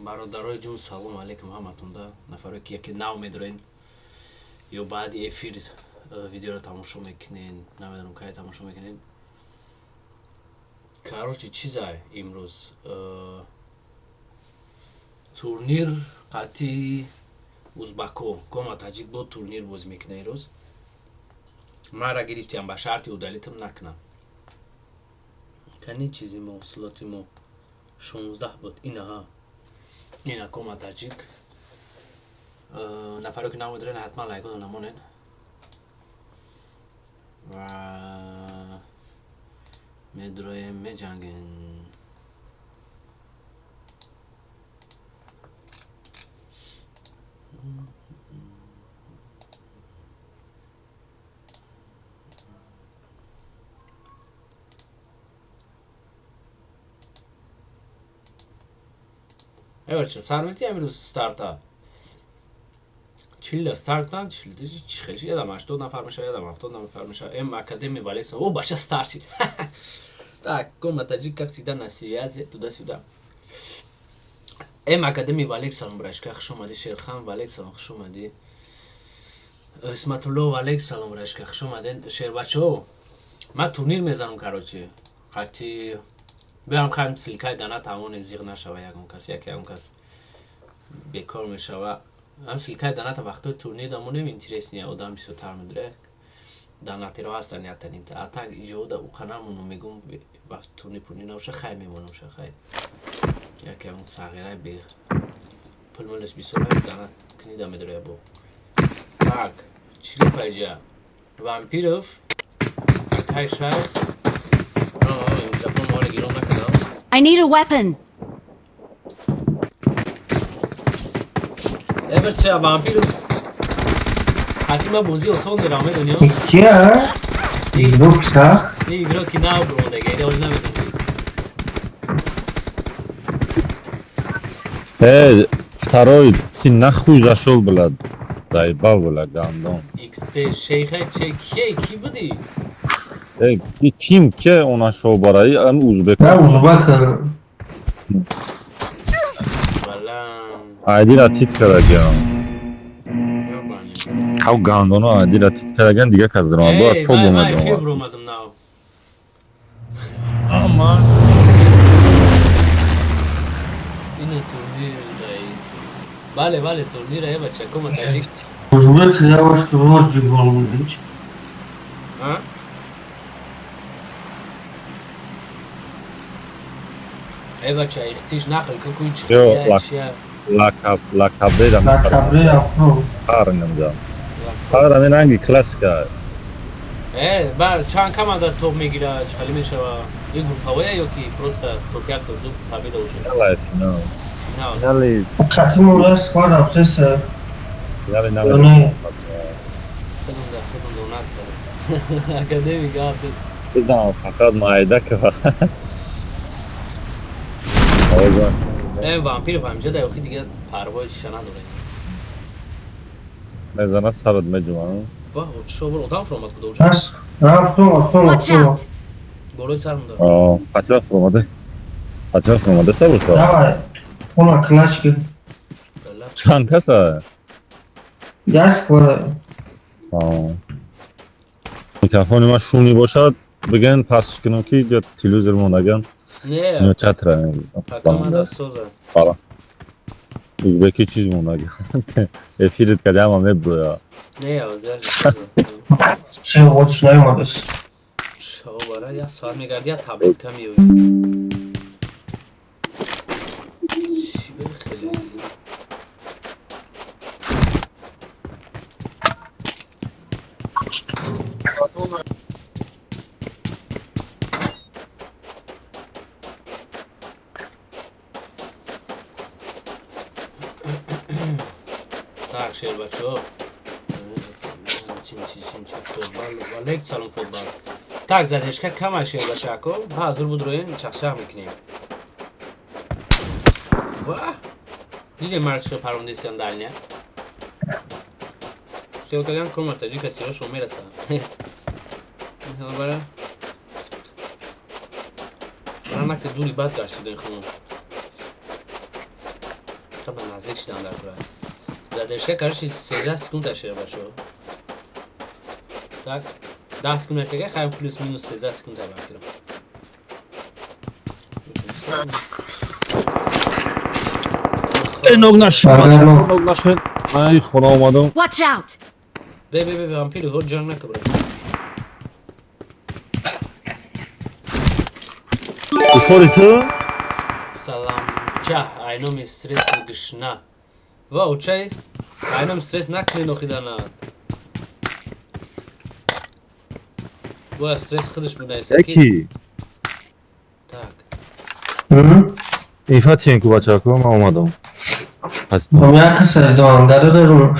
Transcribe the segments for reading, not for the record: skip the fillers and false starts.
برادرای جون سلام علیکم همتون ده نفره که ناو میدارین یا بعد افیر ویدیو رو تماشا میکنین نمیدونم که تماشا میکنین کاروچی چیزای امروز турнир قطعی узбако Komatajik با турнир بازی میکنه امروز ما را گرفتیم با شرطی удалитم نکنم کنی چیزی ما سلاتی ما 16 بود اینا Komatajik نفره که نام دارین حتما لایک رو نمونین و میدرویم میجنگین Evet, sarmeti امروز استارتا چیل استارتان چیل چی خیلی یادم 80 نفر میشه یادم 70 نفر میشه ام اکادمی والکس او باشه استارت شد так Komatajik как всегда на связи туда-сюда ام اکادمی والکس سلام برایش که خوش اومدی شیرخان والکس سلام خوش اومدی اسمت الله والکس سلام برایش که خوش اومدین شیر بچه‌ها من تورنیر میزنم کاروچی قطعی بیام خواهیم سلکای دانه تمام زیغ نشوه یکم کس بیکار میشوه هم سلکای دانه تا وقتی تورنیر دامونه اینترس نیه آدم بیشتر میداره دانه تیرو هستن یا تنین تا اتا ایجا دا او قنامونو میگم وقت تورنیر پونی نوشه خیلی میمونم شه خیلی یکی همون ساغیره بیر پلملش بیسوره دانه کنی دا میداره بو tak چی پایجا وامپیروف های شای I need a weapon. Evet ya vampir. Hatima bozi osan drama dönüyor. Kia yoksa İyi bro ki ne bro da geliyor oynamıyor. Второй ты нахуй зашел, блядь. Заебал, блядь, гандон. XT şeyhe ki bu değil. Kim ki ona şov barayı? Hem Uzbek. ben uzak Valla. Adil tit karagan. Yok bana. Kav gandonu adil tit karagan diye kazdım ama bu çok Ben olmadı. fibromadım now. Ama Yine turnir dayı. Vale turnir ya bacca Komatajik. uzak yavaş yavaş gibi olmuş. Ha? bacca ihtiş nakıl kokuyu çıkıyor ya şey. lakabı da La cabrera pro. karnımda. Karnımın hangi klasika? بر چند کم عدد توپ میگیره خالی میشه و یه گروپ هوایه یا که پروستا توپ یک توپ دو تبید باشه Yalla final. فینال Finali. Takım olarak var hafızası. Finali ne Öyle. خودم دونات کرده اکادمی گاردز بزن فقط مایده که آوازان این وامپیر فهمیجه دا یوخی دیگه پروای شنه دوره مزانه سرد مجموعه واه چشو برو ادام فرامت کده اوچه Nasıl? Tamam. Watch out. گلوی سر مونده kaçar formadı sabır sonra Давай. Ona kılaç gibi. بله çantası Yaz var. میکروفون ما شونی باشد بگن پس کنم که یا تلویزیون مونگن نه اینو چتره حکم هم دست سوزه حالا بکی چیز مونگن افیرت کرده همه برویا نه آزر Şey o düşünemedim. شو باره یا سوار میگردی یا تبلیت کمی ہوئی چی بره خیلی tak şehir بچه چیم فوتبال والک سالن فوتبال tak زدش که کم شهر بچه کو حاضر بود روین چخشخ میکنیم واه دیدی مرد شو پرونده سیان دلنیه خیلی کلیان Komatajik که تیرا شو میرسه برای من که دوری بد گشتی دارین خونم تقریبا نزدیک شدم در کره زدشگاه کارش 13 سکونده شه بچه tak 10 سکونده سگه خیلی پلوس مینوس 13 سکونده بکرم نوگ نشد نوگ نشد ای خدا اومدم Watch out! بی وامپیر رو جنگ نکه برو بخوری تو؟ سلام چه اینم استرس گشنه واو چه؟ اینم استرس نکنی نخیدن و استرس خودش بونه یکی tak این فتیه که بچه ها من اومدم با یک کسر دانده رو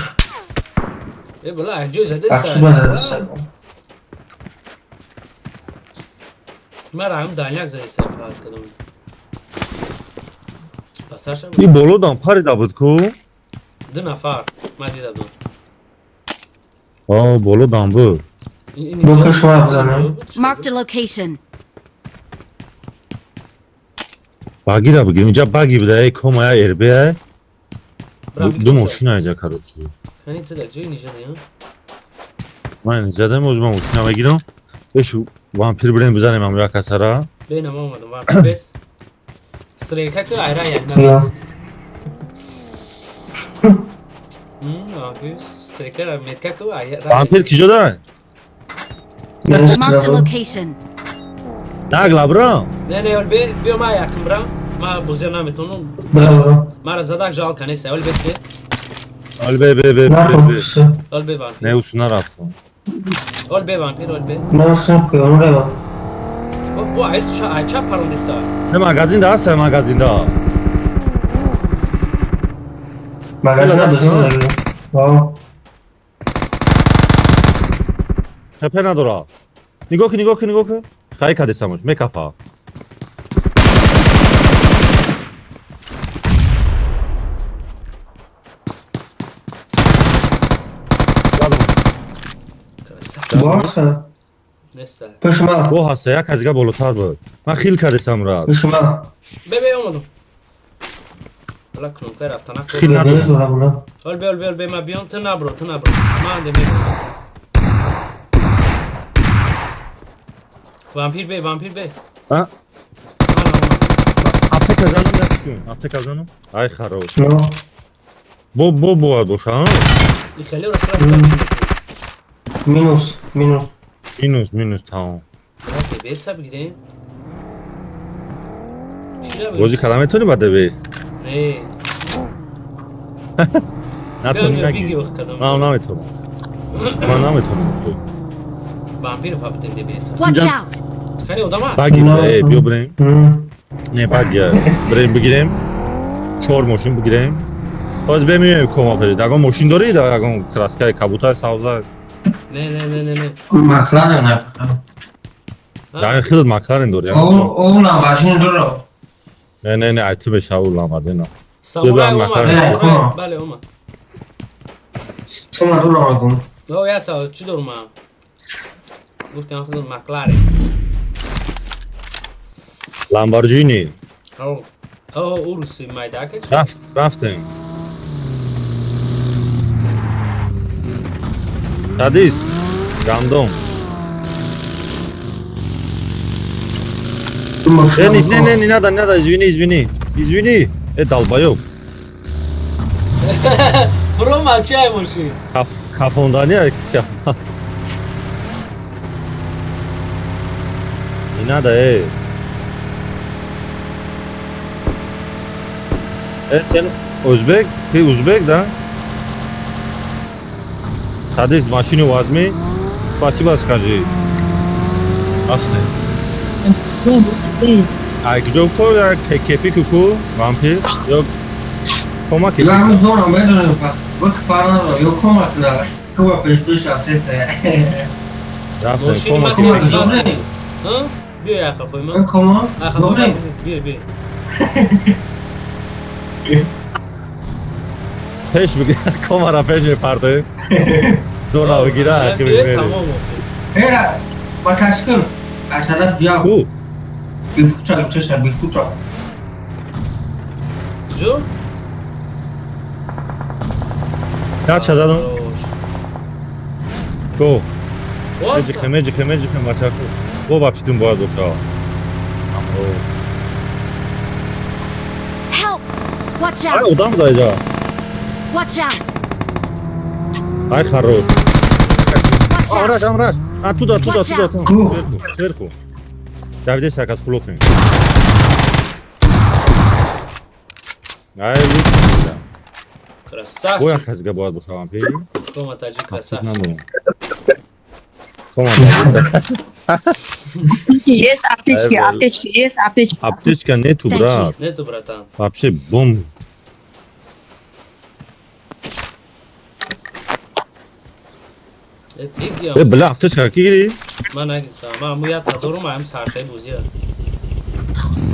ای بلا احجو زده اخشی بزده سر من رحم دانیک زده سر پاید کدوم پسرش بود این بولو دام پریده بود کو؟ 2 نفر من دیدم آه بولو دام بود بکش ما بزنم Marked a location. باگی را بگیریم اینجا باگی بده ای کم های اربه های دو ماشین ها اینجا کرد چی کنی تو در جوی نیجه دیم من اینجا دیم موز من ماشین ها بگیرم بشو وامپیر بریم بزنیم هم یا کسا را بینم آمدم وامپیر بیس ستریکه که ایره یک سلام وامپیر ستریکه را میتکه که ایره وامپیر کی جده؟ Marked a location. نه گلابرا نه نه بیا ما یکم برم ما بوزیر نمیتونم مرا زدک جال کنی سه اول بیسته آل بی اول بی وامپیر نه اوسو نرفتم اول بی وامپیر اول بی من اصلا پیانو رو او ایس چه پروندسته نه مگزین ده هست مگزین ده مگه نداشتم دیگه واو تپه نداره نگاه که خیلی کده سمش میکفا باسه نسته پش ما او هسته یک از دیگه بالاتر بود من خیل کده سم را پش ما بی اومدم بلا کنم که رفتن خیل نکن نیست نداره بولا بولا اول بی ما بیام تو نبرو ما انده میرم وامپیر بی ها اپته کزانم ای خراش نو بو باید باشه ها این خیلی رسول مینوس تمام بی بیسه بگیریم روزی کلمه تونی بده بیست نه نتونی بیگی نگی وقت کدام من نمیتونم وامپیر فابتن دی بیسه Watch out! کنی او دامه بگی بده بیو بریم نه بگی بریم بگیریم 4 ماشین بگیریم باز بمیریم کما پرید اگه ماشین دارید اگه کراسکای کبوتر سوزه نه مکلارن نه در خیلی مکلارن داری اون لامبرجینی داره نه ایتمش اول آمده نه سامورای مکلارن. اومد بله اومد شما دو را کن او یا تا چی دارم گفتم خودم مکلارن لامبورجینی او روسی مایداکه چه رفتیم حدیث گندم نه نده извини долбоёб فرو مالچه ای ماشین کافوندانی اکسیا اینا ده sen O'zbek? Ты узбек, да? Садись в машину возьми. Спасибо скажи. Ахне. А где кто? Кепи куку? Вампир? Yok. Koma kepik. Я не знаю, медленно, вот парно, я кома туда, кого пришла сестра. ماشین Koma ما kepik. دیگه زده بیا یا خفای من من کما؟ خفای بیا Peş mi? Komara peş mi pardı? Zorla mı girer? تمام هلا ما تشکن اصلا بیا Bu. بیفوتا چشم بیفوتا جو Ya çazadım. Go. واسه Međi mačaku. Go bapsitum boğa došao. Help! Watch Aj, out! odam da ide. Watch out! Aj, хорош. Watch out! Amraš. A, tuda, Watch out. tamo. Sverku. Davide se akas fulopim. Aj, lučka. красавчик Boja kas ga boğa došao vam peri. Komatajik красавчик Namo. Komatajik. Есть аптечки, есть аптечки. Aptečka netu, Thank brat. нету братан Вообще бомб. بگیام Bla, aptečka ki giri? من نگفتم من مویت ندارم هم سرشه بوزیه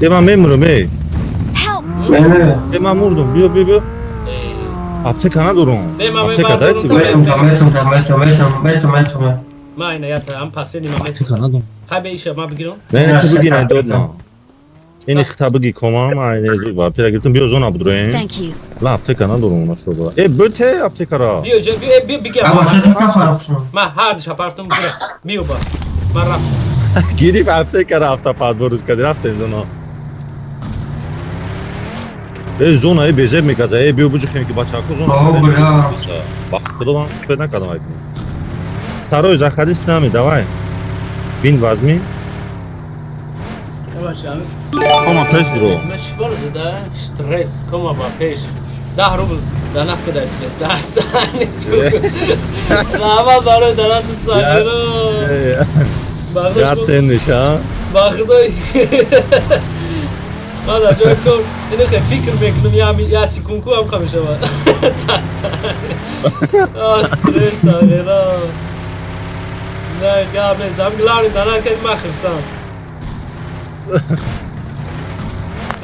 Ben memurum ey. Help! Beni. Ben vurdum. Bio. Aptekana durun. Ben Aptekada vurdum, hepsi. Metum. من اینه یاد هم پسه نیمه متر Aptekana durun. های به ایشه ما بگیرم Ben kitabı yine dodma. Yine kitabı gi komam aynı ezuk var. Pira gittim bio zona budurayım. Thank you. La aptekana durun ona şurada. Böte aptekara. بیو جا بیو بگیرم Ama sen ne yaparsın? من هر دش اپارتم بگیرم بیو با من رفتم Gidip aptekara hafta padvoruz kadir hafta zona. Zonayı bezeb mi kaza? Bio bucu ki baçaku zona. О, бля. Bak kıdılan kupeden kadın ayıp. Второй заходи с нами, давай. Бин возьми. باشم Кома пеш бро. من چیکار زده استرس کما با پیش 10 روبل در نفت در استرس در تانی تو نه برای در تو ساگیرو Yat بخداش senmiş ha. بخدای من در جای کن اینو خیلی فکر میکنم یا سیکونکو هم خمیشه با استرس آگیرو نه قبل از هم گلاری دارن که من خرسان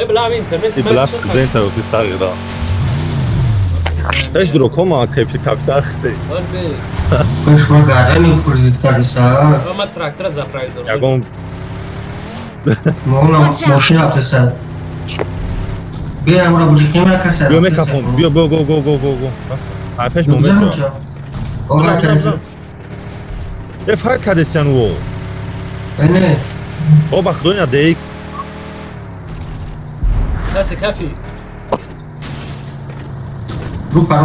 بلعب اینترنت Die Blast gesehen habe, bis da da. Peš bro, koma kepsi kaptachte. Konuşma gazeni kurzitkarisa. من تراکتور زفرایی دارم Ja gom Moğla moşin yaptıysa. Bir amına bu cikime kasa. bio mekafon, bio go. Ha peš moment bro. Ola kendi. E fark hadesiyan o. Beni. O bak donya DX. کسی کفی Rupa.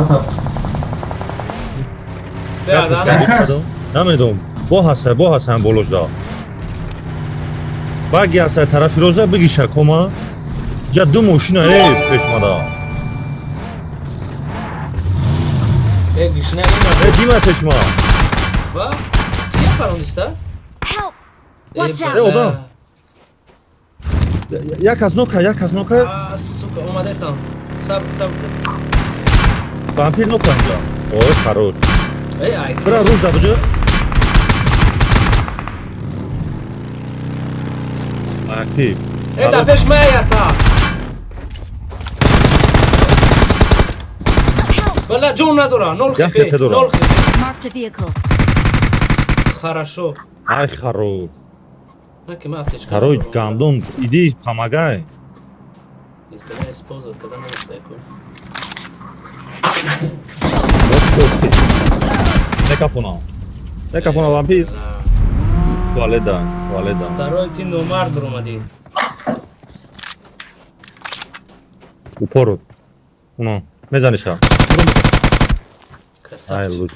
به عدالت Namedom. Bo hasan bolojda. Bagi asa taraf roza bigisha koma. Ya du moshina peşmada. گشنه E dima peşma. و کی فرانسه Help! Watch E out! oda. Yakas noka. سوکا اومده سام سب Vampir noka anja. O хорош. ای ای Bra ruz da bucu. Aktif. ای دا پیش میاتا ولا جون نداره نول Я خیپی хете дора. نول خیپی Marked a vehicle. хорошо Ay хорош. نه که من اپتیچ Второй гандон. Иди помогай. Когда использовать, когда надо такое. Nekapona vampir. Tualeda. Второй ты номер дромади. Uporu. Uno. Mezanişa. Ay Красавчик. luç.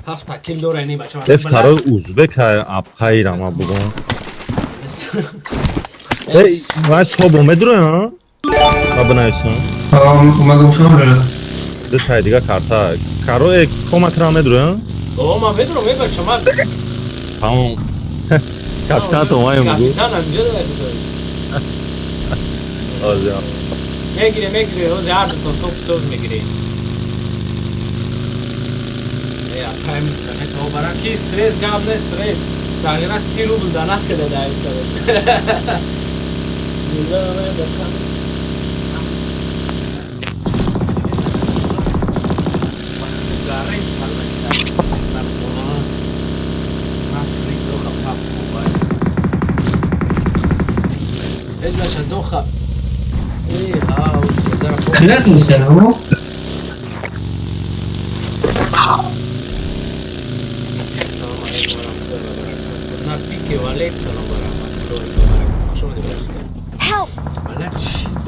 7 کیل داره نی بچه‌ها. Второй узбек апхайр ама бугон. Ey, vay sobo medro ya. Abnaysan. Umadım sonra. De taydiga karta. Karo ek komatra medro ya. بابا من بدونم ای بچه من Tamam. Kapitan tomay mu? کاپیتان هم اینجا داره Azya. میگیره روز هردتون توپ سوز میگیری ای اپای میتونه تو برام کی استرس قبل استرس ساگرا 30 روبل دانه کده دای سر میذارم بخوام اجلس الدوخة ايه هاو Kıyas mısın o?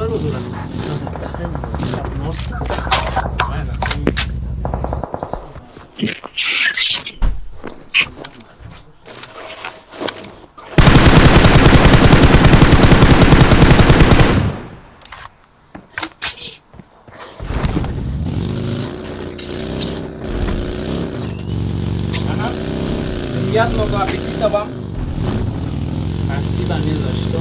رو دورم Приятного аппетита вам. Спасибо не за что.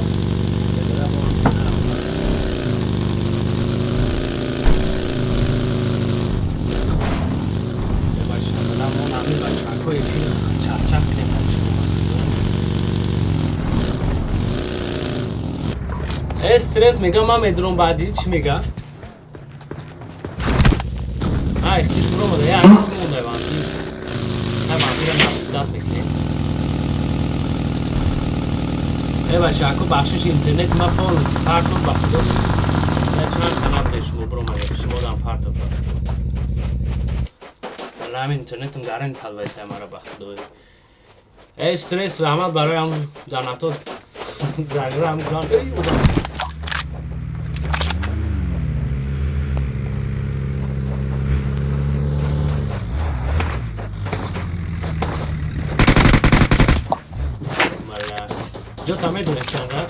استرس میگم من میدونم بعدی چی میگم اختیش برو مده یه عکس مونده وانتی نه وانتی رو نبودت میکنیم بچه اکو بخشش اینترنت ما پولسی پرتون بخدو یا چند کنم بشمو برو مده بشمو دام پرتون بخدو ولی همین اینترنتم گرن تلویت همه رو بخدو استرس رحمت برای همون جانتو زگره همون جان ای اوزان جو تا میدونستن را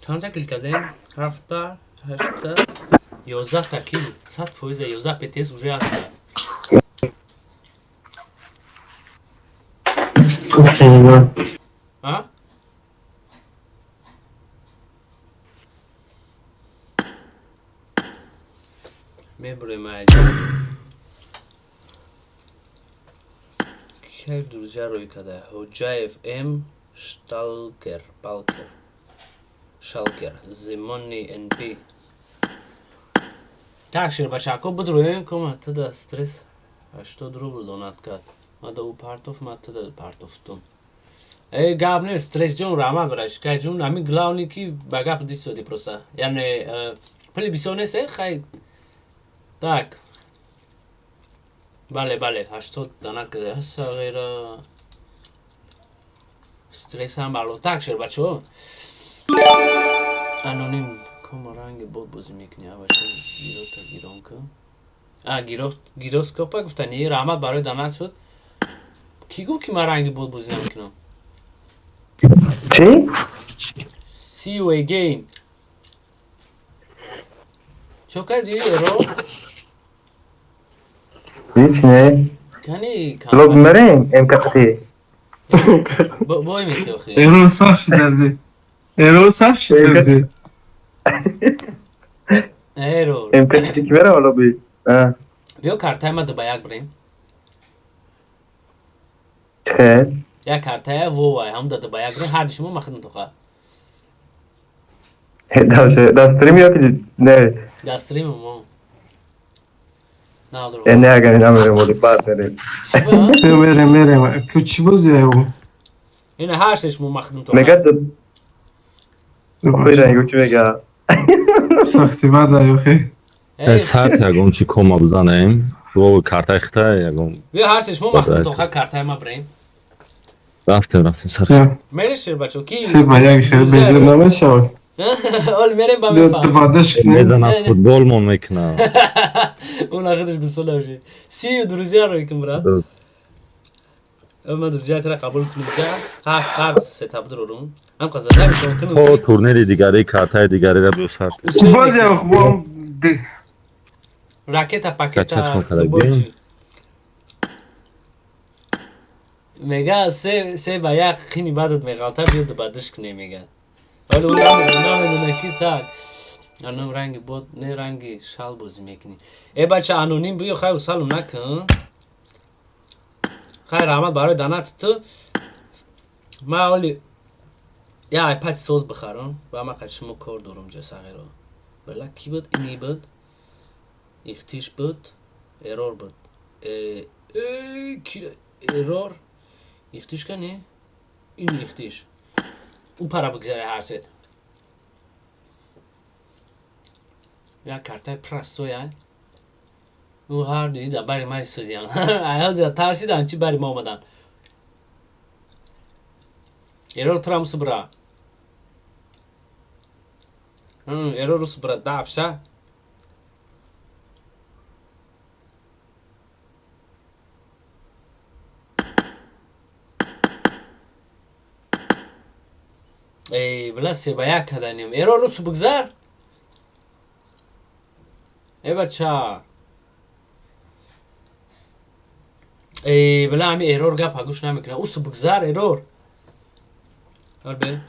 چند تا کل کردیم؟ 7 تا 8 تا 11 تا کل 100% 11 پتیس اوژه هست ها؟ میبریم اینجا که درجه روی کده هجایف ام شتالکر بالکر شالکر زمانی ان پی تاکشیر بچه اکو بود روی کم تدا استرس 80 روبل دونات کرد ما دا او پارتوف ما تدا پارتوفتون ای گاب نه استرس جون راما برش که جون همی گلاونی کی بگاب دیسو دی پروسا یعنی پلی بیسونه سه خیلی так بله 80 دانه کرده هست غیر استرس هم بالو tak شد بچه ها انونیم کم رنگ بود بازی میکنی باشه گیرو تا گیرون که گیروسکوپا گفتنی رحمت برای دانه شد کی گفت که من رنگ بود بازی نمیکنم چی؟ see you again چو کردی رو هیچ نه کنی لوگ مریم امکاتی بای میتی آخی ایرو صاف شده ایرو امکاتی که برم ولی بی بیا کارتای ما دو یک بریم خیر یا کارتای وای هم دو یک بریم هر دیشمو مخدم تو خواه دستریم یا که نه دستریم ما نه درو نه اگر نمیرم ولی بعد نریم چی با؟ میرم که چی بازیه او اینه هر ششمو مخدم تو میگه خواه خوی رنگو چی میگه سختی بعد ایوخی سر یگون چی کما بزنیم رو کارت اخته یگون بیا هر ششمو مخدم تو خواه کارتای ما بریم رفتیم سر میره شیر بچو کی؟ سی با یک خیلی بزیر نمیشه اول میریم با دو میفهم بعدش کنیم میدن فوتبال مون میکنه اون آخرش بسوله باشه سی دروزی رو یکم برا اما درجه را قبول کنیم که هفت ستاب درون هم قضا میکنم تو کنم تورنیر دیگری کارتای دیگری را بسر بازی او خوب راکتا کچشم پاکتا کرده چی میگه سه با یک خینی بعدت میغلطه بیاد بعدش کنه میگه ولی اون نمیدونه کی تک انو رنگ بود نه رنگی شال بازی میکنی ای بچه انونیم بیا خیلی سالم نکن خیلی رحمت برای دانت تو ما ولی یا ایپد سوز بخرم و ما قشمو کار دارم جسا غیره بلا کی بود اینی بود اختیش بود ایرور بود کی ایرور اختیش کنی این اختیش او پرا بگذاره هر سید یا کارتای پرستو یا او هر دیده بری ما استودیان ایاز ترسیدن چی بری ما آمدن Error tramısı bura. Error'u bura dafşa. Ey, bla sebaya kadanım. Error'u bugzar. Evet ça. Ey, bla ami error gap haguş namikna. Usu bugzar error. Harbi.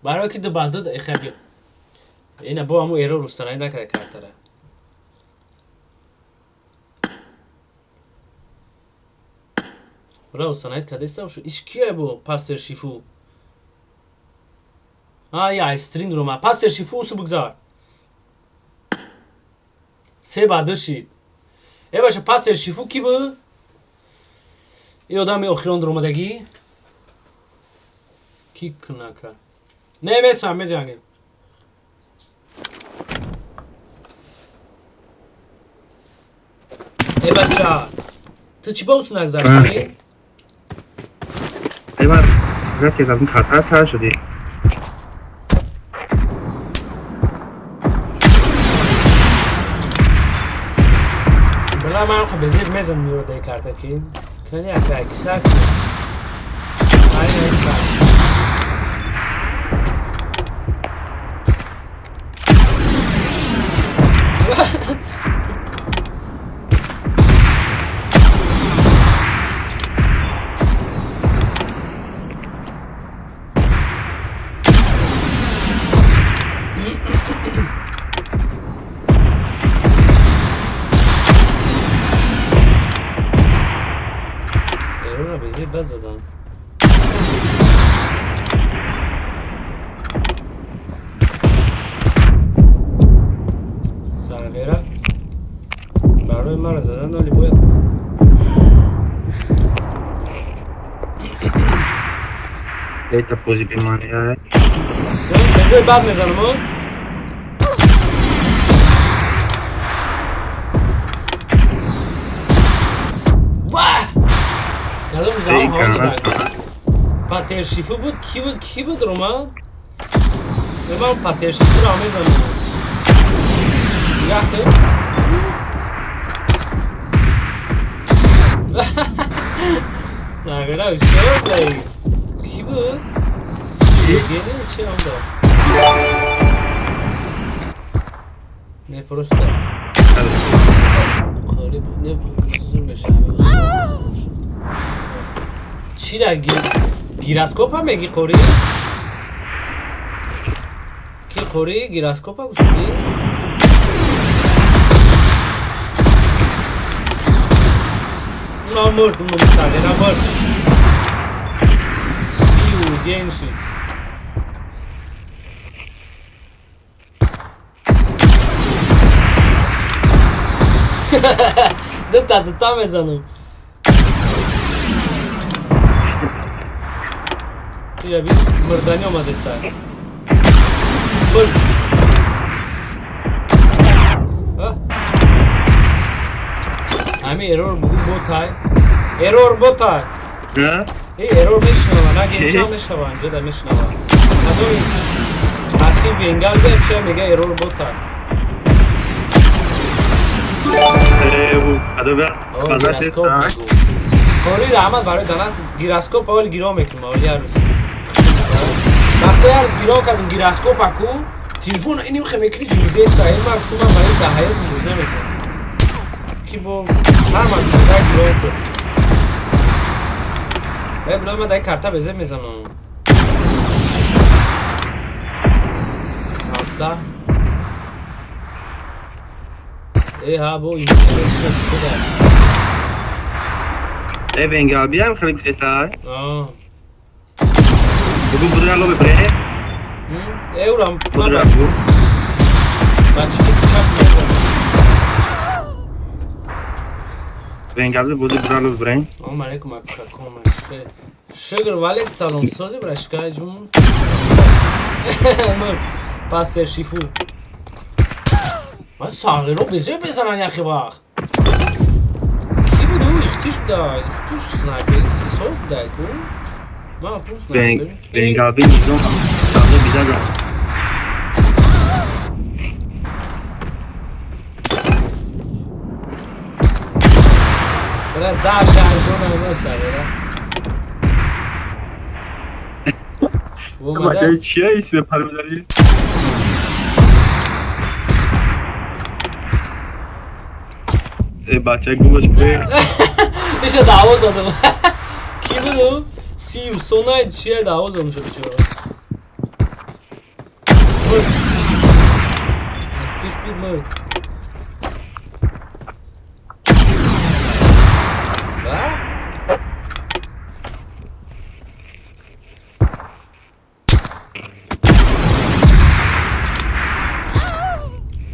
برای که دو بعدود خیلی اینه با همون ایرو روستانه نکرده کارتره برای روستانه کده ایسته شو ایش کیه بو پاستر شیفو یا ایسترین رو ما پاستر شیفو اوسو بگذار سه بعده شید باشه پاستر شیفو کی بو ای آدم اخیران در اومدگی کی کنکه نمیسم بجنگیم ای بچه تو چی با اوسو نگذاشتی؟ ای من سیگار که از اون کارتر سر شدی بلا من خب بزیر میزن میرده کارتا کی کنی اکه اکسا کی این اکسا بس زدم سرغیره برای ما را زدن ولی باید دیتا پوزی بیمانی های بزرگ بعد میزنم اون کدام جواب حوض دارد پاتر شیفو بود کی بود رومان من پاتر شیفو را میزنم یخته نگره اشتر بایی کی بود سیگه چه هم دار نه پرسته خالی بود نه پرسته بشه چی را گیراسکوپ هم میگی خوری؟ کی خوری؟ گیراسکوپ هم گوشتی؟ اون مرد اونو مستقه نمارد سیو گین شید دوتا میزنم یا بی مردانی آمده سر برد همه ایرور بگو بوتای ایرور بوتای ای ایرور میشنوه نه گیمش هم میشنوه اینجا در میشنوه نداری اخی وینگل بیاد چه میگه ایرور بوتای گیراسکوپ بگو کاری رحمت برای دانت گیراسکوپ اول گیرا میکنم اولی هر روز وقتی هر روز گیرا کردم گیراسکوپ اکو تلفون اینیم خمیکری جوری دسته این وقت تو من برای ده حیات موز نمیکنم کی با هر من در گیرا کرد بلا من در کارتا بزه میزنم حالا ای ها بو این شد ای بنگال بیام خیلی کسی سر بگو بودن لو ببره اورم بودن بچه که چپ میزن Vengalı budu buralı brain. Assalamu alaikum akakom. Sugar Wallet salom sozi brashka jun. Passer shifu. ما ساقی رو بزه بزنن یخی وقت کی بود اون اختیش بده اختیش سنایپری سی سوز بده کن ما اون سنایپری Vengalı nizam. Sağda bize de. برای ده شهرزون همه سره Komatajik چیه اسم پروداری؟ بچه گوش به ایشه دعوا زدم کی بود اون؟ سیو سونای چیه دعوا زدم شده چرا اختیش بید مرد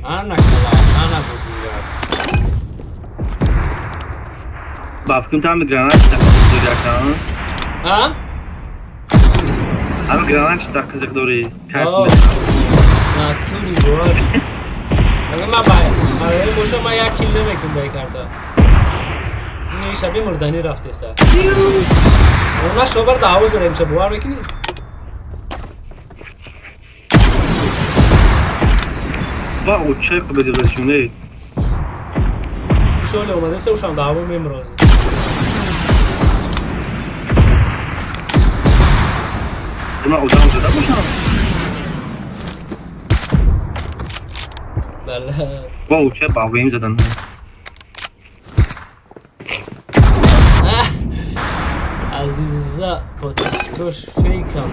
Ana kula, ana buzira. Bafkım tam bir granat çıkacak Ha? Ama granat çıkacak doğru. Oh. Naturi var. اگه من برای باشه من یک کیل نمیکنم به کارتا این شبیه مردنی رفته سر اونا شبر دعوا زده میشه بوار بکنی با او چه خوب دیدشونه شغل اومده سه وشم دعوا میمرازه اما او دام زده باشم بله با او چه باقیم زدن عزیزا پاتسکوش فیکم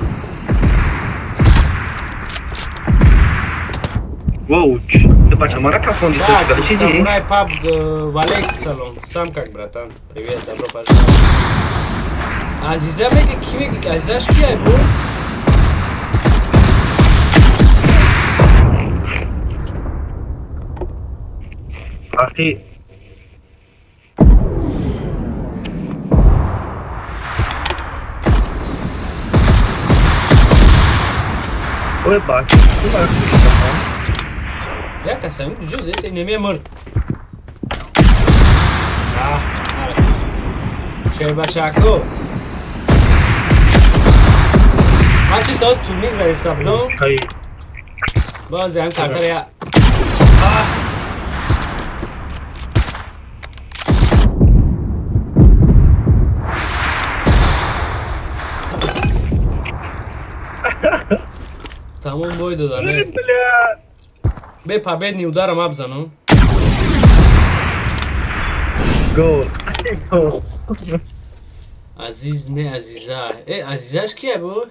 Воу, ты почему ракафон не Так, слышишь? самурай Pubg Валек салон. Сам как, братан? Привет, добро пожаловать. Азиза мега ки мега? Азизаш кия, бро? Ахи. Ой, бак. Ты бак. Ya kasam ucuz ya sen yemeğe mır. Evet. Şey başako. Maçı söz turniz var hesaplı. Çay. Bazı hem kartlar ya. Tamam buydu da ne? Be победный ударом обзану. Гол. Гол. Aziz ne Aziza? Azizaş kiye bu?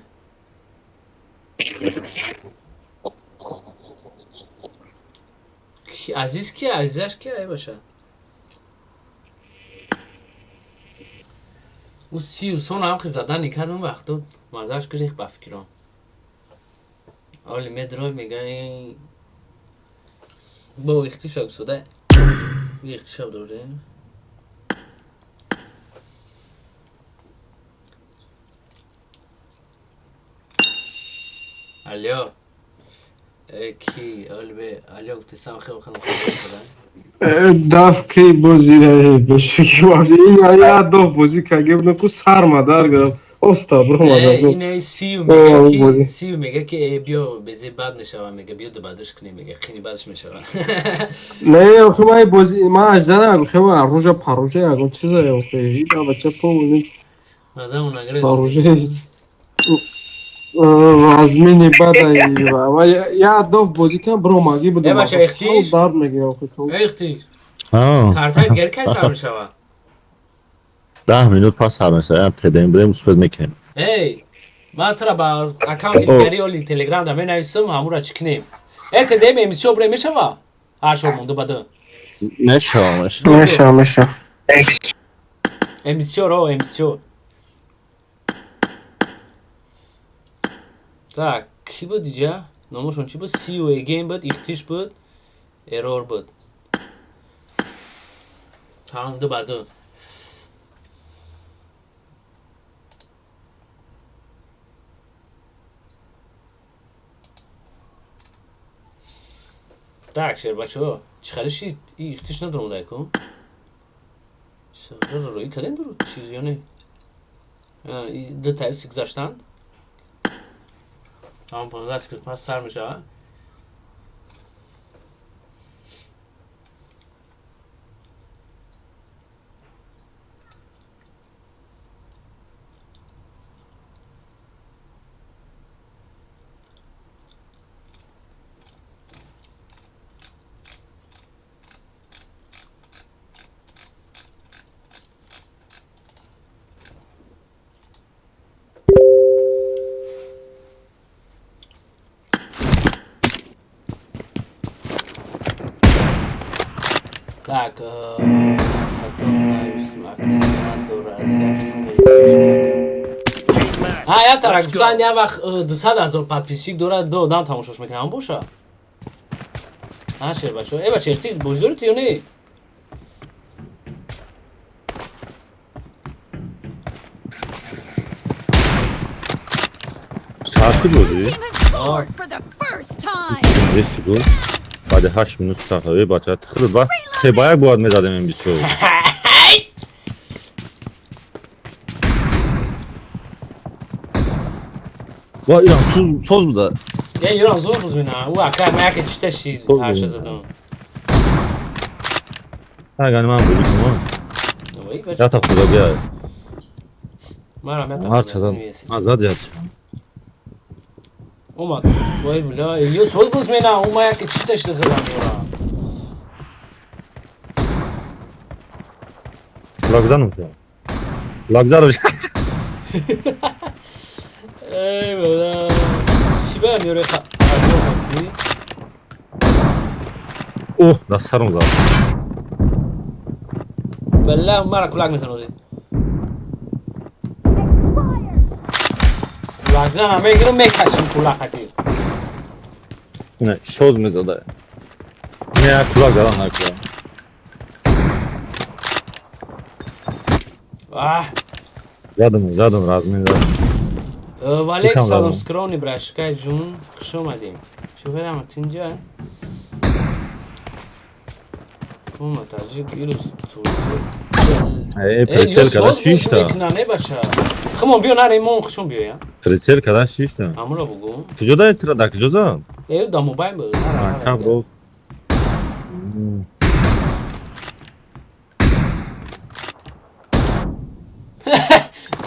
Aziz kiye? Azizaş kiye başa? او 30 سون هم که زدن نکرد اون وقت مرداش گریخ بفکرم اولی مدرای میگه با اختیشاک سوده بی اختیشاک دوره الیا کی اولی به الیا گفتیستم خیلی خیلی خیلی دفکی بازی بشکی وقتی این یا دو بازی که گفتم کو سرمادر گرفت استا برو مادر اینه سیو میگه که بیا بزی بد نشوه میگه بیا دو بعدش کنی میگه خیلی بعدش میشوه نه آخه من بازی من اجدا نگفتم روزا پروژه اگه چیزا آخه اینا بچه پو مثلا اون اگر پروژه رازمینی بعد و یا دو بازی که برو ماگی بود باشه اختیش دار میگه آخه تو اختیش کارتایت گر کی سر میشوه 10 minut pas sarmasa pedem بریم سوپر میکنیم ای من تو را با اکانت گری اولی تلگرام دامه نویسم همون را چکنیم ایت دیم امیز چو بریم میشوه هر شو مونده بده میشه امیز چو رو امیز چو tak کی بود دیجا نامشون چی بود سی و اگین بود اختیش بود ایرور بود تمام دو بعدو Так, Щербачо, чихалиши ихтиш надромадай ку? Рои кадем дуруд чиз ё не? Ду таиф гузаштанд? Ам 15 секунд пас сар мешавад. Так, хатон нависм активна доразия я тарак гуфтан я вақт 200,000 подписчик дорад ду одам тамошош мекунам боша. Щербачо, бача эрти бозорит ё не? Saati bozdu. Team has scored for the first time. 5 gol. بعد 8 minut saxavi bacha tıxırır va. Tebaya boğad mezadem en biço. Va İran soz bu da. Ya Yuran zor buzmina. U akar mek çiteşi her şey zaten. Ha gani man buldum ama. Vay bacha. Ya taxıda ya. Mara meta. Har çadan. Azad yat. Omad. Vay bula. Yo soz buzmina. U mayak çiteşi zaten Yuran. Lockdown mı? Lockdown olacak. Ey bula. Şibe miore azor Oh, da sarım da. Bella mara kulak mezan ozi. Kulak zan ame girin mekaşim kulak hati. Ne soz mezada. Ne ya kulak da lan kulak. Задам, размен задам. Валек салом скромный брашка жун хуш омадем. Шоферам тинҷа. Komatajik ирус ту. Прицел когда шишта. Не бача. Хмон биё наре мон хушон биё я. Прицел когда шишта. Амура бугу. Кujода этра да кujода? Да мобайл бу. Сам бо.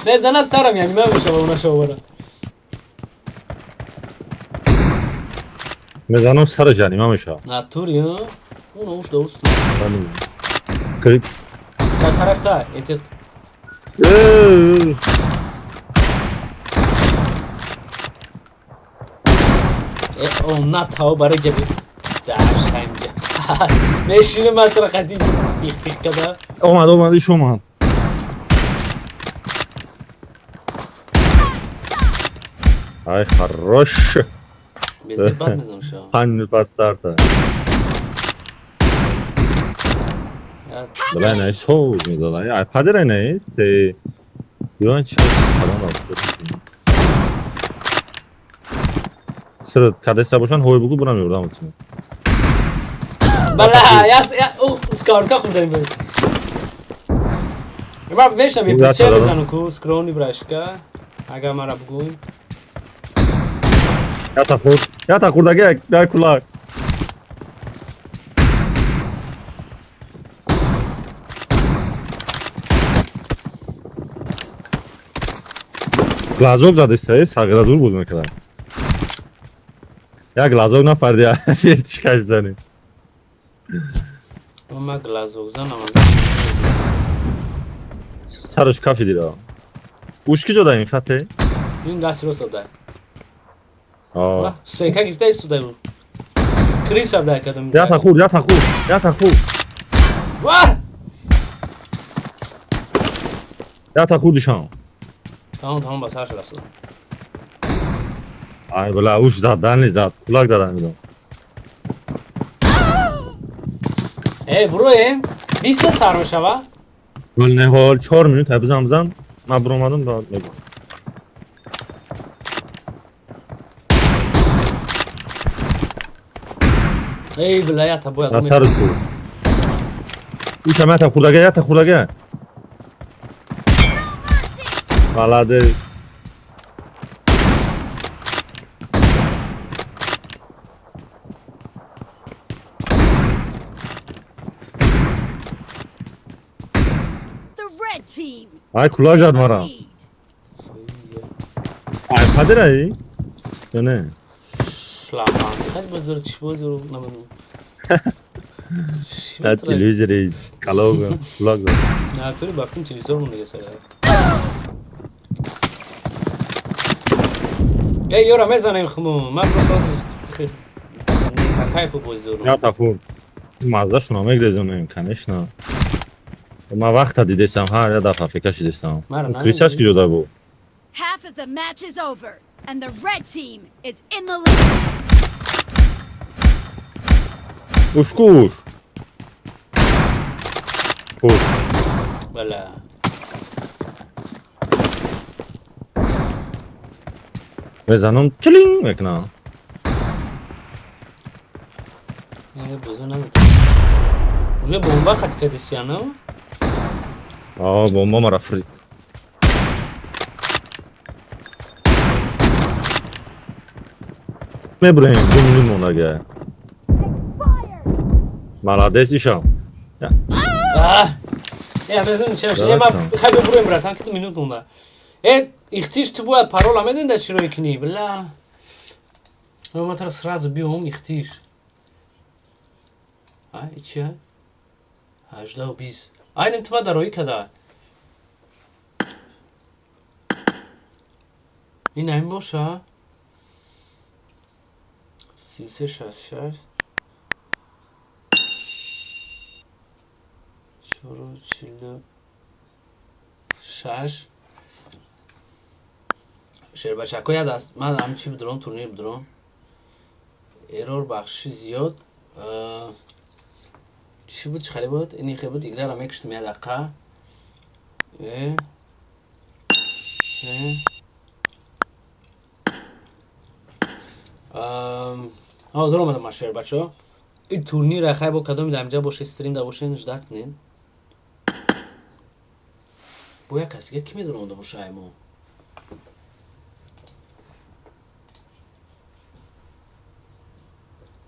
Мезана старам yani mən vuruşam ona şovara. Mezanom sarı yani mamışa. Natur ya. Onu uç da uç. Kırık. Sağ tarafta etet. Ona tav bara cebi. Daş taymca. Meşini matra qati tik kada. Olmadı iş olmadı. Ай, хорош. Безе бад мезам шо. Панни пастарта. Бля, не шоу мезала. Ай, падера не, се юан чи falan oldu. Sıra kadese boşan hoybugu buramıyor oradan mısın? Bala ya o skarka khudem be. Я вешам и прицел бизану ку скромный брашка. Ага мара бугуим. Yat kurda gel kulak. Glazok zadeste sagıra dur buzuna kadar. Ya glazok na pardı ya. Bir çıkar zani. Ama glazok zana Sarış kafe değil o. Ушки жодайм хате. Ин дастро сабда. А. Сека гифтай суда бу. Крис сабда кадам. Я тахур. Ва! Я тахур дишам. Tamam basar şurası. Ay bela uç zaten zat. Kulak daran bir. Buraya biz de sarmış hava. Gol ne hol 4 minut hepzamzam. Mabrumadım da. ای ولایت باید نصر کو این کمه تا خوردگه یا تا خوردگه بلده The red team. ای کلا جاد مرا Lead. ای پدر ای یا نه شلافانسی خیلی بزرگ چی بود رو نمیدونم تا تلویزیونی کلاوگ ولاگ نه توی بافتیم تلویزیون رو نگه سره ای یورا میزنیم خموم من بساز خیلی کیف بازی رو یا تا خور مازه شما میگریزم امکانش نه ما وقت دیدم ها یا دفعه فکرش دیدم کریساش کی جدا بود Half of the match is over, and the red team is in the lead. اشکوش خوش بله بزنم چلینگ میکنم یه بزرگ نمیده روی بومبا قد کدیسی یا نه؟ آه بومبا مرا فرید میبریم 2 میلیون مونده ملادیس ایشم یا بزنیم چه میشه؟ ما خیلی برویم براتن که 2 minut مونده اختیش تو باید پارولا میدونده چی رو کنی بلا ما ترا сразу بیام اختیش ای چیه؟ 18 و 20 این انتما درایی کده این این باشه 33 66 چورو 46 شیر بچه که یاد است من همین چی بدرم تورنیر بدرم ایرور بخشی زیاد چی بود چه خیلی بود اینی خیلی بود ایگره را میکشتم یه دقیقه درم آدم شیر بچه این تورنیر خیلی با کدام اینجا باشه استریم دا باشه نجدت کنین باید کسی که کی میدونه اونده باشه ایمون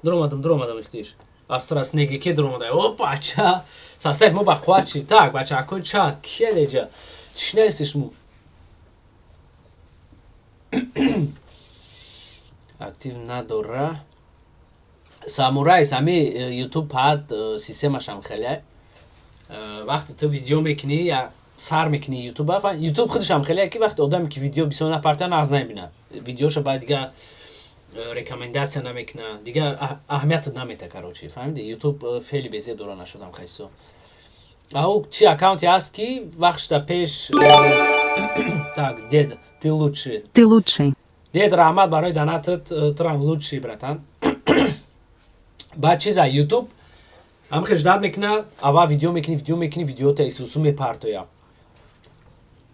درم آدم اختیش استرس نگی که درم آدم او بچه ساسک مو با قوچی تاک بچه اکن چند کیه دیجا چی نیستش مو اکتیو نداره سامورای سامی یوتیوب پاد سیستمش هم خیلی وقتی تو ویدیو میکنی یا سر میکنی یوتیوب خودش هم خیلی که وقتی آدمی که ویدیو 29 پارتن از نمیبینه ویدیوشو بعد دیگه ریکامنداسیون نمیکنه دیگه اهمیت نمیده کاروچی فهمیدی یوتیوب خیلی بیزی دوران نشدم خیسو او چی اکانتی هست کی وقتش تا پیش так дед ты лучший дед رحمت برای دانتت ترام лучший братан بعد چیزا یوتیوب هم خجدت میکنه اول ویدیو میکنی ویدیو تا ایسوسو میپرتویا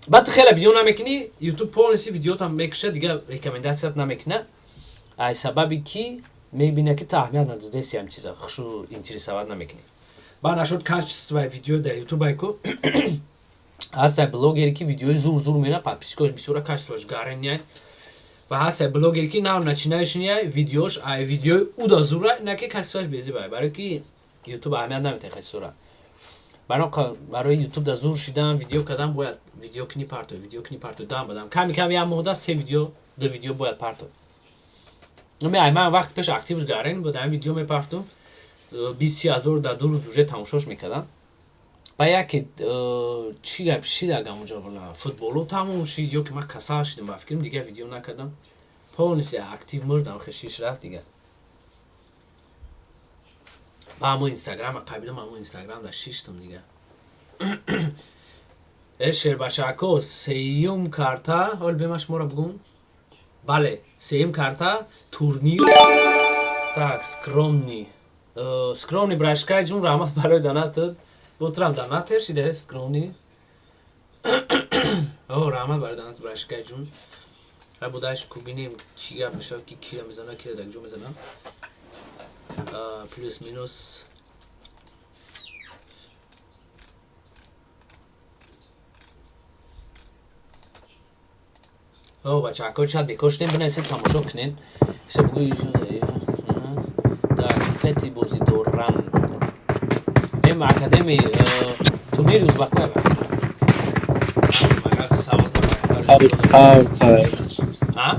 بعد خیلی ویدیو نمیکنی یوتیوب پولسی ویدیو تا میکشه دیگه ریکامنداسیت نمیکنه ای سببی کی میبینه که اهمیت نداده سی هم چیزا خشو اینترسواد نمیکنی با نشد کачество ویدیو در یوتیوب ایکو هست بلوگری که ویدیوی زور میره подписчикош بسیار качествош гарения و هست بلوگری که نام начинаешь ویدیوش ای ویدیو او دا زوره نه که کачествоش بیزی برای که یوتیوب اهمیت نمیده خیلی سوره برای یوتیوب دا زور شدم ویدیو کردم باید ویدیو کنی پارتو دام بدم کمی هم مدت 3 ویدیو 2 ویدیو باید پارتو من وقت پیش اکتیوش گارین بودم ویدیو میپارتم 20,000 در 2 روز уже تماشاش میکردن با یکی چی گپشی دگم اونجا بالا فوتبالو تموم شد یا که من کسا شدم با فکرم دیگه ویدیو نکردم پونسی اکتیو مردم خشیش رفت دیگه با همون اینستاگرام قبیدم همون اینستاگرام در شیشتم دیگه شیر بچه اکو سیوم کارتا حال بیمش مورا بگون بله سیم کارتا турнир так скромный брашкай جون رحمت برای دانت بوترام دانتش ایده скромный او رحمت برای دانت براشکای جون و بوداش کوبینیم چی گپ میشه کی کیره میزنه کی دک جو میزنه پلوس مینوس او بچه اکا چند بکشتیم بنایسه تماشا کنین ایسا بگوی در کتی بازی دورم این اکادمی تورنیر اوزبکوه بکنیم مگه ها؟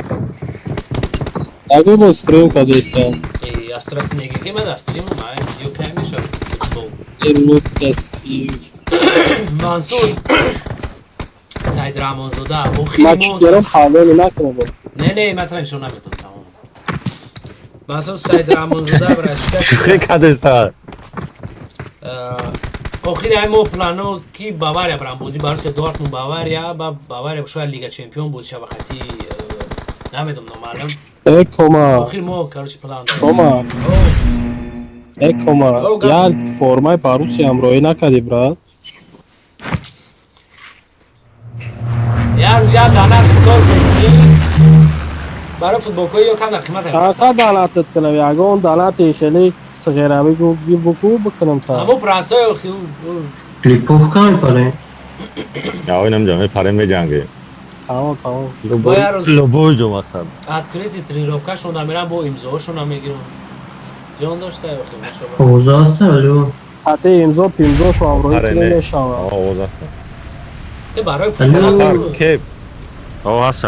اگه با استریم کده استریم ای استرس نگه که من استریم من یو که میشه این کسی منصور سعید رحمانزاده او خیلی مچ گرم حاله نکنه با نه مثلا نشون نمیتونم تمام منصور سعید رحمانزاده برای خیلی کده است آخری همه پلانو کی باوریا برام بازی باروسیا دورتموند باوریا با باوریا شاید لیگ چمپیون بود شب خطی نمیدونم نامعلوم کما آخری ما کارش پلان کما کما یا فرمای باروسیا امروی نکردی برات یار دانات ساز میگی برای فوتبال کوی یا کم قیمت آقا داناتت کنم یا اون دانات شلی صغیره بگو بکو بکنم تا همون پرنسای آخی کلیپوف کار کنه یا اینم جامعه پره می جنگه تمام لبوی جو مثلا ادکریتی ترینیروفکا شون میرن با امضاشون هم میگیرن جان داشته آخی اوضاع است ولی حتی امضا پیمزا شو امروی کنه نشوه آواز است که برای پوشیدن که هست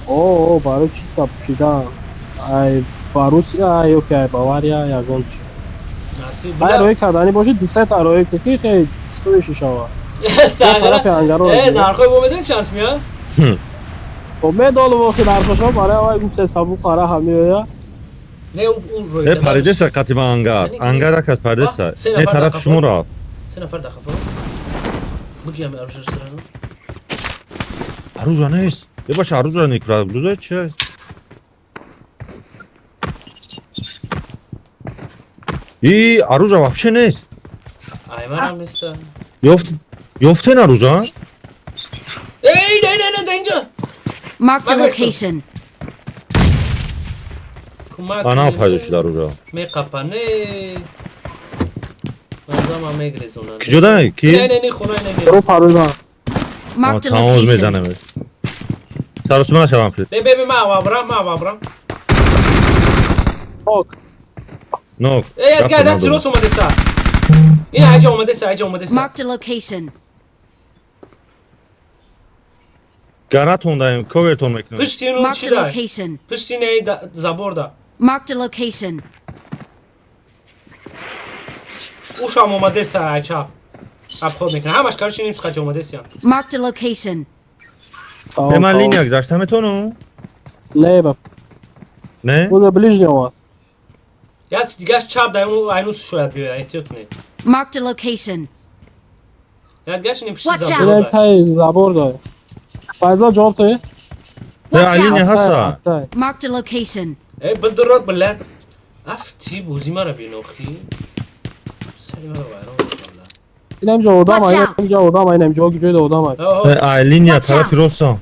اوه برای چی سا پوشیدن ای باروسیا یا که باوریا یا گونچ نصیب ای روی کردنی باشه 200 تا روی که خیلی سویش شوا ساغره نرخوی بومدن چانس میاد مدال واخی درخوشا برای آقای گفت سبو قرا همه نه اون روی پریده سقطی با انگار که پریده سا نه طرف شما را 3 نفر داخل بگیم اروج سرانو اروجا نیست یه باشه اروجا نیکرا بلوزه چه ای اروجا вообще نیست ایمانم نیست یفته اروجا ای نه اینجا Marked a location. انا پیدا شد اروجا میقپنه بازم میگریزونن کی جدا کی نه خونه نه برو پرویدن Marked a تماز location. میزنم سرس من شوام پید ببین ما وابرام اوک نو ای که دست روس اومده سا این اجا اومده سا Marked a location. گراتون دایم کوورتون میکنم پشتین اون Marked چی a دار location. پشتین ای زبور دا Marked a location. اوش هم اومده سا چپ اب خود میکنه همش کارش نیم سختی اومده سیان Marked a location. به من لینیا گذاشتم تونو نه با نه بوده بلیج اومد یا دیگه چپ دا اون اینوس شاید بیاد احتیاط نه Marked a location. یا دیگه نیم پشت Watch out. زبور اینه دا تای زبور داره فایزا جواب توی به Watch لینیا out. هستا Marked a location. ای بلدرات بلد افتی بوزی مرا بینوخی سری مرا بایران بکنه اینم جا اودام Watch اینم out. جا اودام اینم جا گیجوی اودام لینیا Watch طرفی out. روستا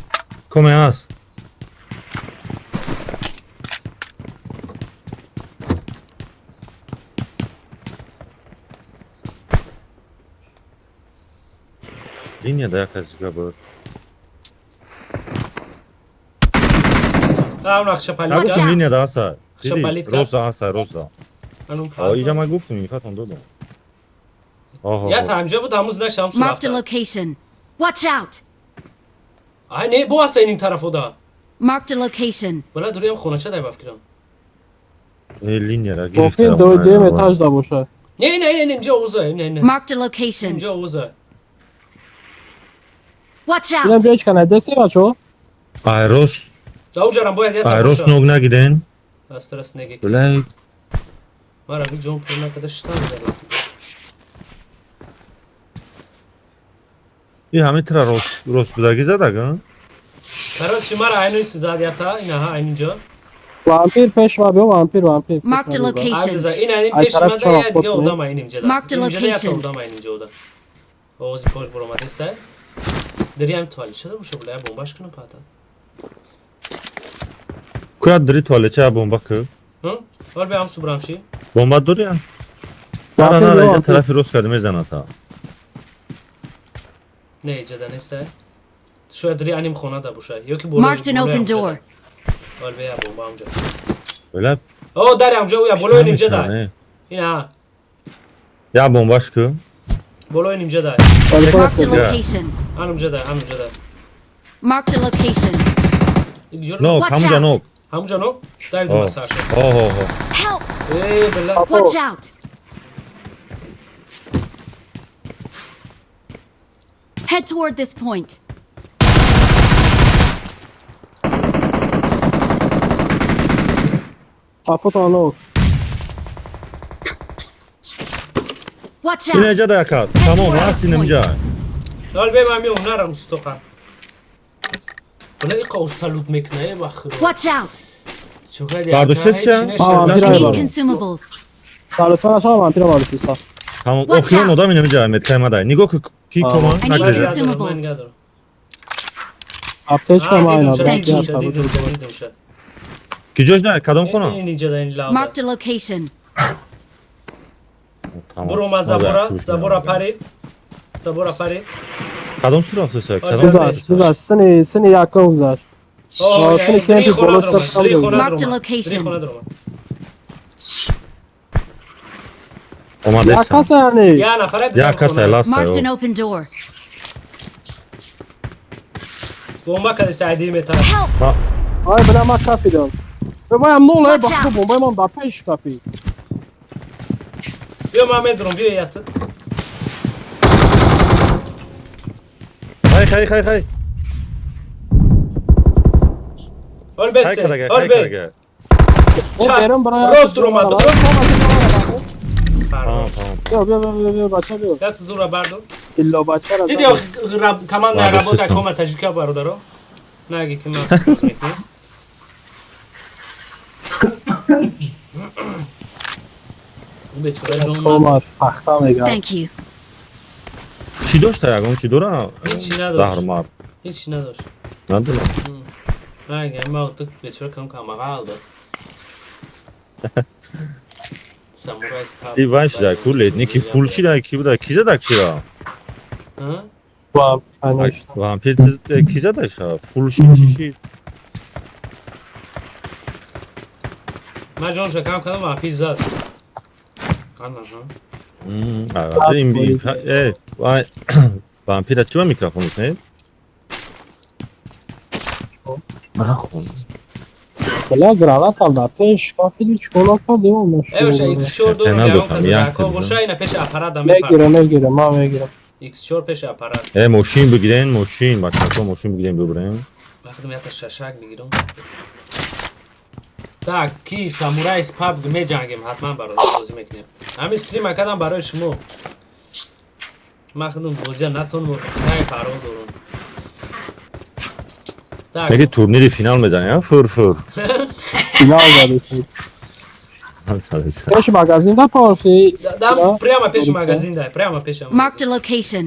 کمی هست لینیا دا یک از گبر اون اخش پلیت نگفتم لینیا دا هستا شو پلیت کرد. روستا هستا روستا اون اینجا من گفتم میخواد دادم یا تمجه بود هموز نشم سو Marked a رفتم location. Watch out. آی نه بو هسته این طرف دا Marked a location. بلا دوری هم خونه چه دای بفکرم لینیا را گفتی گرفتم دو دیم اتاج دا باشه نه اینجا اوزه نه Marked a location. اینجا اوزه Watch اینم out. جا ایچ کنه دستی بچو ایروس جاو جرم باید یه ایروس تماشا نوگ نگیدن استرس نگه بلای مرا بی جون پر نکده شتان دارم این همه تر روس بودگی زده گن برای چی مرا اینو ایست زد یا تا این ها اینجا وامپیر پیش ما بیو وامپیر Marked a location. عجزا این این ای پیش طرف من چرا ده دیگه خود اودام این اینجا Mark the اینجا ده location. تا اودام این اینجا ده اوزی پاش برو اومده سه داری هم توالت شده باشه بله بومباش کنم پاتا کجا داری توالت چه بمب که حال به هم سوبرامشی بمب داری یا؟ نه اینجا طرف روز کردیم میزنه تا. نه اینجا نیسته شاید ری انیم خونه دا باشه یا که بولای Marked an open door. حال به بمب اونجا بله اوه داری اونجا یا بولای اینجا دا این ها یا بمباش که بولای اینجا دا Marked a location. همونجا دا همونجا دا Marked a location. نو Watch همونجا out. نو همونجا نو داری دو سرشه اوه Help! ای بله Watch out! Head toward this point. صفات آنو Watch این out! اینجا دا یکات تمام هستین اینجا حال به من میون نرم استوقا بله ای قوس سلوت میکنه بخیر Watch out! برداشتش چه؟ I Bravo. need consumables. سالسان aşağı vampire var şu تمام Watch اوکیون out. نودام اینجا متکای ما دای نگاه که کی کمان I need نگذاره consumables. apteczka ma aynen. Thank you. کی جوش نه کدام کنم این اینجا دا این لاده Marked a location. برو ما زبورا پرید کدام سراغ سه کدام Güzel. Seni yakın güzel. Seni kendi bolası Marked a location. اومده Yakasa سن yani. یا نفره یا کسا لاسه Marked an open door. بومبا کدی سعیدی میتونه Help! Ay bana mak kafi diyorum. Ve bayam ne oluyor Watch bak out. bu bombayı da peş kafi. بیا محمد درون بیا یاتت خی حال خی بسته کدگه حال خی به کدگه O Çak. derin buraya. Rost durmadı. تمام تمام Yo bacha yo. یات زورا بردو İlla bacha ra. دیدی کمان نه برداشت رابطه هستم. Komatajik برادرو نگی که من سوز میکنی بیچاره جون Koma tahta mega. Thank you. چی داشت یگان چی داره هیچی نداشت زهرمار هیچی نداشت نداره نگه ما تو بیچاره کم کمقال داد سامورای سپاب ای وایش دا کولید نیکی فول چی دا کی بوده کی زده کی را ها Var. Hani işte. وامپیر کی زده شا فول چی چی من جون شکم کردم و پیزا البته این بی وای وامپیر چی با میکروفون میکنید Bela granat aldı. Ateş kafi bir çikolata değil mi? باشه ایکس شور دو نه رو دوستم، کازو یک دکا تلفن. باشه اینا پیش اپارات هم Ne میپرد gire ne gire ma ne gire. ایکس شور پیش اپارات ماشین بگیرین ماشین بچه ها ماشین بگیرین ببرین وقتی یه تا ششک بگیرم так کی سامورای سپاب می جنگیم حتما برای بازی میکنیم همین استریم کردم برای شما مخدوم بازی نتون نه پرو دورون میگه تورنیری فینال میزنی ها فور Final var ismi. Peş magazinde parfi. дам прямо پیش магазин да прямо پیش Marked a location.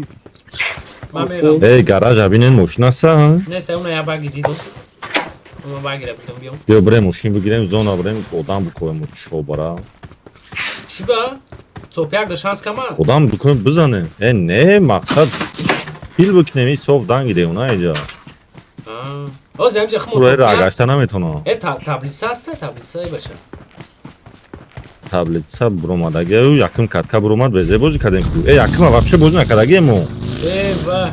من میرم ای گاراژ ببینین ماشین هست ها نیست اون یا باگی دیدم اون باگی رو بگم بیام بیا بریم ماشین بگیریم زونا بریم آدم بکنیم شو برا چی با تو پیک ده شانس کما آدم بکنیم بزنه نه مقصد پیل بکنیم این صوف دنگی ده اونا اینجا او زمین چه خمو روی راگشته نمیتونه ای تابلیس هسته تابلیس های بچه таблица буромадаги яким катка буромад безе бозӣ кардем ку яким вообще бозӣ накардаги мо ای با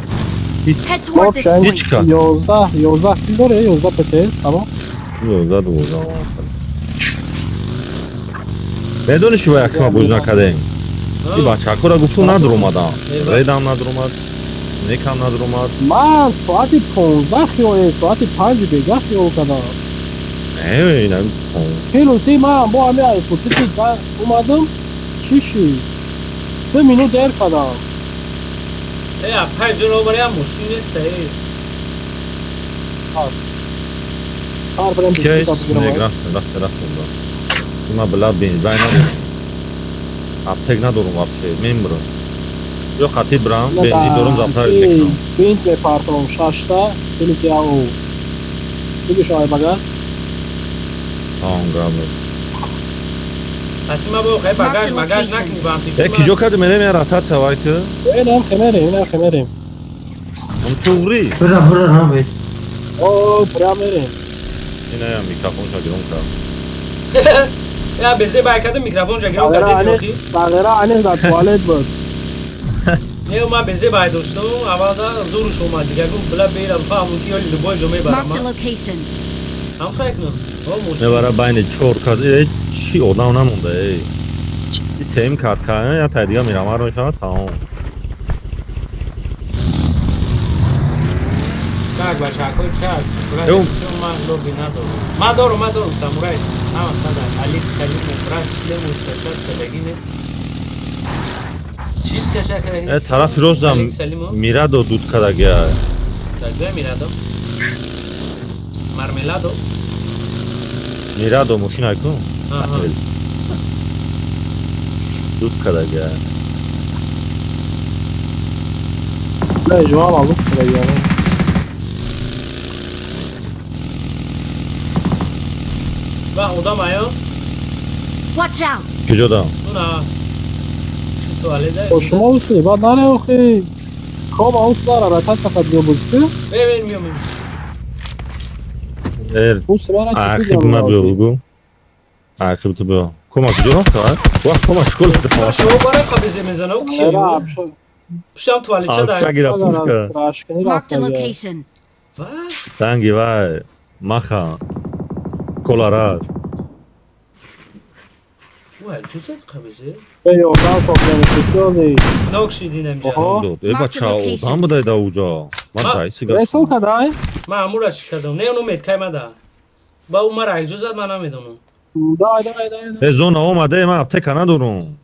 Head toward this Option point. Hiç kal. 11 kil dore 11 PTS tamam. 12 بدون شو яким бозӣ накардем ин бачакора гуфту надуромадам редам надуромад некам надуромад Ma saati 15 خیال ساعت 5 بگه خیال کردم. اینم Pelosi ma با همه ایفوتی دا اومدم چیشی 2 minut در کردم. ای پنج جنو برای هم مشین نیست ای Har برم کیس بیشتر رفت има била бензин надорум аптек надорум вообще мембро ё хати брам бензин дорум завтра мекунам Bint ve parton şaşta Pelosi o. Bugün şahı bagaj. грам حتما با خیلی بگاش نکنی با هم پیکی کی جو کرد میرم یا راتات سوای که اینم خمریم اون توری برا نبید او برا میریم اینا هم میکروفون شاگرم کرد یا بزه برکت میکروفون جگرم کرده دیوخی صغیره عنیق در توالت بود نه ما بزه باید داشتم اول دا زورش اومد دیگه گفت بلا بیرم فهمون که یالی لبای جمعه برم Marked a location. هم فکر نم میبره بین چور کرد چی آدم نمونده این سیم کارت کنه یا تا دیگه میرم رو شما تمام چاک بچه ها چاک برای چون من لوبی ندارم ما دارم سامورایس اما صدا علیک سلیم مفرش لموس کشت کلگینست چیز کشت کلگینست طرف روزم میراد و دود کدگه کجای میرادو؟ مرملادو؟ میراد و ماشین ایکون دود کدگه نه جواب آبود کدگه و اودام آیا؟ Watch out! کجا دام؟ اونا توالت داره؟ شما اوستی بعد نره اخی کام اوست داره راتات سفت بیو بوزی ببین میومیم اوستی برای عقیب ما بیو عقیب تو بیو کما کجا رفت وقت کما شکل بده شما برای قبیزه میزنه او کیه؟ پشتم توالت چه داره؟ شاگیره پوش که Marked a location. دنگی وای مخا کلارات وای جوزت قبیزه؟ بیو کام شکل ناکشیدین امجا ای بچه آدم بوده دا اوجا من رئیسی گفت رسول کدای؟ من امورا چی کردم؟ نه اونو مید که مده با اون مرا اجازت من نمیدونم دای زون اومده من هفته کنه دارم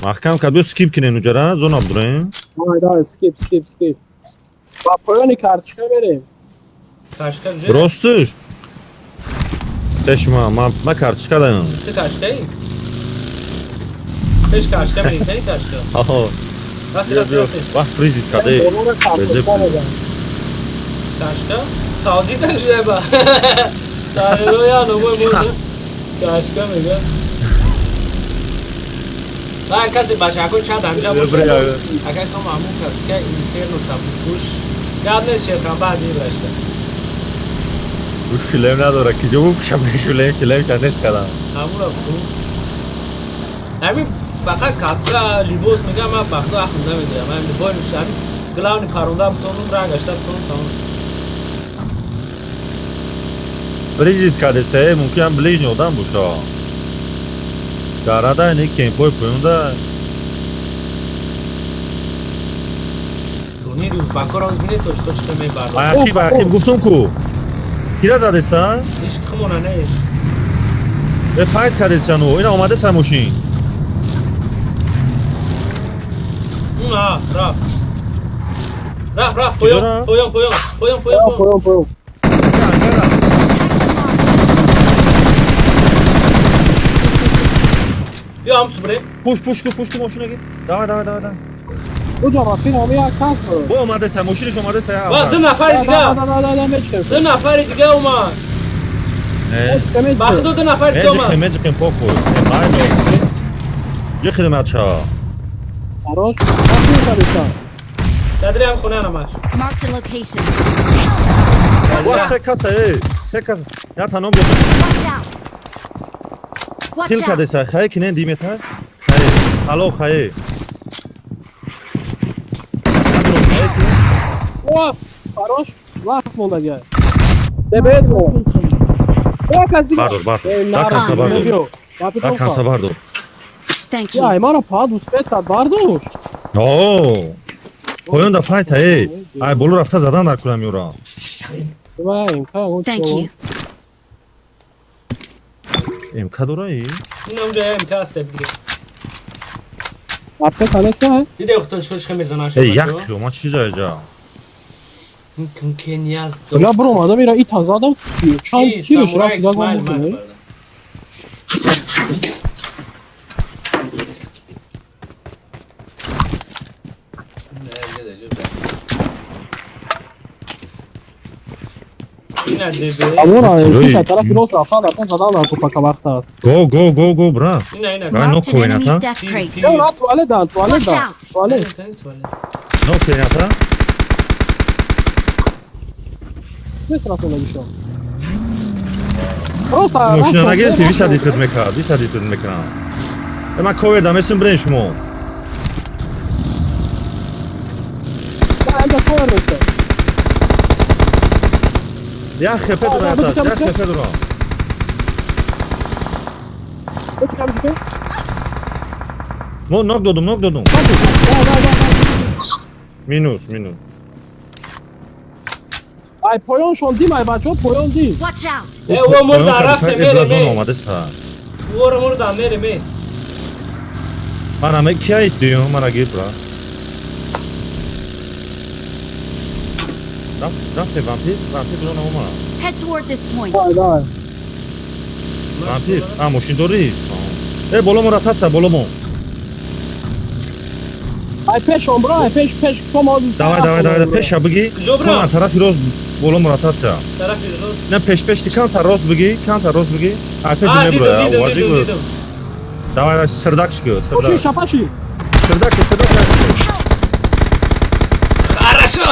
محکم که بیو سکیپ کنه نوجره زون abdurayım دای سکیپ با پایانی کارتشکا بریم کارشکا جه؟ درستش چشما من کارتشکا دارم تو کارشکایی؟ پیش کارشکا بریم تایی کارشکا آها رفتی وقت فریزید کده کارشکا؟ سازی نشده با داره رویا نموی بوده کارشکا میگه و کسی بچه اکن چند امجا باشه اگر کم همون کسی که اینفرنو تبوکوش یاد نیست شرکم بعد این رشته شلم نداره که جو بکشم شلم که نیست کدم همون رو خوب همین فقط کاسکا لیبوس میگم من بخدا اخونده میگیرم من لیبای میشم گلاونی کارونده بتونم را گشته بتونم تمام فریزید کده سه ممکن بلیج نودم بوشا داره اینه کمپوی پوینده تورنیر روز بکار از بینه توش کچ کمی بردار عقیب گفتم کو کیره زده سن؟ هیچ خمونه نه به فایت کرده سنو این آمده سموشین اونا رفت پویان بیا هم سوبره پوش ماشین اگه دای کجا رفتین همی یک کس برو با اومده سه ماشینش اومده سه با دو نفر دیگه اومد بخدو دو نفر دیگه اومد مجکم پاکو یه خدمت شا براش رفتین کردیستان تدری هم خونه نماش Marked a location. سه کسه یا تنها گفت Watch out! کل Watch کرده out! سه خیلی کنه دیمیتر خیلی حالا خیلی اوه براش وقت مونده گه بیز مون اوه کس دیگه بردار در کنسا بردار Thank یا you. ایما را پا دوست بیت کرد بردوش اوه پایان دا فایت ای بولو رفته زدن در کنم یورا و امکان Thank you. امکا دورایی؟ این اونجا امکا هست دیگه اپته کنسته دیده اختار چکش خیلی میزنه شد یک کلو ما چی جای جا؟ این که نیاز بلا برو اومده میره ای تازه آدم چند کیلوش رفت دیگه گم بکنه اینه دیگه Amor, Lui- questa taraf nostra fa da cosa da una copa cavata. Go, bra. اینه Vai, no Marked an enemy's coinata. death crate. È una toilette, Watch out. toilette. No coinata. Questa sono diciamo. Rosa, Moșina nagerti, visa di meka. E ma cover da mesin bren shmo. Anda correte. Ya xepe dura. Peki kardeşim. Nok dodum. Minus. Ay poyon şol değil mi ay bacım? Poyon değil. Watch out. او مرد رفته میره می اومده سر. ور مرد میره می من همه کیا ایدیو من اگه برا. رفته وامپیر بلون اومد. Head toward this point. Ay. وامپیر ماشین داری. بولو مرتب بولو. Ay peş on bro, ay peş. Kom az. Давай peş بگی. جبران من طرف روز بولو مرتب چا. طرفی درست نه peş دی کان روز بگی. آتش آه نه برو. دیدم واجی برو. Давай сырдак çıkıyor. Koşun şapaşı. Сырдак. хорошо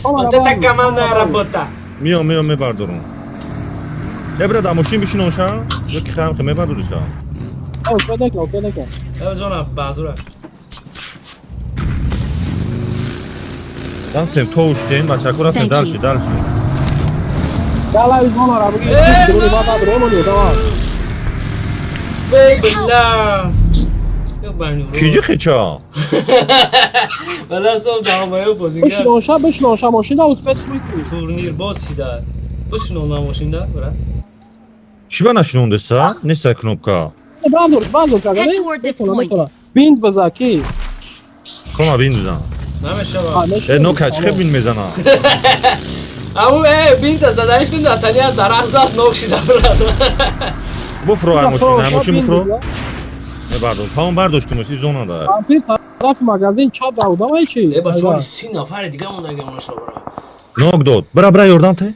Tamam. вот это командная работа میام میبردارم. برا ماشین بشین اونشا. یکی خم میبردارشا. Al sedek. او جانا بازوره رفتیم تو اشتیم بچه‌ها رفتیم Thank you. درشی. Gel ay zon ara bugün. Bunu bana durmuyor tamam. بی بالله یو بانی کیجی خیچا. بلا سو دامایو بازینگر Beşin onşa maşında uspet suyu. تورنیر باز سیده بشین اون ماشینده برا شیبا نشنونده سا؟ نیست کنوبکا. Bandur Head toward this point. Bind bezaki. کما بین بزن. نمیشه Ha با ne نو کچخه بین میزنم. اما بین تا زدنش نده تنیا درخ زد نوکشیده برا بفرو های ماشین. ماشین بفرو. برداشت. تمام برداشتیمش این زونه داره. Vampir taraf magazin çap da udama içi. ای با چوری 30 نفر دیگه مونده گمونه شو برا نوک داد. برا یوردم ته.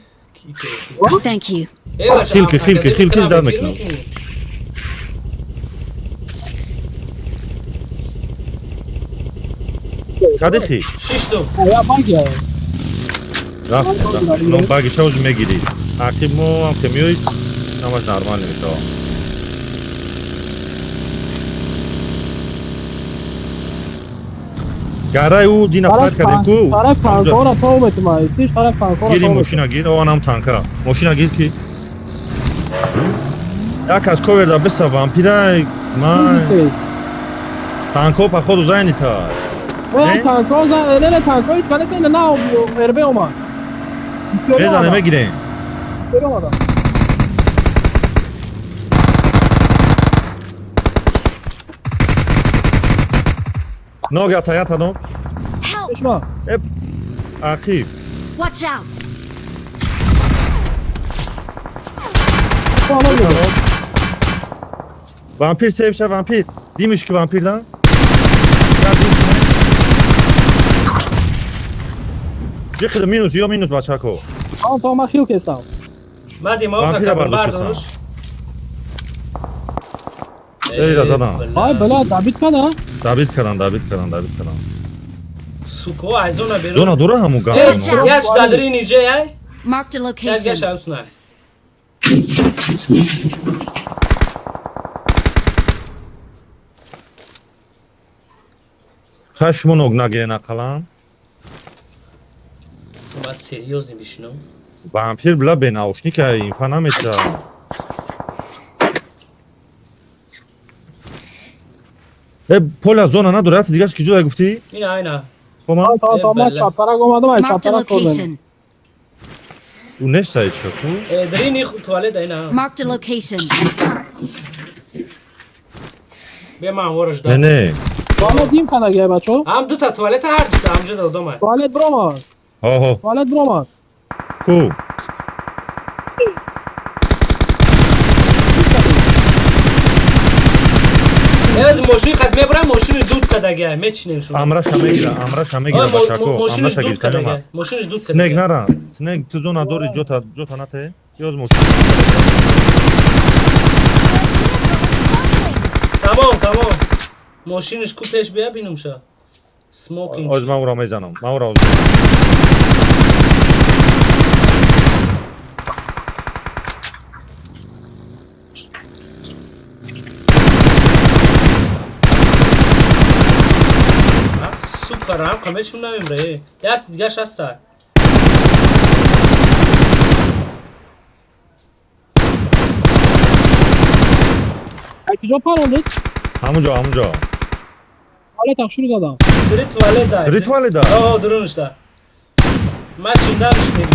Thank you. ای بچه خیل داد میکنم. کدی خی؟ 6 تا Ya bak ya. رفت. نو باگی شوز میگیری. عقیب مو هم که میوی نماش نرمال نمیشه. گرای او دی نفر کردیم کو. Taraf tankora tav etme. İstiş taraf tankora گیری tav. ماشینا گیر. آن هم تانکا. ماشینا گیر کی؟ یک از کوور دا بسا وامپیرای من تانکو پا خود زنی تا. Ve tankoza ne tanko hiç kalite ne o verbe olma. بزنه بگیریم. Selam adam. نو گتا یا تا نو. Help. Düşman. عقیب. Watch out. Tamam geliyor. Vampir sevişe vampir. Değilmiş ki vampirden. Yıkıdı minus baçako. Tamam heal kestim. مادی ما Vampire کردم برداشت بردارش ای رزادم. Ay bela David kana. David karan. سوکو عزونا بیرون Zona dura hamu gam. یاش دادری نیجه یای Marked a گش location. اوسنا Khashmon ognagena qalan. ما سریوزی بشنو Vampir bla benaushnik ay infanamecha. Pola zona نداره دیگه کی جدا گفتی؟ اینا خب Tamam çaptarak olmadım ay Marked a çaptarak koydum. location. اون نشای چکو درینی توالت اینا Marked a location. بیا من ورش نه دارم نه Tuvalet diyeyim kana gel bacho. هم دو تا توالت هر دوسته همجا دادم Tuvalet broma. ها ها Tuvalet broma. کو از ماشین خد میبرم ماشین دود کدگه میچینیم شما امرش همه گیره باشاکو امرش گیرتن ماشینش دود سنگ کدگه نرا سنگ تو زونا دوری جوتا نته یاز ماشین تمام ماشینش کو پیش بیا بینم شا سموکینگ از ما را میزنم ما را سوپر هم کاملشون نمیمره یک دیگه هسته کجا پروندید؟ همونجا حالا تخشیر زدم ریتواله ده آه درونش ده من چیندمش میگم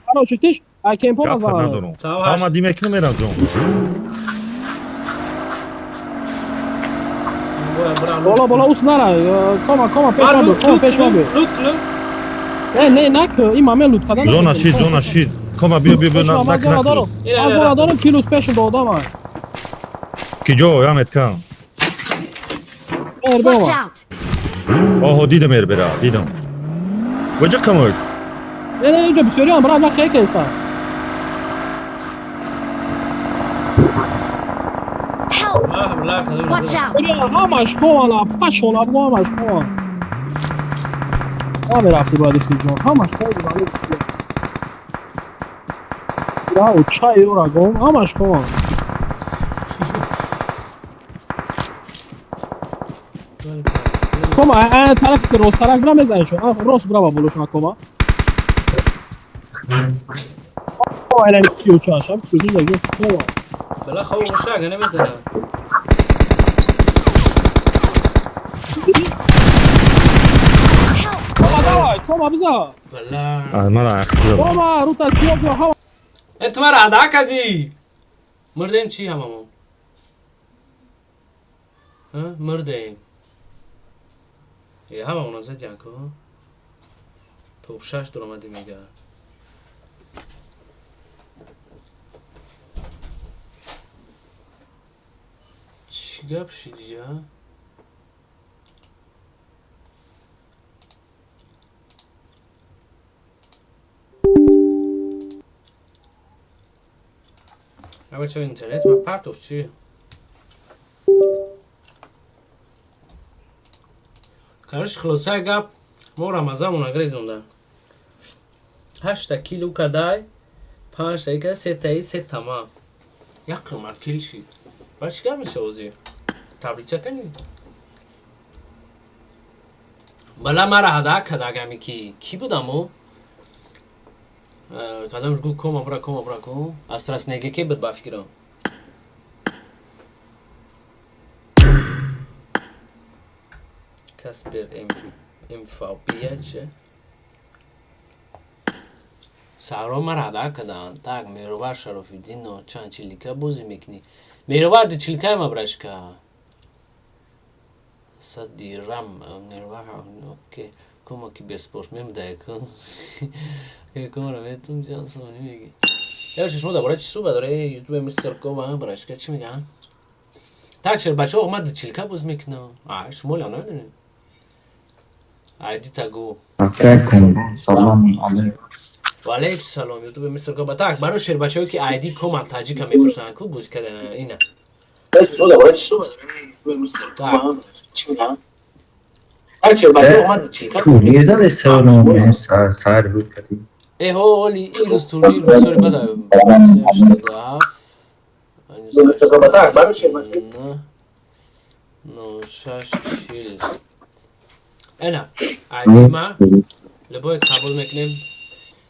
حالا چیتیش؟ کمپا گفت نزدم ندارم اما دیمکنه میرم جون بالا اوس نره کاما پیش ما بی لوت کنم نه نک این مامه لوت کردن زونا شید کما بیا نک از دارم پیلوس پیش دادم کی جو یامت کن Watch out! آها دیدم دیدم وجه کمش نه اینجا بسیاری هم برای خیلی که هستم Help! Watch out! همش کوالا پشولا بگو همش کوالا همه رفتی باید اختی جان همش کوالا بگو بسیار راو چای رو را گم همش کوالا کما طرف که روز طرف برم بزنی شو روز برا بولوش کما الان 34 شب 34 دیگه کما بلا خواب مشاق نمیزنم کما بزا بلا من اخیر کما رو تصویر جو هوا انت مرا عدا کردی مردیم چی هممون ها مردیم یه هممون از دیدن که توب 6 در اومدی میگه چی گپ شدی جا اما چه اینترنت من پرتوف چی کارش خلاصه گپ ما رمضان اگریزونده 8 کیلو کدای 5 تا 3 تایی 3 تمام یک قیمت کیل شید بعد چیکار میشه اوزی تبریچه کنی بلا مرا هدا کداگمی کی بودمو کدامش گو کم برا از ترس نگه که بد بافکرم کسپر ام فاپیه چه سارا مرا هدا کدان تاک میروار شرفی دینو چند چلیکه بوزی میکنی میروار دی چلیکه ما برش که صدی رم میروار اوکی کما کی بسپورت میمده که کما رو میتونم جان سونی میگی یا شما دوباره چی صحبت داره یوتیوب مستر کوما برش که چی میگن تاک شر بچه اومد چلیکه بوز میکنه شما لا نمیدونی آیدی تاگو سلام علیکم و علیکم سلام یوتیوب مستر کوما تاک برای شر بچه‌ای که آیدی کوماتاجیک هم میپرسن کو گوش کردن اینا شما دوباره چی صحبت داره مستر کوما چی میگن اچھا بچه اومد چلیکه نیزن استرانو سر بود کردیم اولی این روز تورنیر بسیاری بده مستر کوما تاک برای شر بچه نو شش چیز اینا آیدی ما لباید قبول میکنیم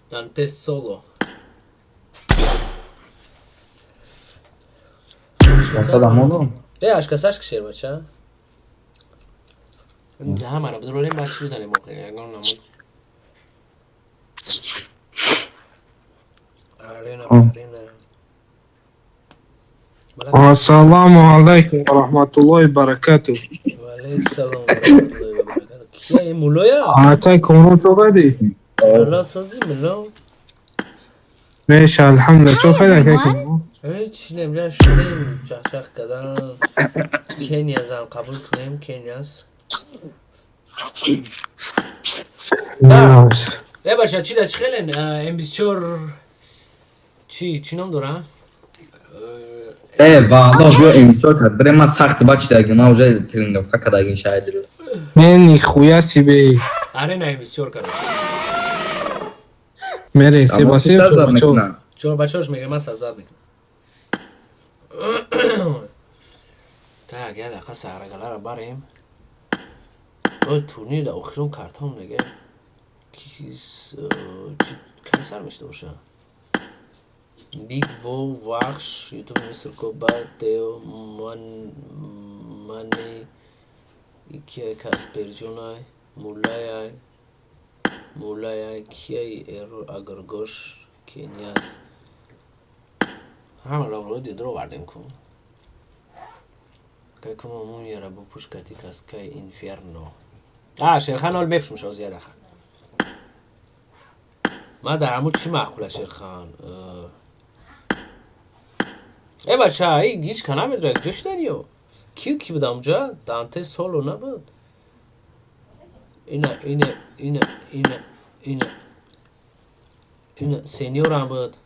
دانته سولو سلام اشکاسش که شیر بچه اینجا همه را بدرولیم بچه بزنیم موقعی اگر نمود السلام علیکم و رحمت الله و برکاته و علیکم السلام و رحمت الله و برکاته کیا این مولویا؟ آتای کونو تو قدی ملا سازی ملا میشه الحمدلله چون Hi خیلی که everyone! کنو هیچ نمیشه شدیم چخ کردن کنیا زن قبول کنیم کنیاست ای باشه چی دا چی خیلی M24 چی نام دارم؟ Valla bu M4 برای سخت باچ دیگه ما уже тренировка когда ген شاید رو من нихуя себе آره نه M24 کرد میره سی باسی چور بچه‌اش میگه من سزاد میکنم تا اگه دقیقه سهرگله رو بریم تورنیر در اخیرون کارت هم نگه کنسر میشته باشه بیگ بو وخش یوتیوب مستر کوبا تیو منی یکی کاسپر جونای مولای کیای ایرو اگر گوش کنیاز همه رو دیده رو بردیم کن که کمامون یه رو بپوش کتی کس که اینفیرنو شیرخان حال بپشم شو زیاده خان ما در همون چی معقوله شیرخان ای بچه ای گیچ کنم ادرا یک جوش دنیو کی بود اونجا؟ دانته سولو نبود اینه سینیور هم بود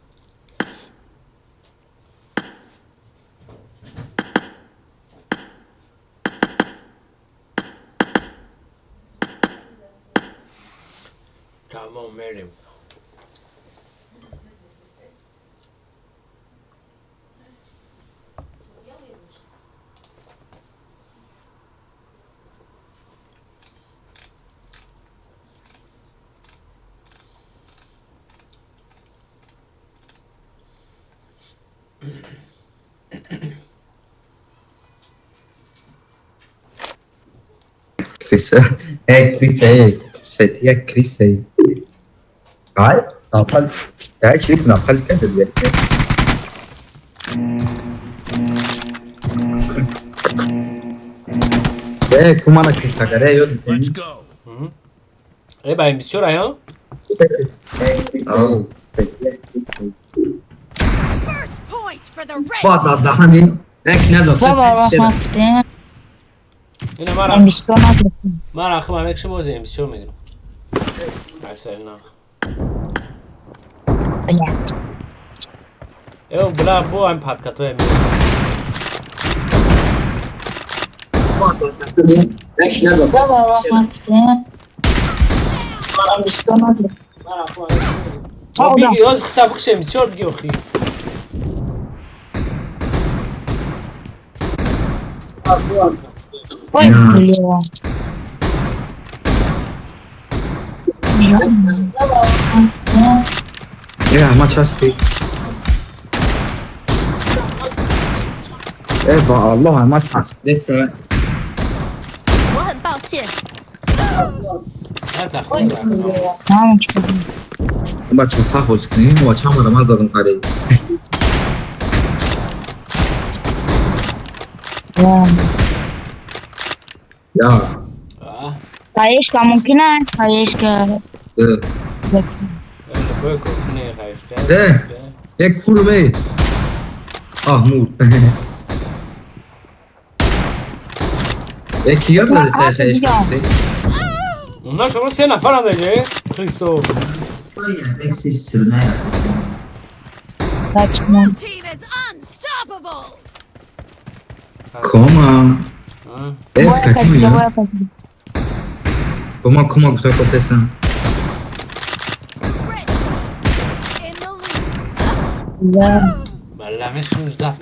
tamam Meryem Chris ya Chris hayır napal ya çelik napal kadır ya kumana Chris takare yo Let's go. ای با این 24 آیا؟ First point for the red باز team. از دهانی یک نداشت بابا رفتیم اینه من رخم همه کشم بازی این 24 میگیرم اصلا نه ایو بلا بو هم پادکاتو هم یک نداشت بابا رفتیم بیگی از خطاب کشه این 24 بگی اخی Ой, бля. ya maç açtı Allah maç açtı neyse 我很抱歉。 her takım Tamam çok iyi. maç sağ olsun maç ama mazalım kare ya Хаешка ممكن है хаешка öyle böyle korkunu kayıfta ek kurbe Ahmur ek yapmadı sen şey onlar sonra sen afar adayı Kristo Saçma. Blue team is unstoppable. Koma evet Boya kaçtı kaçıyor boya kaçtı. Koma güzel koptesin Red team in the lead. Ya. Valla mı şunu da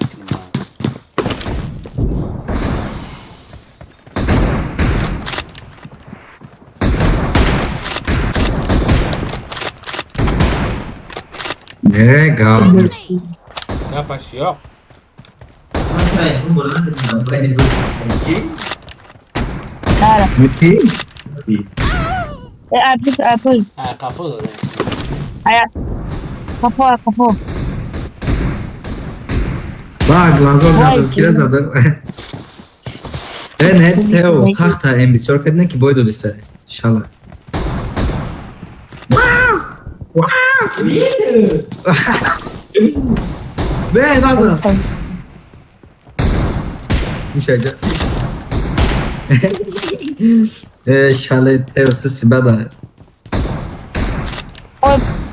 Legal yapışıyor. Cara. Müthiş Apple. Ha kafa zaten. Hayat. Kapı. Bak lazım Vay zaten kiraz adı Evet Teo sahta M24 kadına ki boydu ise İnşallah به نازم میشه شاله ترسیسی بده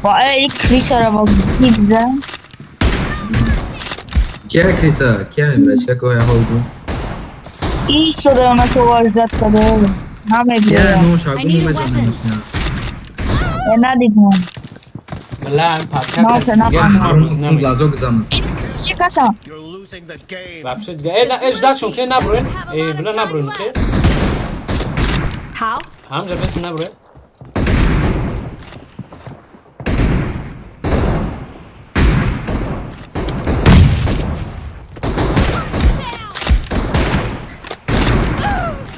با یک کریسا را با دیگزن کیا کریسا کیا امرش که کوه هولدو ای شده اونا تو واجدت کده همه کیا بیرم نوش آگو میمزن ندیدم بله پاکت نه هرمز نمی لازو گزم چی کسا بابشه دیگه ای اجداد شون که نبروین ای بلا نبروین خیر How? همجا بس نبروین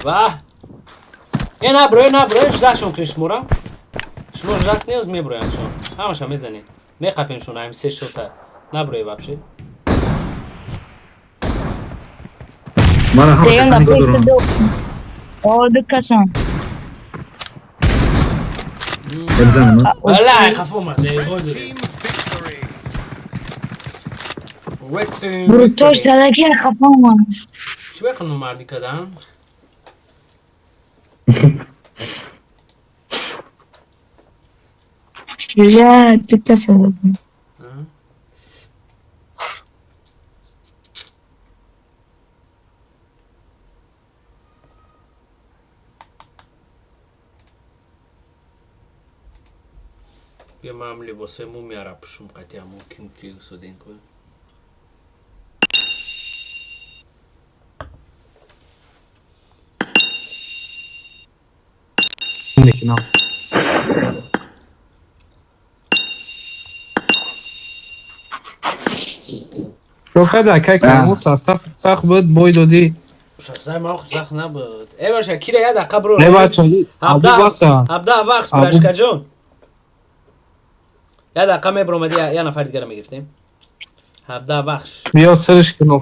واه این نبروین اجداد شون که شمورا شمور جات نیوز میبروین شون همش هم میزنی میقپین شون هم سه شوتا نبروی بابشه مرا هم دیگه کسانی گفت دورم دو کسان بزنم والله خفو ما زي بودري برو توش زدگی خفا من شو بيقنوا مردي كدام یا تو کسا زدگی بیا من لباسه مو میارم پشم قطعه ممکن که سودین کنم میکنم شوخه دکه که اون سخت بود بوی دادی شخصا ما خسخ نبود ای باشه کی یاد قبر نه بچه ابو باسا ابدا وقت براشکا جون یاد قمه برومدی یا نفر دیگه رو میگفتیم ابدا وقت بیا سرش کنو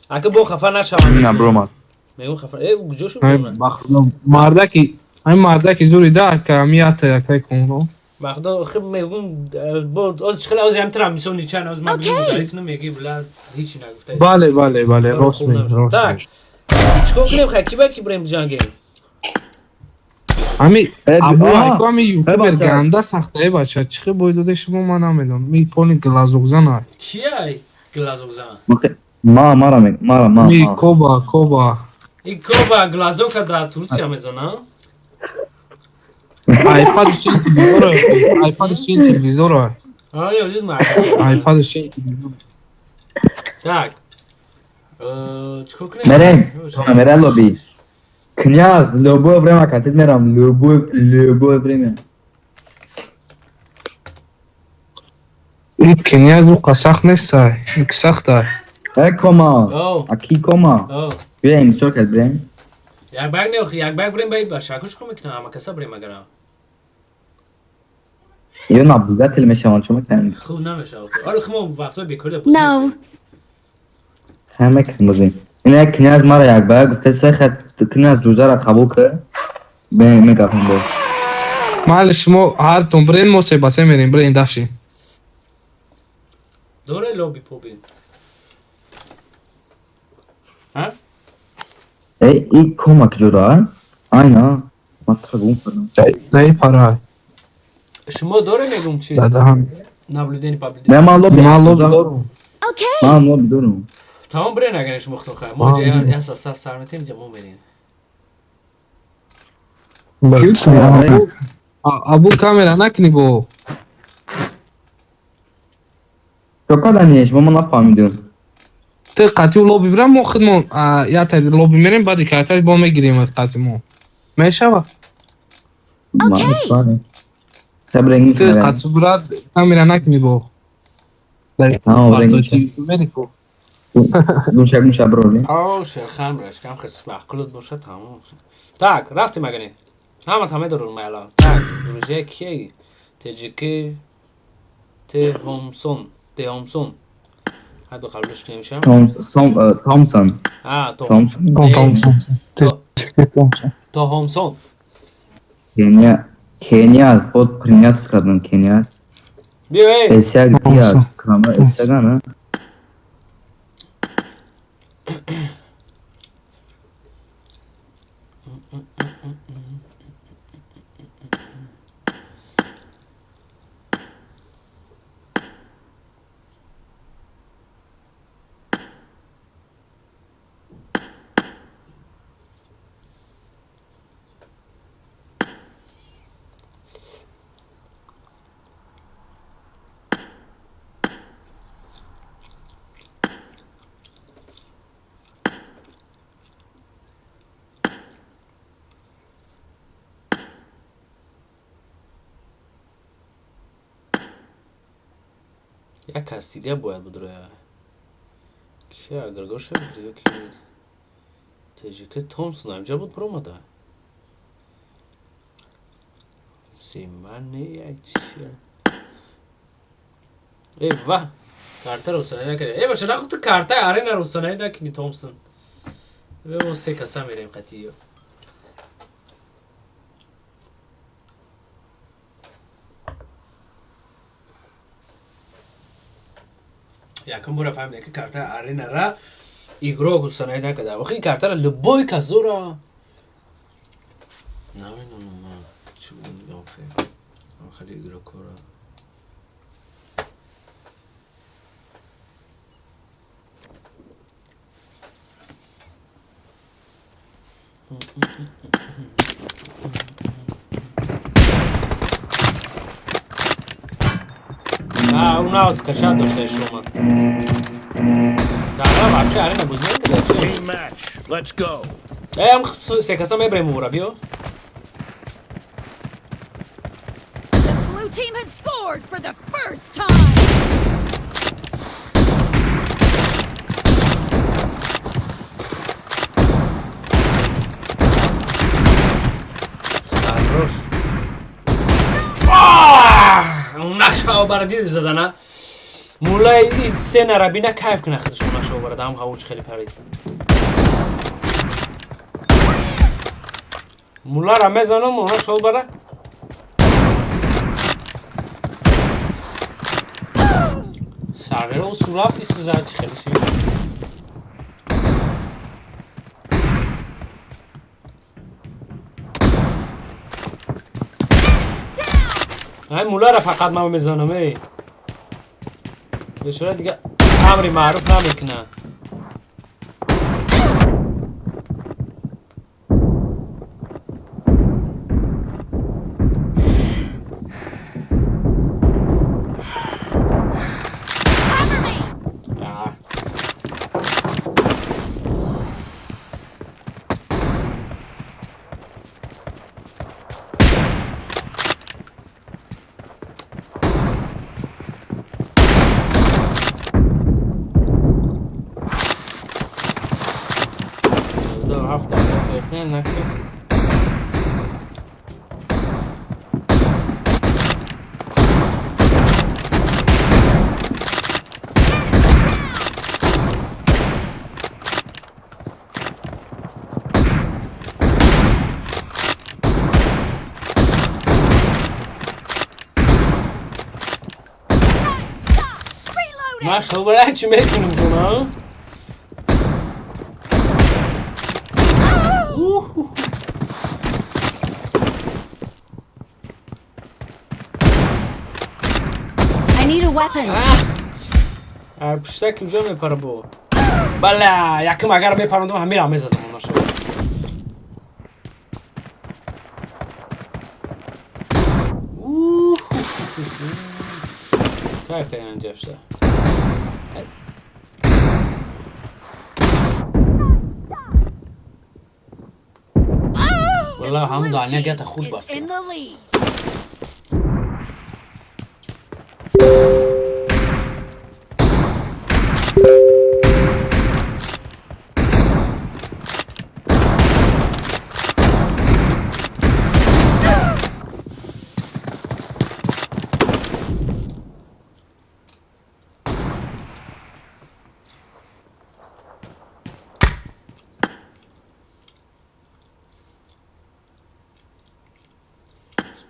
اگه بو خفا نشوند نه برومات میگم خفا ای جوشو برومد مردکی این مردکی زوری ده که میات که کنو مخدا خب میگم بود از چخلا از همترم میسونی چند از ما بگیم داریک نمیگی بلا هیچی نگفته بله راست میگی tak چیکار کنیم خکی با کی بریم جنگیم امی ابو ایکو امی یوتیوبر گنده سخته بچه چخه بوی داده شما ما نمیدونم می پونی گلازوگزن های کیای گلازوگزن مارا می کوبا این کوبا گلازوکا در ترکیه میزنه آیپادش این تلویزور آیا وجود مرد آیپادش این تلویزور tak چیکار کنیم میره لوبی کنیاز لوبو بریم کاتید میرم لوبو بریم این کنیاز رو قسخ نیست های این سخت های کما اکی کما بیا این چور کد بریم یک بگ نیوخی یک بگ بریم باید باشه کش کنم میکنم اما کسا بریم اگر یه نبوده تلمه شمان چون میکنم خوب نمیشه آره خب وقتا بیکاره No. همه کنیم این کنیاز مارا یک بگ گفته سه خط کنیاز دوزه را قبول کرد به میگفتم بود مال شما هر تون برین موسی باسه میریم برین دفشی دوره لوبی پوبین ها ای کمک جدا اینا مطرح گم کنم نه پرای شما دوره میگم چیز داده هم نبلودین پابلیدین نه من لوبی دارم Okay. من لوبی دارم تمام برین اگر شما خواهد ما جای احساس سر میتیم جمعون بریم ابو کامera نکنی بو تو کدانیش من نفهمیدم تو قطعی لوبی برم ما خودمون یا تا لوبی میریم بعد کارتای با میگیریم قطعی ما میشه Okay. تبرینگ تو قطعی براد کامera نکنی بو گوشه برولی آه شرخم رش کم خیلی معقولت باشه تمام tak رفتیم اگه نه همه درون میلا tak روزه کی تجیکی تهمسون هادو قبلش کی میشه تومسون تهمسون کنیا از بود پرینیات کردن کنیا بیا اسیاگ دیاز کامرا اسیاگانه یک کس دیگه باید بود روی که اگر گوشه بود که تجیکه تومسون همجا بود پر اومده سیمن یک چیه ای واه کارتا روسانه نکرده ای باشه نخود تو کارتا آره نه روسانه نکنی تومسون به اون سه کسا میریم قطعیو یکم برا فهمیده که کارتا آرینه را ایگرو گوستانه نکده وقتی کارتا را لبوی کزورا نمیدونم چون میگم خیلی ایگرو کورا اونا скачать داشته شما دارم واقعا آره نبودن که داشته هم سه کسا میبریم اورا بیو The blue team has scored for the first time. نقشه برای دید زده نه مولای این سه نربی نه کیف کنه خودشون نقشه برده هم هاوچ خیلی پرید مولا را میزنم مولا شو برده ساقه رو سوراف بیست زد چی خیلی شید های مولا را فقط ما میزنم ای به صورت دیگه امری معروف نمیکنه ما خبره چی میکنیم شما؟ I need a weapon. پشته کجا میپره با بله یکم اگر میپرندم همین را میزدم اونا شد کار کنیم اینجا شده والله هم دانیا گت خود باف In the lead.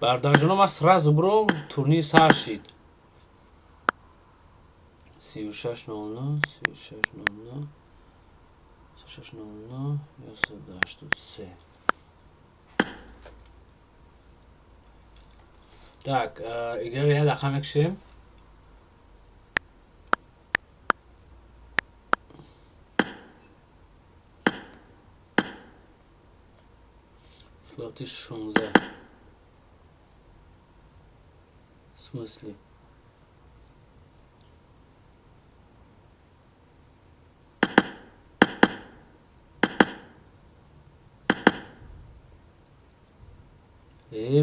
برداشتنم از سراز برو تورنیر سر شید 36 09 36 09 3600 83. Так, играли я дахам екшим. Флоты 16. В смысле?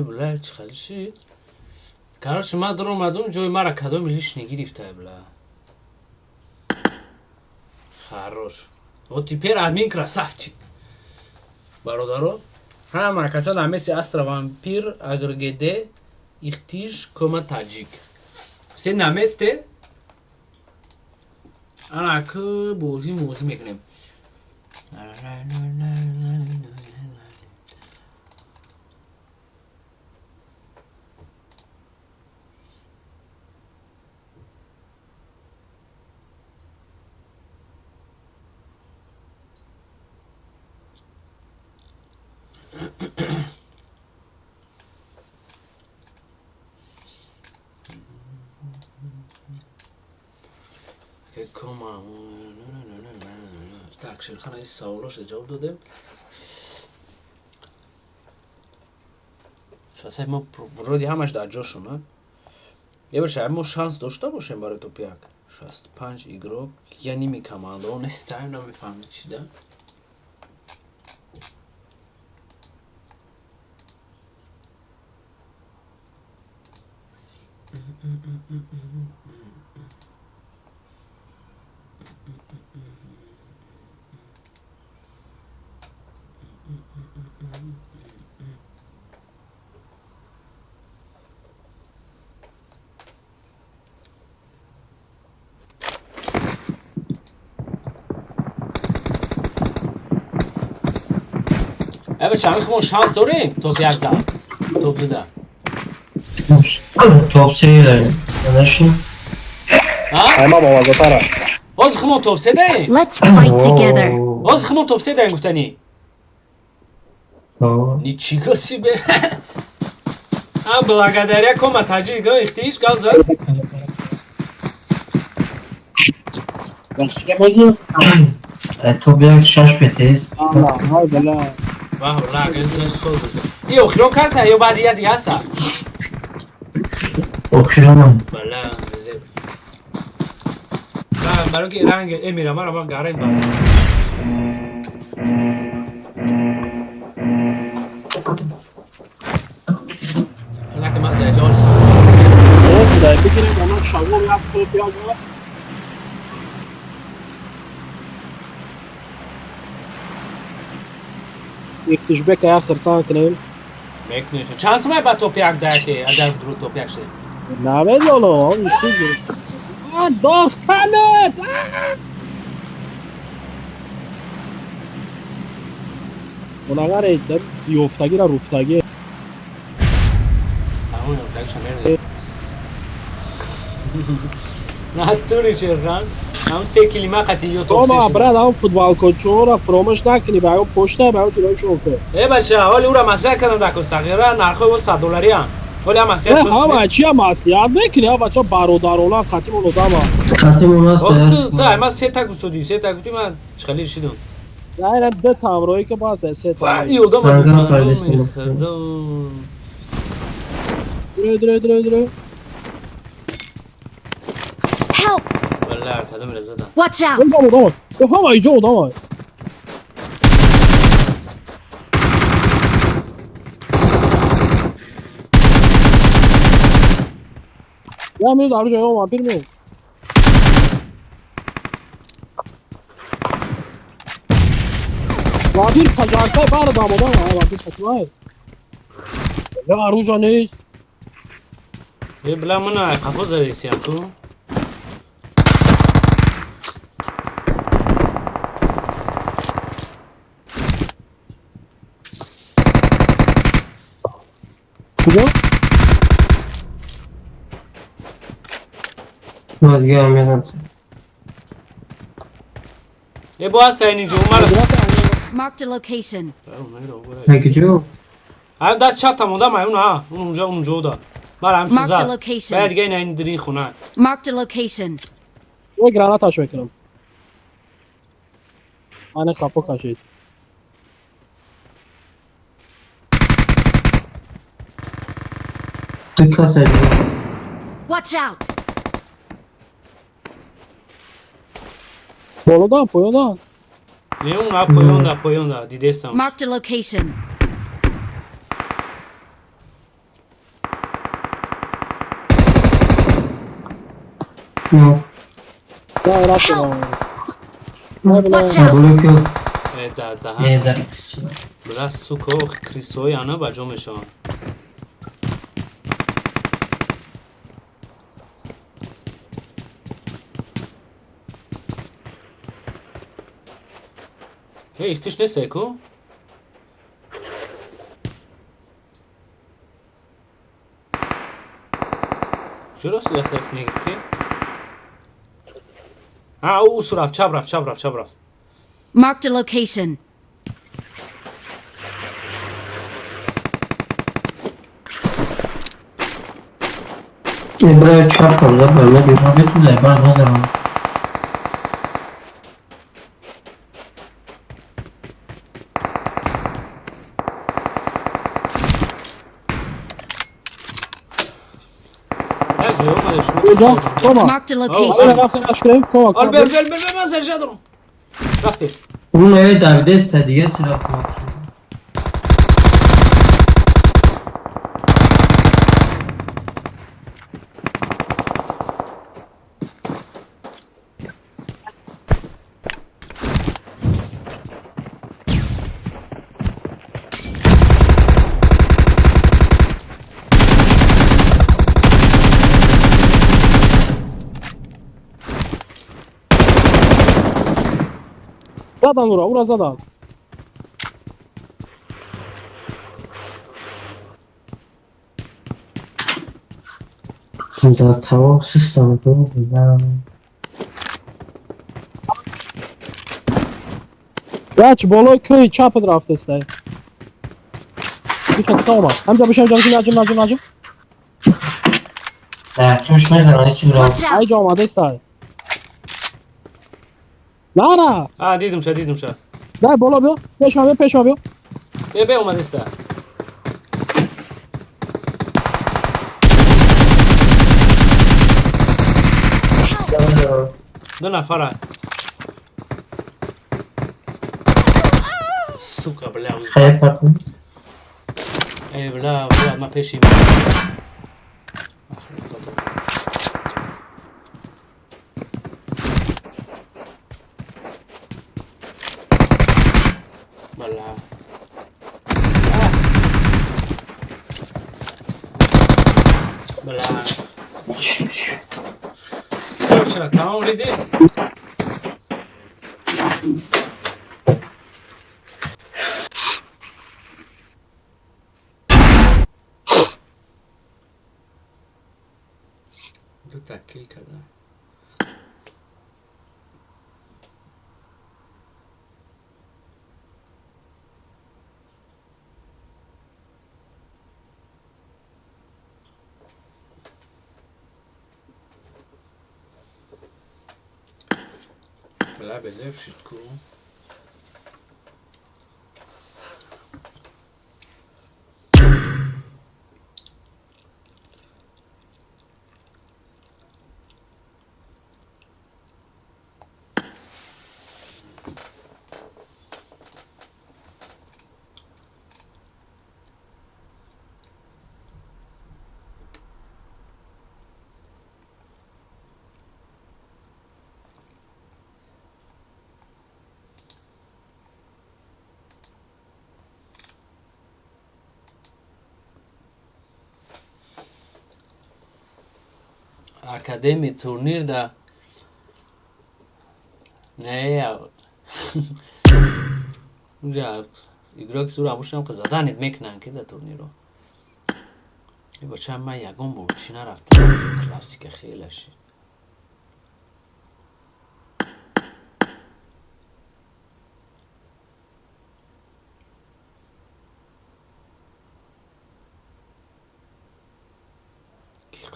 блядь, чхалши. Короче, ма дар омадам ҷои мара кадоми лиш нагирифта, бля. Хорош. Вот теперь админ красавчик. Бародаро. Ҳама касан амеси Астра Вампир, Агрегеде, Ихтиш, Komatajik. Все на месте. Ана ки бози мекунем. Так, Шерхана из саолош ҷавоб додем. Сасай мо вроде ҳамаш дар ҷошунад. Ебаша, мо шанс дошта бошем барои топ-1. 65 игрок, я ними команда, он нестаем, намефаҳмем чӣ да. بچه همه خمون شانس داریم توپ 1 ده توپ 2 ده توپ 3 داریم نداشتیم همه بابا زتره باز خمون توپ 3 داریم Let's fight together. باز خمون توپ 3 داریم گفتنی نی چی کسی به هم благодаря Komatajik ихтиш газа توپ 1 6 بتیز های بلا واه والله قلت صوت يو خلون كارتا يو بعديات ياسا اوکشنم والله زين باروكي رانج اميرا مره ما قارين با هناك ما ده جول صار اوه ده بگیریم اما شاور رفت تو پیاز یک تشبک آخر سان کنیم میکنیم چانس ما با توپ 1 ده که اگر درو توپ 1 شه نمید ولو هم میگیره دافتنت اونها ایدن یوفتگی را روفتگی همون یوفتگی شمیر نه توری شرخان هم 3 کلمه قطعی یو توپ 3 شده براد هم فوتبال کوچو را فراموش نکنی به اون پشته به اون جلوی شوکه بچه حالی او را مسئله کردم در کستاقیره نرخوی و $100 هم ولی هم مسئله سوز همه چی هم مسئلیت بکنی هم بچه برادرانه قطعی مونو دامه خطی موناست تو اما 3 تا گفتودی 3 تا گفتی من چخلی شدم نه نه ده تمرایی که باز 3 تا یودم درو Help! والله کدوم را زدم Watch out! دامه همه اینجا دامه یا میرو دارو جایی ما پیر میرو وابیر پجارتای بار دامه دامه وابیر پجارتای یا اروجا نیست بلا من قفو زدیسیم تو کجا؟ نه دیگه هم یادم ای با سین اینجا اومد Marked a location. کجا؟ هم دست چپ تمونده ما اونجا بوده من هم Marked a سوزد location. باید دیگه این درین خونه Marked a location. یه گراناتش بکنم. من کاپو کشید. تو کاسه Watch out. بالا پایان نه اون پایونده دیده استم Marked a location. نه نه راست Watch نه out. بلو کیو ده در بلا سوکو کریسوی انا بجا میشان هی اختیش نسه کو چرا سو احساس نگی که او سو رفت چپ رفت Marked a location. برای چاپ کنم زد بالا بیرون بتونه برای نظرم کجا؟ کما Marked a آره location. رفتم اشکریم کما آل بل من زرجه درم رفتی اون یه در دست دیگه سراغ کنم زدم او را زدم در تمام سیستم تو بودم بچ بالای کوی چپ رفت است میشه تا اومد همجا بشه نجم در کمش میدارم هیچی برام Watch out. اینجا آمده است نه دیدم شد نه بالا بیا پیش ما بیا به اومده است دو نفره سوکا بلا خیلی پرکن ای بلا ما پیشیم بلا بلا چرا تمام ریدی دو تکیل کرده بلا بلف شد کو اکادمی تورنیر دا نه اونجا ایگراک سور هموشم که زدنید میکنن که در تورنیر رو ای بچه هم من یکم برچی نرفتم کلاسیک خیلی شید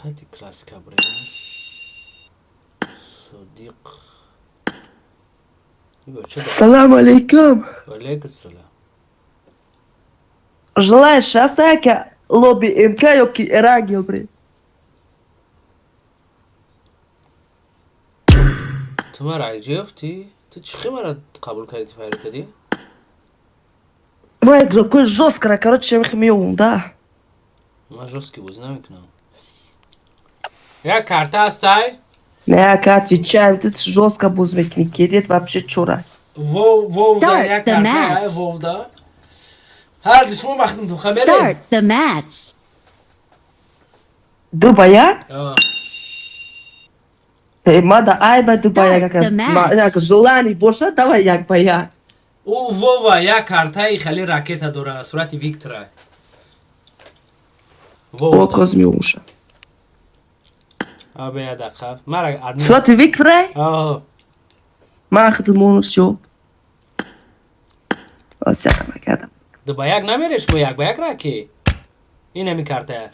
خیلی کلاسیکه بره صدیق السلام عليكم. وعلیکم السلام Желаешь шастака лобби МК ёки эрагил, бре. تو ما رای جفتی؟ تو چی مرا قبول کردی که فایل کردی؟ Моя игра кое жестко, короче, я хмею, да. ما жесткий بازی نمیکنم یا کارت هستای؟ Не, как отвечаем, ты жестко бузмекни, кедет вообще чура. وو دا Start یا the کارت match. های وو دا هر دشمو مخدوم تو خبره؟ Start the match. Дубая? آه Мада айба Дубая, Start как the match. желаний больше, давай як бая. او وو یا کارت های خیلی راکت داره صورت ویکتره وو О, دا Козмиуша. آبه یا دقیقه مرا ادمین Свати Викторе? آه Махдумун всё. Осяка макада. دو با یک نمیرش با یک راکی این همی کارته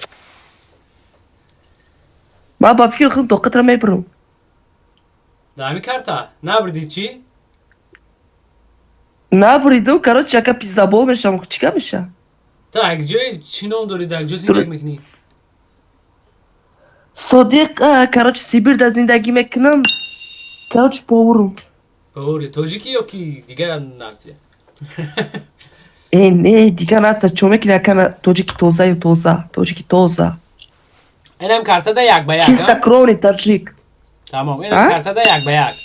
ما بفكر خم توقت رمي برو. دا همی کارته نبردی چی؟ Набриду, короче, яка пиздабол мешам, чика меша. تا یک جای چی نام داری دا یک جا زندگی میکنی؟ Содиқ, короче, Сибирда зиндаги мекунам. Короче, повурум. بوری توجیکی یا کی دیگه نرسیه Не, дига наца, човек някана тоджики тоза и тоза, тоджики тоза. این هم کارته دا یک با یک Чиста кровни таджик. تمام این هم کارته دا یک با یک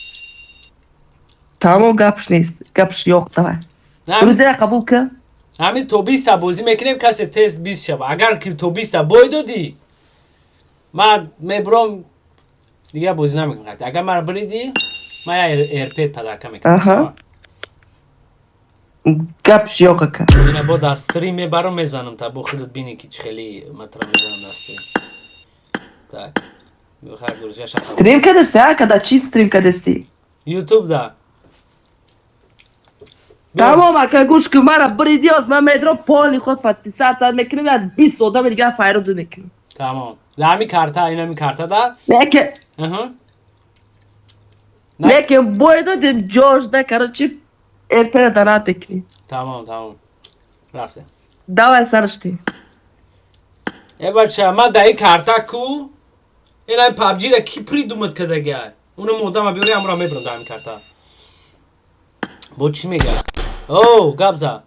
Тамо гапш нест, гапш ёq, давай. Рӯздира қабул ка? همین تو 20 تا بازی میکنیم کسی تست 20 شب اگر که تو 20 تا بای دادی من میبرم دیگه بازی نمیکنم اگر من بریدی من یا ایرپید پدرکه میکنم Гапш ёq ака. اینه با دستری میبرم میزنم تا با خودت بینی که خیلی مطرح میزنم دستری так بخیر درجه شد Стрим къде сте, къде чи стрим къде сте? یوتیوب دا Тамо мака гушки мара бриди аз ма медро поли ход пати саат мекунем я 20 одам дига файро ду мекунем. تمام لمی کارتا اینا می کارتا دا Неке, неке бойдо дем жожда, короче, ерпера да натекни. تمام رفته Давай саршти. بچه من دایی کارتا کو این هم پابجی را کی پریدومد که دیگه اونو مودم بیاری همراه میبرم دایی کارتا با چی میگه او گبزا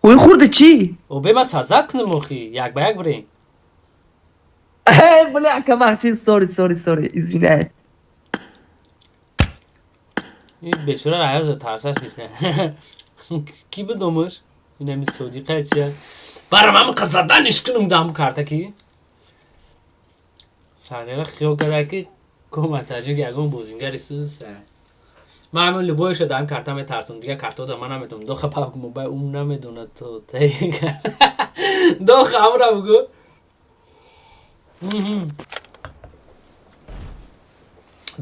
Хуй хурде чи? او به ما سازد کنم موخی یک با یک بریم Бля, камахчи, sorry, извиняюсь. این بیچاره رایاز ترسش نیست نه کی بدومش این همی صدیقه چیه برام هم قصدنش کنم دام کارتا کی ساقیره خیو کرده که کوماتاجیک یکون بوزینگری سوسته من همون لبایش دارم کارتا می ترسون دیگه کارتا دا من نمیدونم دو پاک موبایل اون نمیدونه تو تایی کرد دو خبره بگو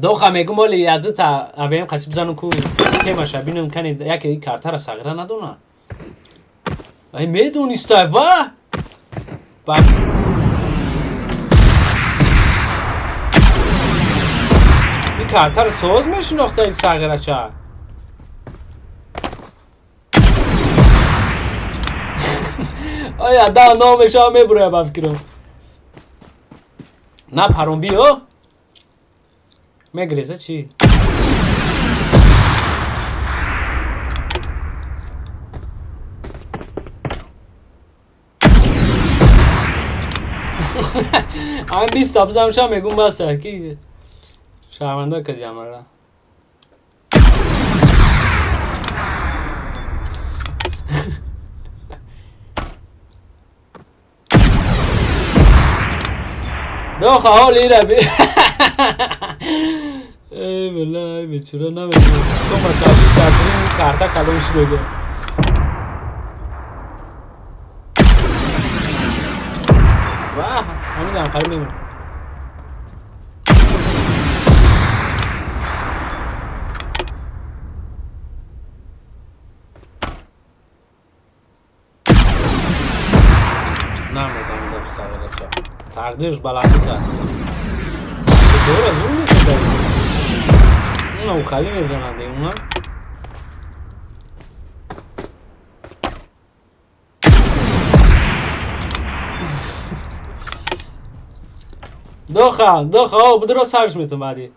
دو خمیگو مالی یاده تا اویم قچی بزنم کو که ما شبینم کنی یکی این کارتا را ساقیره ندونه ای میدونیسته و این کارتا رو سوز میشناخته این ساقیره چه آیا دا نامش ها میبروه بفکرم نه پرون بیو میگریزه چی همین 20 تا بزنمش هم میگون بسته کی شرمنده کدی همه را دو خواهال ایره بی ای بله ای بیچوره نمیدونم تو متاجیک کردیم این کارتا کلوش دیگه واه همین دارم خیلی میمون نمیدونم ساغرش تقدیرش بلندی کرد دور از اون نیست داری اون خالی میزننده اونا دوخه او بدرو سرش میتون بعدی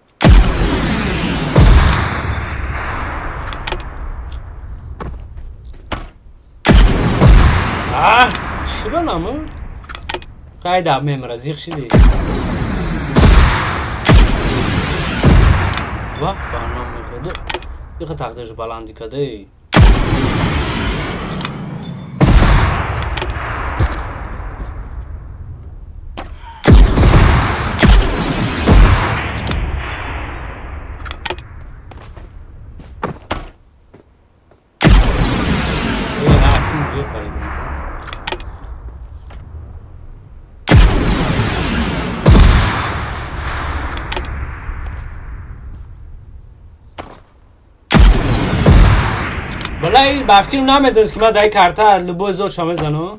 چی بنامو؟ قاید هم میمره زیخ شدی واه برنامه میخوده یخه تقدیرش بلندی کده بلای بفکرم نمیدونست که من دایی کرته لبو زود شامه زنو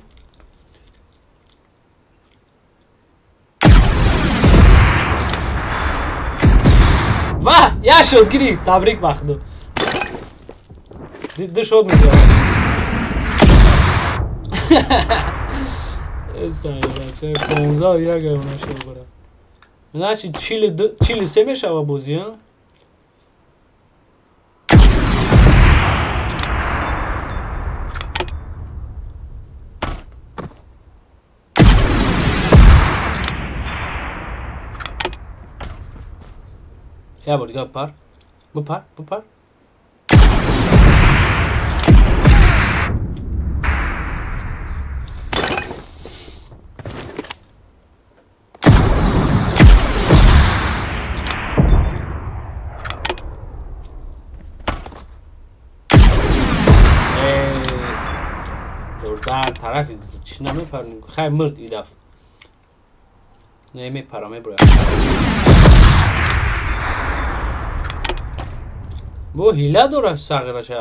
واه یا شد گیری تبریک بخدو دو شد میزه سایه بچه 15 یک اونه شد برم نه چی چیل سه میشه و بوزی ها یا بود دیگه بپر دورتر طرفی چی نمیپرنیم خیلی مرد ای دفع نمیپرم برای بو هیله داره ساغرش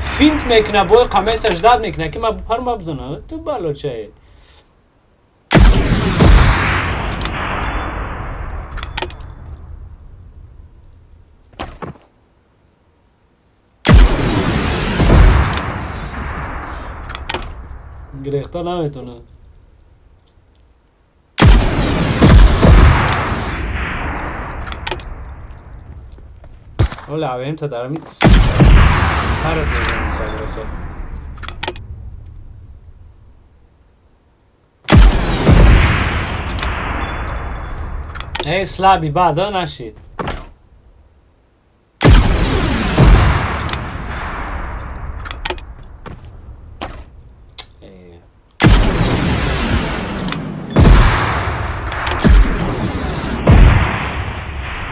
فینت میکنه بوی قمه سجداد میکنه که ما بپر ما بزنه تو بلو چه گریخته نمیتونه ولی عویم تا دارم سرت میزنم ساغرشه ای سلابی بعدا نشید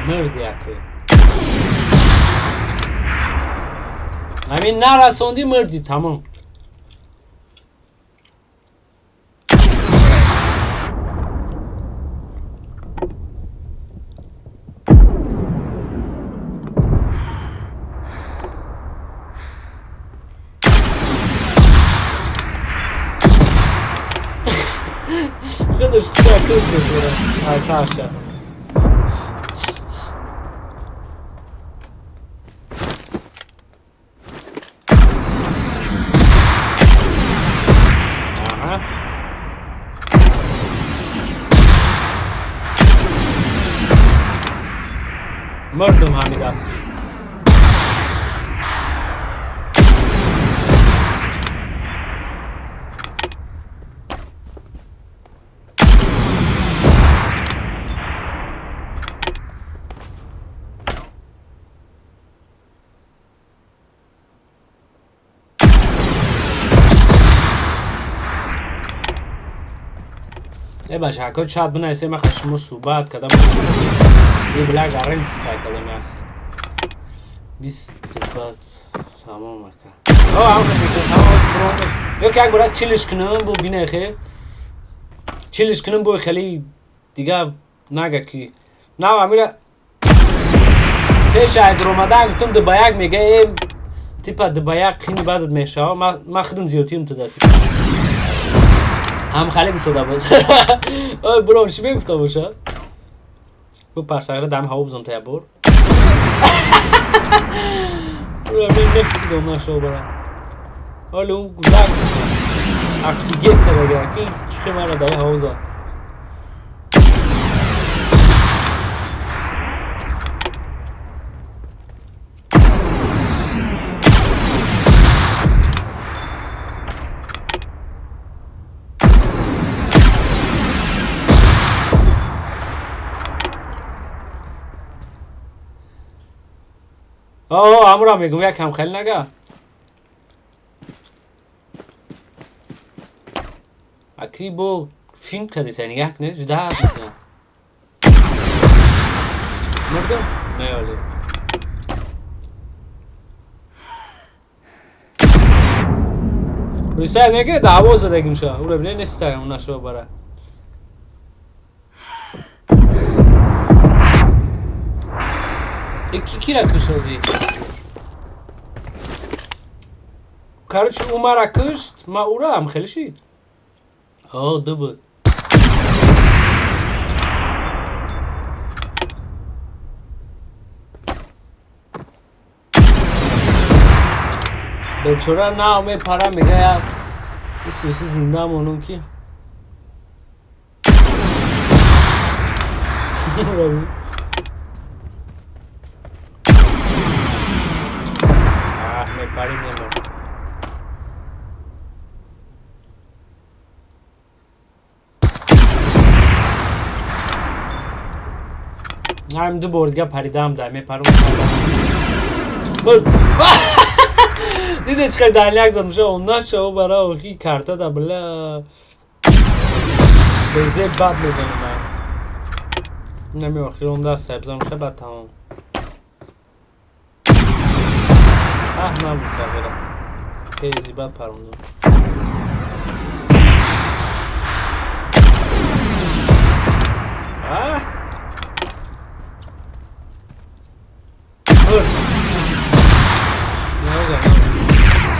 مردی اکو همین نرسوندی مردی تمام خودش شکوش بزنه آتاشه مردم همین دفت ای باشه هکا چاد بنایسه ما خشمو صوبت کدام یه بلاگ ارن سیسته کدام هست 20 صفات تمام مکه هم خشمو که اگه برای چیلش کنم بو بینه خیلی چیلش کنم بو خیلی دیگه نگه کی نه امیره پیش اگر اومده گفتم دبایق میگه ای تیپا دبایق خیلی بعدت میشه ما خودم زیوتیم تو داتی هم خیلی بسوده بود. برام چی میگفته باشه؟ Bu parçaları dəm hava uzuntuya bur. Buraya ne istiyor onlar şu bara. Oğlum güzel. Artık git tabii ki. Çıkayım arada havuza. امورا میگم یکم خیلی نگه اکی با فیلم کردی سنی یک نه جدا نه مردم نه ولی ریسر نگه دعوا زدگی میشه او رو بینه نسته اون نشو برای کی را کشازی короче او مرا کشت ما او را هم خیلی شید دو بود بیچاره نه می پره میگه یاد این سوسی زنده مونم کی پری نمور هم دو بردگه پریدم در میپرم دیده چقدر درلیک زد میشه اون شو برای اوکی کرده دا بلا بیزه بد میزنه من نمی آخیر اون دست سبزه میشه بد تمام نبود ساقیره خیلی بد پروندم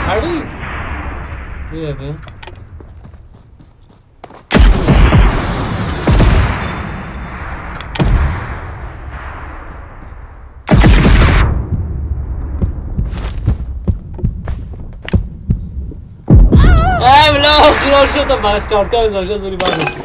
Hadi. Yeah, man. خیال شد تا بس کارت ها بزنشه زوری برداشت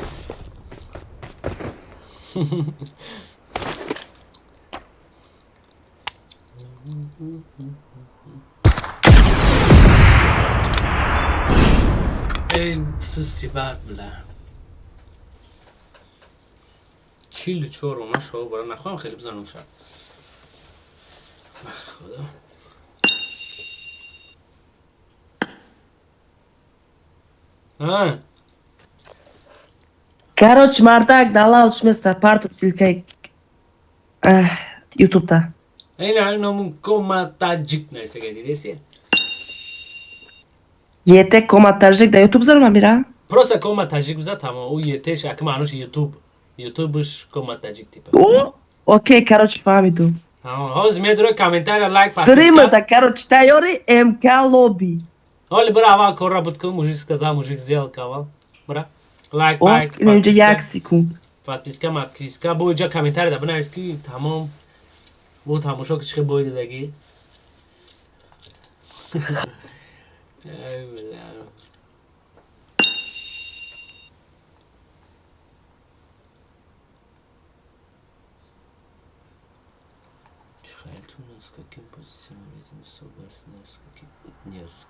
این سوسی بعد بله چیل چور رو نشو برای نخواهم خیلی بزنم شد خدا Короче, Мартак дала уж вместо парту силкой YouTube-то. این همون Komatajik neyse gediyse. Yete Komatajik da YouTube zarma mira. Просто Komatajik bize tamam. O yete şakı manuş YouTube. YouTube'uş Komatajik tipi. O, окей, короче, фамиду. Tamam. Hoz medro komentar like Стримата, короче, тайори МК лоби. Оли браво, корра будку мужик сказал, мужик сделал кавал. Бра. Лайк, лайк. Инде як секунд. Подписка, матписка. Боюнca komentar da bana ki tamam. Bu تماشا که چه باید دگی خیالتون از که پوزیسیون میتونه صحبت نست که نیست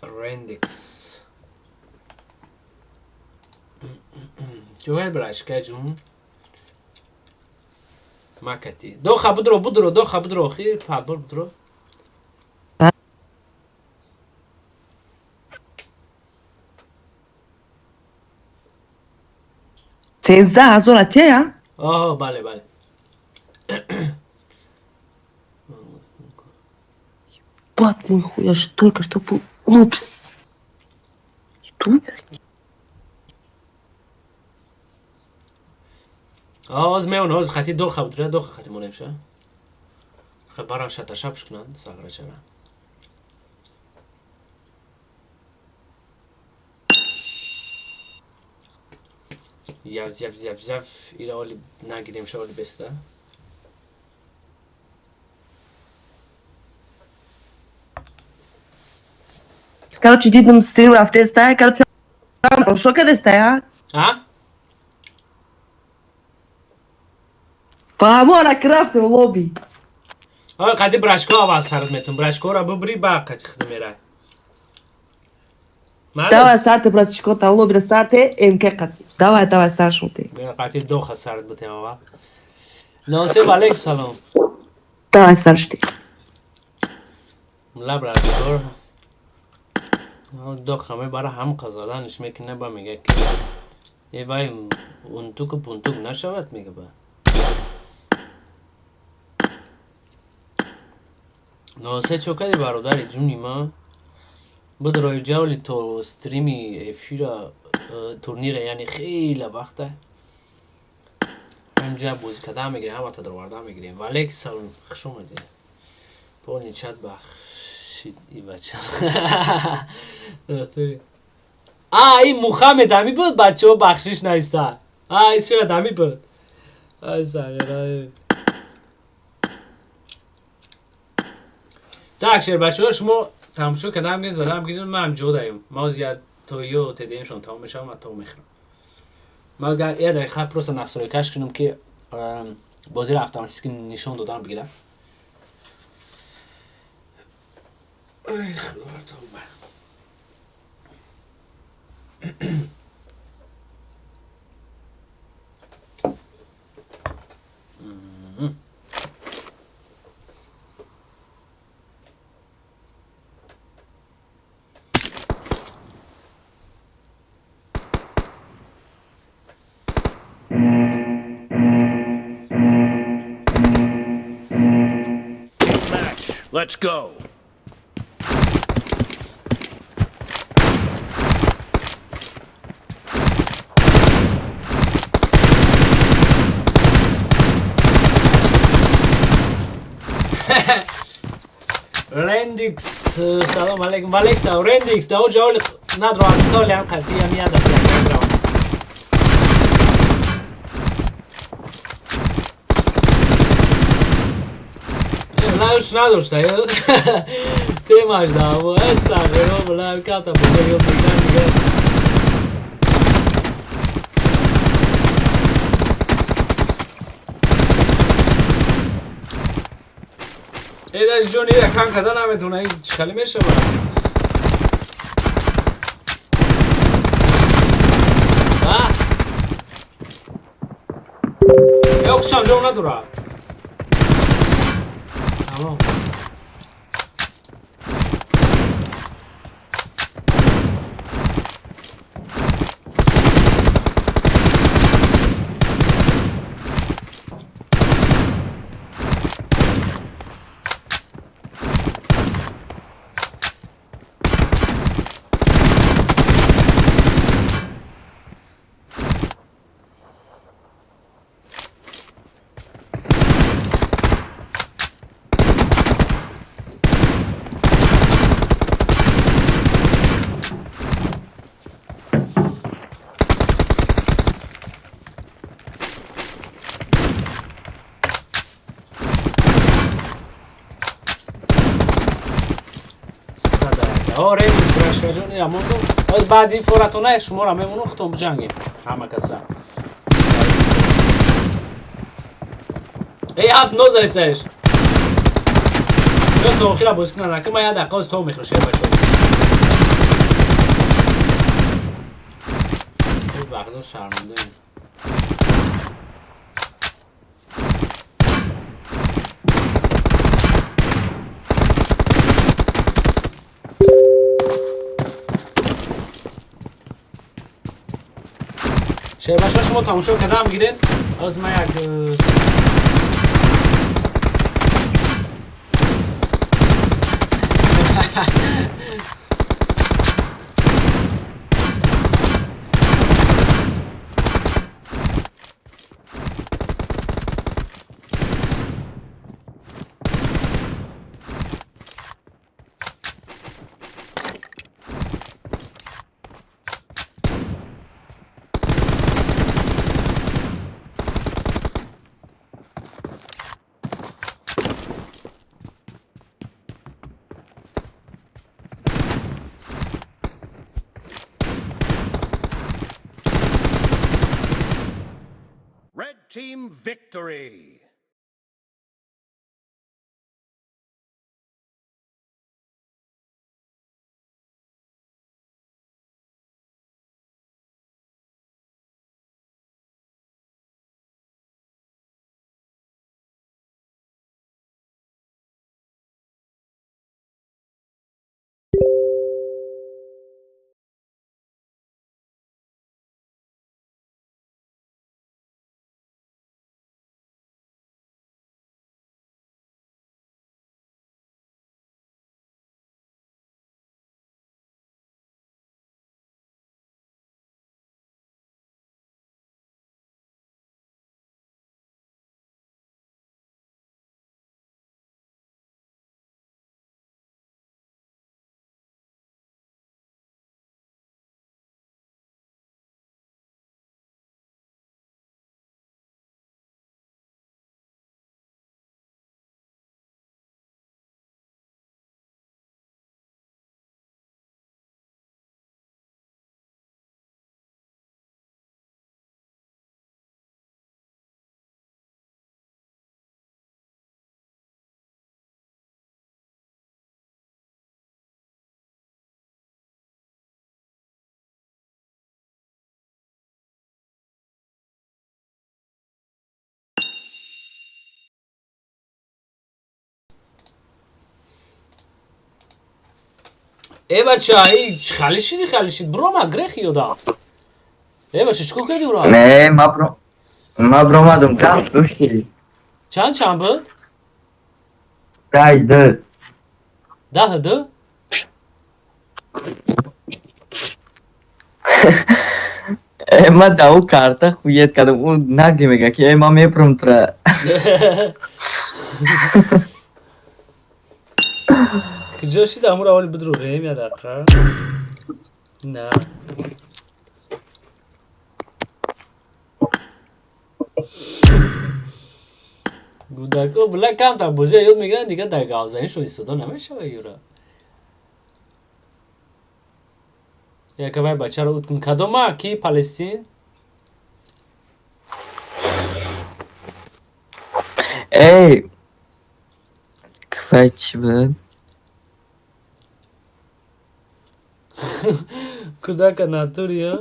رندکس جوهر براش که جون ماكتي دوخه بدرو دوخه بدرو اخي فابر بدرو Senzde hazır atıyor ya. Bale. Бат мой хуй, я ж только что был. Упс. Что? از میون از خطی دو خبر دو خطی مونیم شه خبران شتشابش کنن ساغره چرا یف ایره حالی نگیریم شو حالی بسته Короче, видим стрим رفته стая. Короче, شو كده стая? ها؟ فهمو انا كرافت لوبي. آره قدی برشکا آواز سرد میتون برشکا را ببری با قدی خدمه رای Давай, Сарте, братчико, та лоби Сарте, МК. Давай, Сашу ты. من قطعی دو خسارت بتیم آوا ناصف علیک سلام Давай, Саш ты. ملا برشکا دو خمه برای هم قضادنش میکنه با میگه که ای وای اونتوک و پونتوک نشود میگه با ناصف چوکدی برادری جونی ما بود رای جولی تو استریمی افیرا تورنیر یعنی خیلی وقته همجا بوز کدام میگیریم همه تا دروارده میگیریم ولیک سلام خوش اومدی پونی چت بخشید ای بچه این مخمه دمی بود بچه ها بخشیش نیسته این شو دمی بود ای سغیره tak شیر بچه ها شما تماشا کدام نیست زدم گیریم ما هم جو داریم ما زیاد تویو تدیمشون تمام میشم و تو میخرم ما اگر یه دقیقه پروسه نفسوری کش کنم که بازی رفتم که نشون دادم بگیرم ای خدا توبه Let's go. رندیکس سلام علیکم ولیک سلام رندیکس داو جاول ندرو آرمیتالی هم قلتی هم یاد است لاش نداشته تیماش داو استغفر الله کاتا بودیم میگن ایداش جونی یکم کدن نمیتونه این چکلی میشه با یا کشم جون نداره تمام آره برشکا جون یا موندو از بعدی فورتونه شما را میمونو ختم بجنگیم همه کسا ای هفت نوز ایستش یا تو خیلی بازی کنه نکن من یه دقیقه از تو میخوشه بچه این وقت شرمنده شیر بچه شما تماشا کدام گیرین از من یک team victory. ای بچه ای خلیشید برو مگره یودا ای بچه چکو کردی برو نه ما برو مادم کم دوشتی چند بود؟ 10 ده؟ ما داو کارتا خویت کردم اون نگی میگه که ما میپرم تره کجاشی دامور اولی بدرو ریم یا دقیقه نه گودکو بلا کم تا بوزه یاد میگیرن دیگه در گاوزنی شو ایستادا نمیشه و یورا یکه باید بچه رو اوت کن کدوما کی پالستین ای کفای چی بود؟ کودک ناتوری ها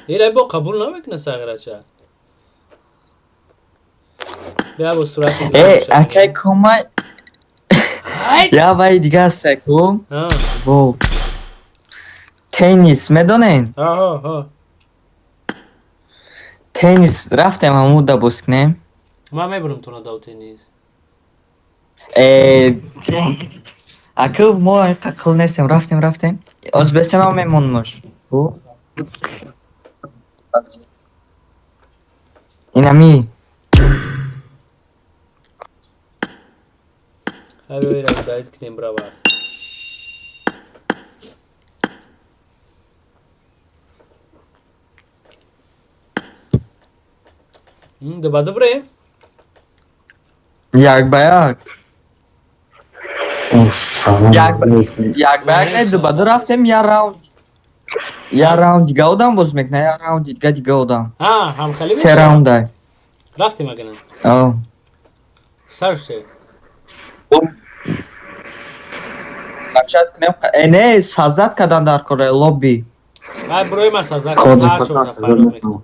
ایره با قبول نمیکنه ساغره چه بیا با صورت ای اکی کمای یا بای دیگه هسته کن بو تنیس میدونین؟ ها تنیس رفتم همون دا بسکنیم ما میبرم تو نداو تنیس اکو ما قل نیستیم رفتیم از بسیم هم میمونمش این همی های بیره داید کنیم برا بار دو بعد بریم یک با یک نه دو بعد رفتیم یا راوند دیگه آدم باز میکنه یا راوند دیگه آدم هم خیلی میشه 3 راوند های رفتیم اگه سرشه نه سازد کدن در کره لابی بروی ما سازد کدن هر شو فرو میکنم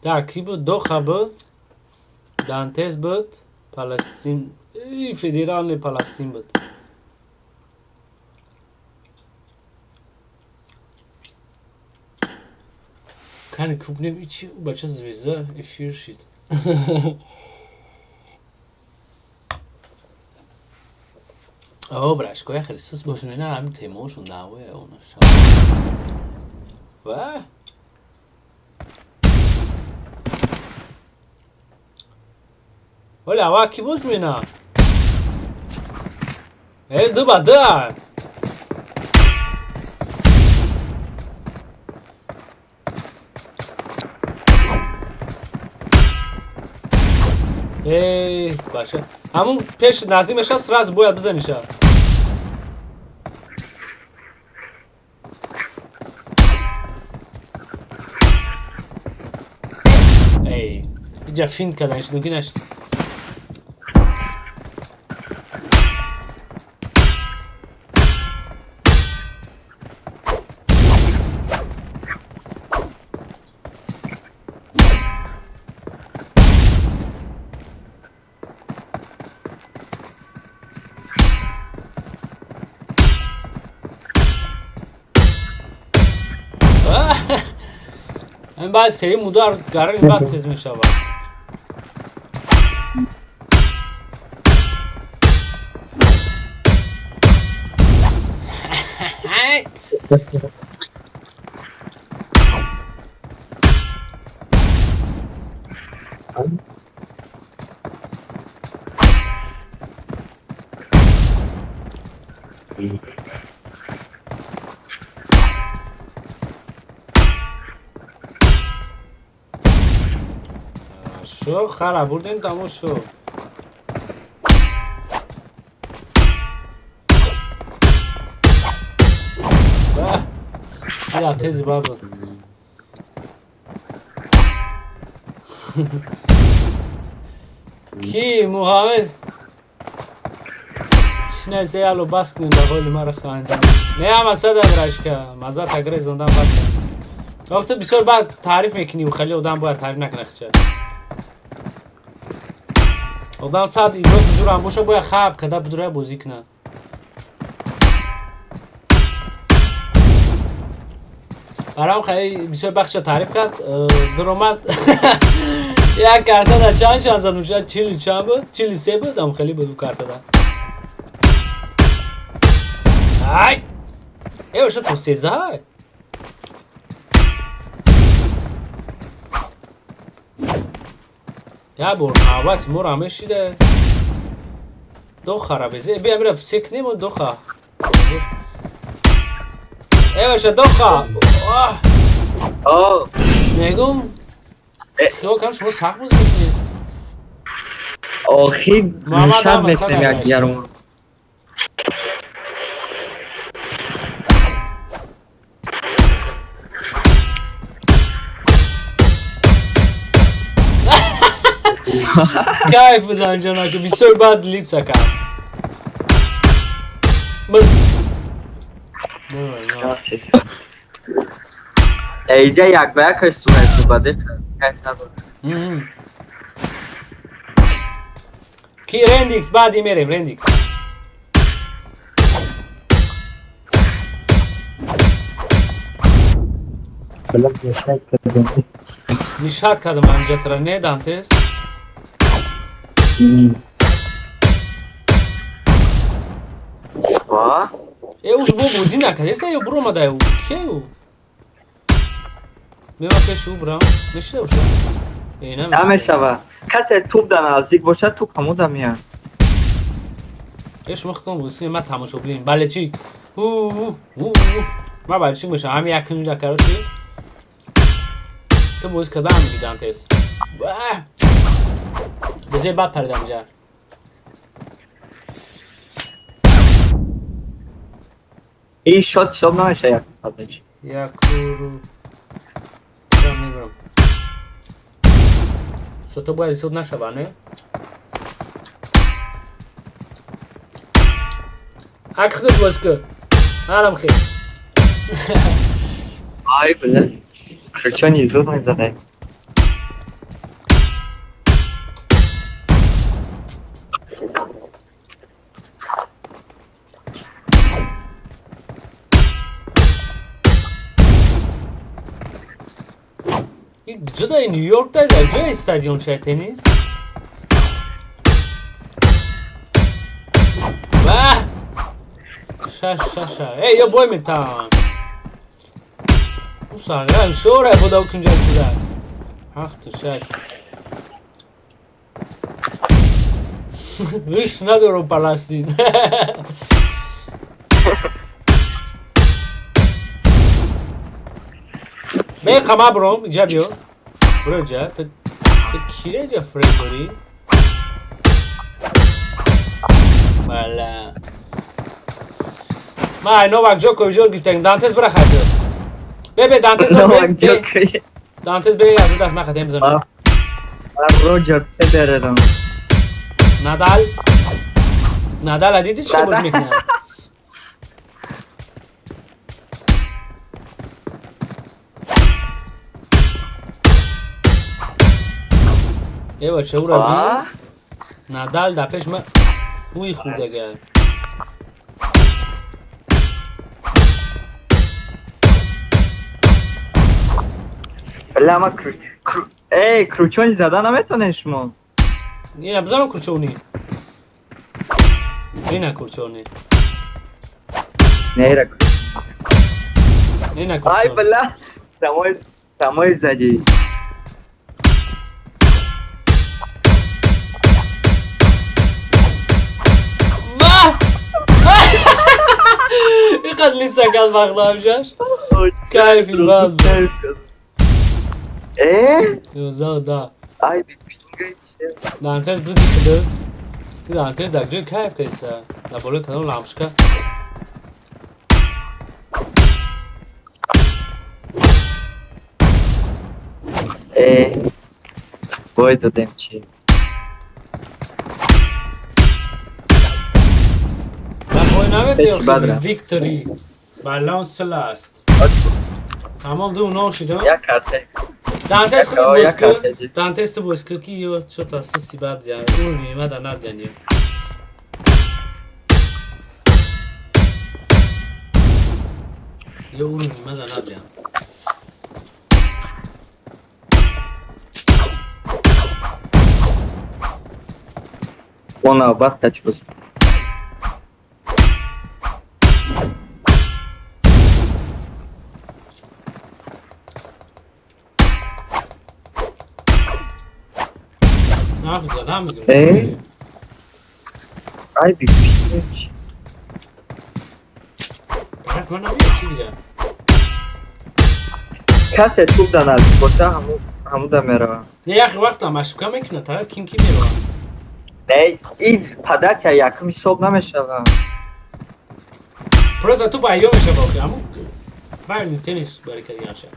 در کی بود؟ دو بود دانتز بود پالستین فدرال پالستین بود کنی کوب نمی چی او بچه زویزه افیر شید براشکوی خریستس بازمینه همین تیموشون دعوه اونه و ولی هوا کی بازمینه دو با دو باشه همون پیش نظیمش هست راز باید بزنیشه اینجا فینت کردن شدونگی نشد این باید سری مدار گرم این باید تیز می شود شو خراب بردیم تموم شو یا تیزی بابا کی محمد چنه زیالو بس کنیم به حال مرا خواهندم نه هم اصد اگرش که مزد اگر زندان بس وقتی بسیار بعد تعریف میکنی و خیلی آدم باید تعریف نکنه خچه آدم ساعت ایدرو بزرگ هم باشه باید خواب کده بدروه بازی کنه برام خیلی بسیار بخش تعریف کرد در اومد یک کارتا در چند شان زد میشه 40 چند بود 43 بود هم خیلی بود کارتا در ای باشه تو 13 های یا بور محبت مور همه شیده دو خرابیزه بیا میرم سیک نیم و دو خواه ای باشه دو خواه نگم خیلی کم شما سخت بوز میکنید آخی شب مثل یک گرم کیف بودن جانا که بسیار باید لید سکر ایجا یک به یک سومه تو بده کی رندیکس بعدی میریم رندیکس نشاد کردم انجا ترا نه دانتس اوش بو بوزی نکرد ایسا یو برو مده او که او میما که شو برام نشده باشه نمیشه و کسی توب در نزدیک باشه توب همون در میان ایش مختم بوسی من تماشا بیم بله چی ما بله چی میشه همین یک کنونجا کرد چی تو بوز کدام میگی دانتس بزیر بعد پردم جر این شاد نمیشه یک پردنچی یک رو جام میبرم تو باید ایسود نشوانه حق خود باز که حالم خیلی آی بله خرچانی زود میزده جدای نیویورک در جای استادیوم شاید تنیس واه شش ای یا بوی میتام او ساقرم شوره بودا و کنجا شده 7 و 6 ریش ندارم پلاستین به خما برام اینجا بیو برو جا تو کیره جا فری بری والا ما اینو وقت جو کویجو گفتیم دانتس برا خاطر ببه دانتس رو ببه دانتس ببه یادو دست من خطه میزنم روجر فدرر نادال دیدی چه بازی میکنه؟ یه بچه او را بی نادال در پیش من اوی خوب دگر بله ما کروچونی زدن نمیتونه شما این بزنم کروچونی این کروچونی نه این آی کروچونی بله تمای زدی اینقدر لیت سکت بغلام جاش کیفی باز یوزا دا آی دانتز بزرگی شده دانتز در جای کیف کیسه در بالای کنم لامشکه باید دادیم چی ویکتوری بالانس لاست تمام دو اونا شده یک کارته دانتست خود بوسکه دانتست بوسکه کی یو چو تا سسی بعد دیار اون میمه در نب دیانیم یه اون میمه در نب دیان اونا وقت چی بس نفس زدم میگم ای بیشتر طرف من نمیگه چی دیگه کسی توب دانست باشه همو دا میره نه یخی وقت هم مشکه میکنه طرف کی میره نه این پدر که یکمی صبح نمیشه پروسا تو با ایو میشه باقی همون برنی تنیس برای کردی نشه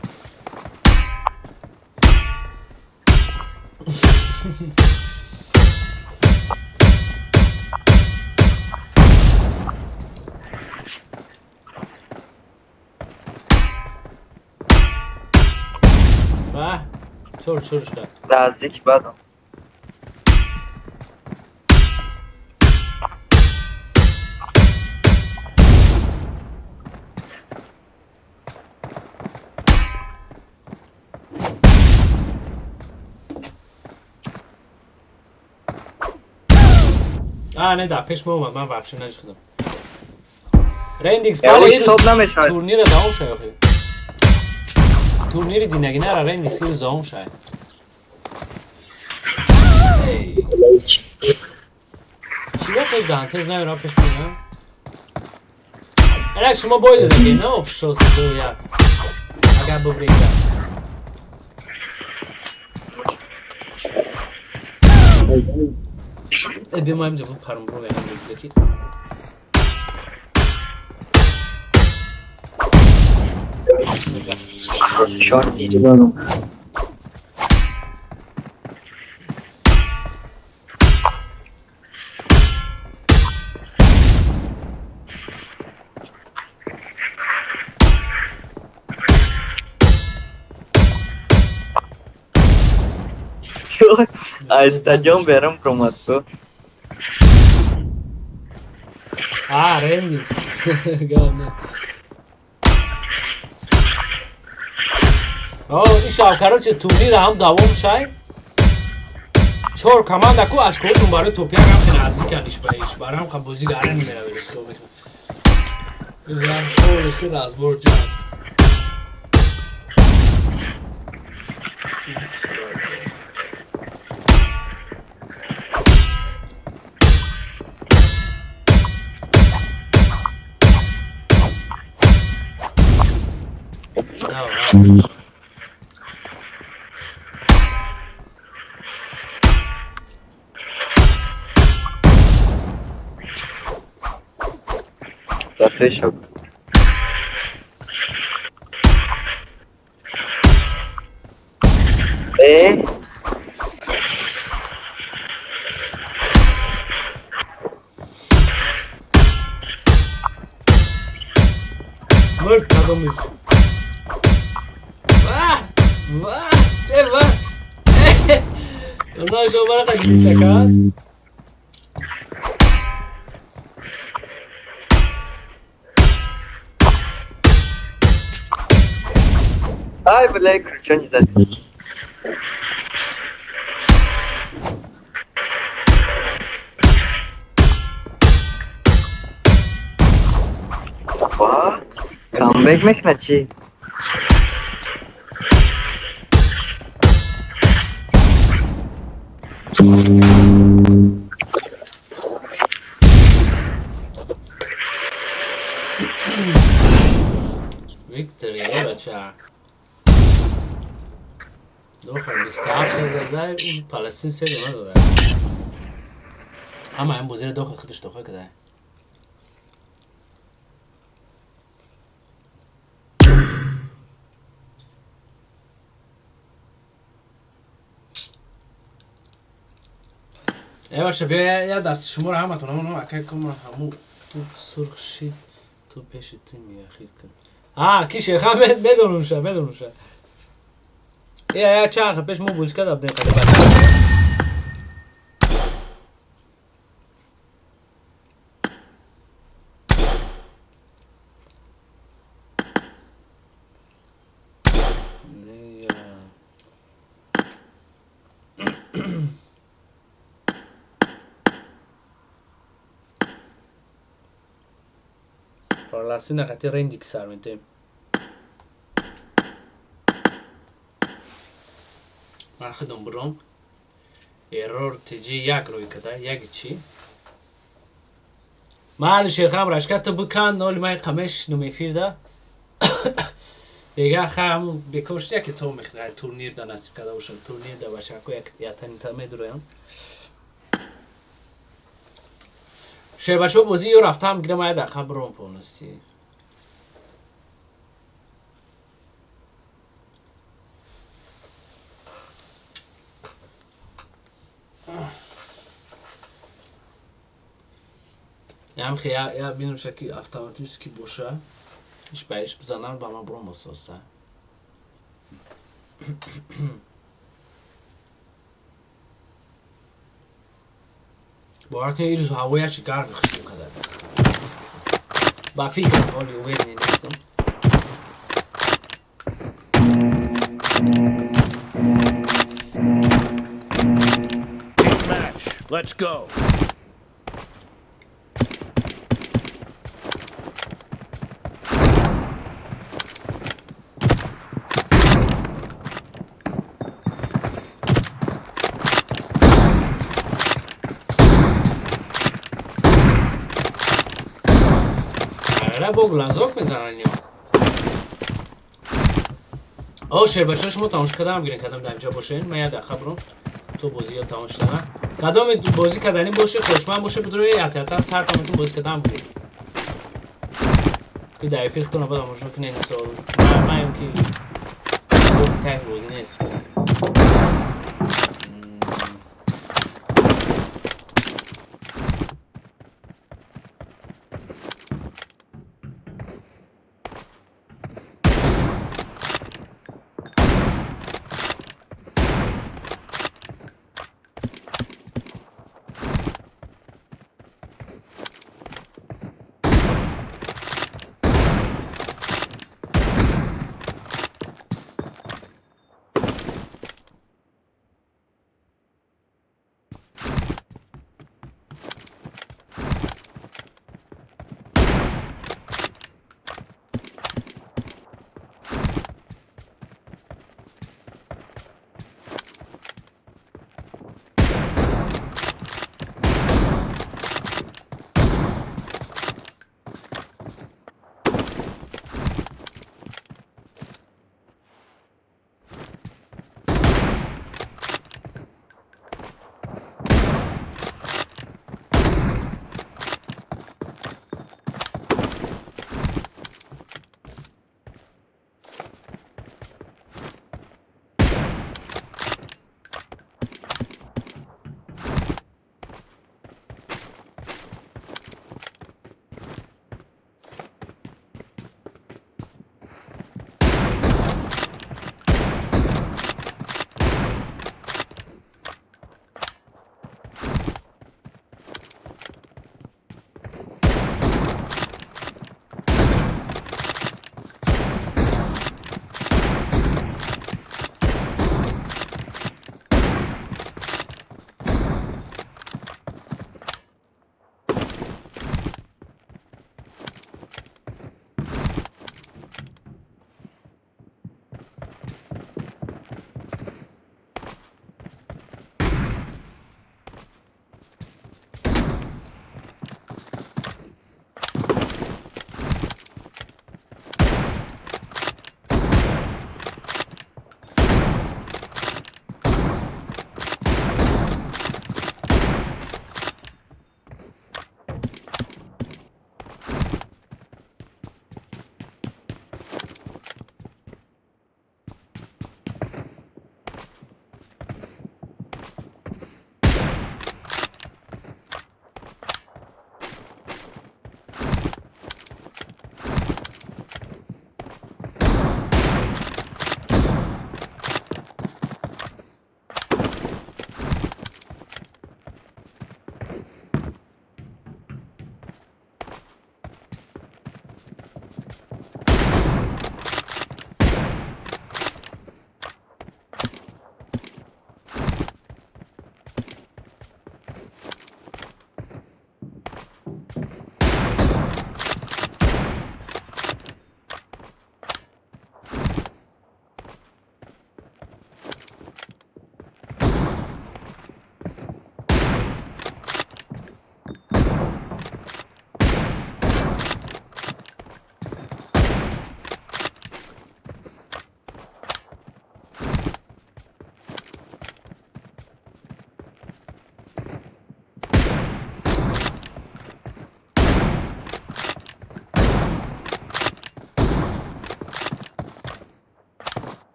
باه چورش کرد نزدیک بدم نه در پیش ما اومد من وحبشه نشدم رندیکس بله یه تورنیر داون شای آخی تورنیر دینگی نره رندیکس یه داون شای چی با پیش دانتز نمیرم پیش میرم الک شما باید دیگه نه افشاز تو یا اگر ببرید بیا اینجا بود پرم برو بگم بگی شارت دیدی برو استادیوم برم پروماتو رندیکس گانه این شاوکرها چه تورنیر هم دوام شای چور کمان دکو اشکوشون برای توپیک هم خیلی نزدیکن ایش برام خب بازی گره نمیره بریس خوب بکنم این کول سول از برد جان دفعه شد مرد کدومش واه واه چه واه اونا شما را قدیم سکت Ay bile kurçan zaten. Vah, comeback meknaçi. ویکتوری بچه دو خواهد 27 زده اون پالستین 3 دونه داده اما این بوزیر دو خودش دخواه کده ای باشه بیا یه دست شما رو همتون همون اکه کنم همون تو سرخ شید تو پیش تیم یخید کن کی شیخم بدونوشه یا چند پیش مو بوز کدم دیم کده بچه Parlasi na kati rendi kisar mentem. Akhedom brom. Error تجي یک روی کده یک چی؟ معلش خم رشکت بکن نولی مای قمش نمیفیر ده بگه خم بکشت یکی تو میخواه تورنیر ده نصیب کده باشم تورنیر ده باشه اکو یک یتنی تا میدرویم شه بچه بازی یو رفتم گیره مای ده خبرم پونستی هم خیلی یا بینم شکی автоматически باشه هیچ بایش بزنن با من برام اساسه باور کنید ایروز هوایی چی گرم میخوشیم کده با فکر حالی اوید نیستم Let's go. با گلازوک میزنن یا او شیر بچه شما تماش کدام گیرین کدام دمجا باشین من یاد خبرم تو بازی ها تماش دارم کدام بازی کدانی باشه خوشمن باشه بدروی یعتیتا سر تامتون بازی کدام گیرین که دایی فیلختون رو بدم روشون که نینی سال من هم که کیف بازی نیست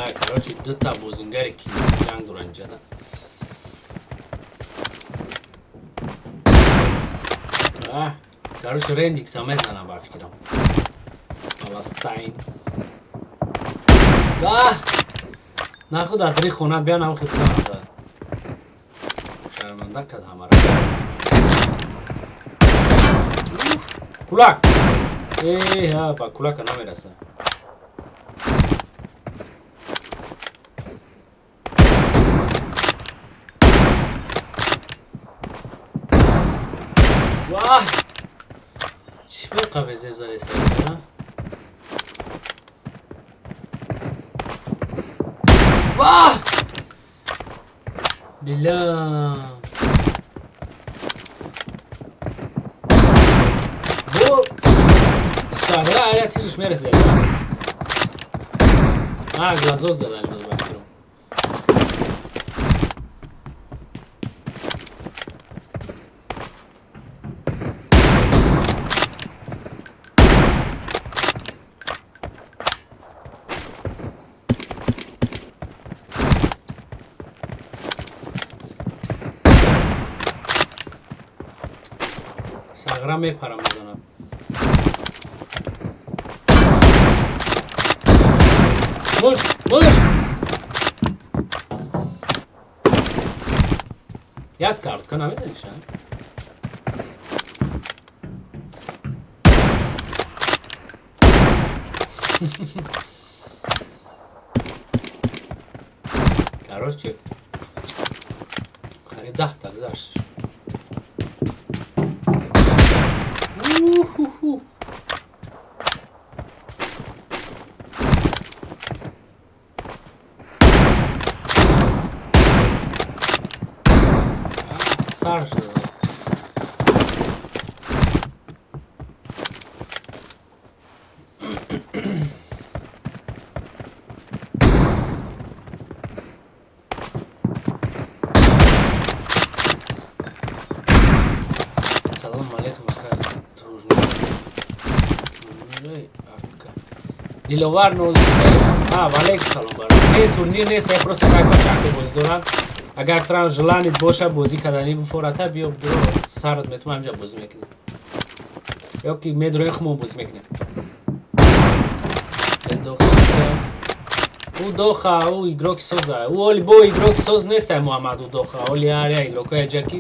Так, короче, دوتا бозингари ки ҷанг доранд инҷа да. Короче, рендикс ҳам мезанам ба фикрам. Палестайн. Нахуд дар тари хона бия нам хибса нада. Шарманда кад ҳамара. Кулак. Ба кулака намераса. چی به قبضه زده سریده بلا بو ساده آیا تیزش میرسه گازوز زدن ساغرا میپرم بزنم موش یاز کارت کنم بزنیشن короче قریب 10 تا گذشت سر شده سلام علیکم دیلوار 03 وعلیکم سلام برای تورنیر نیست просто так бачаки боз доранд агар трам желанит боша бозӣ кардани буфората биё дуро сарат метум ҳамҷа бозӣ мекунем ёки медрои хумон бозӣ мекунем у доха у игроки соза у оли бо игроки соз нестай муҳаммад у доха оли аря игрокои аҷаки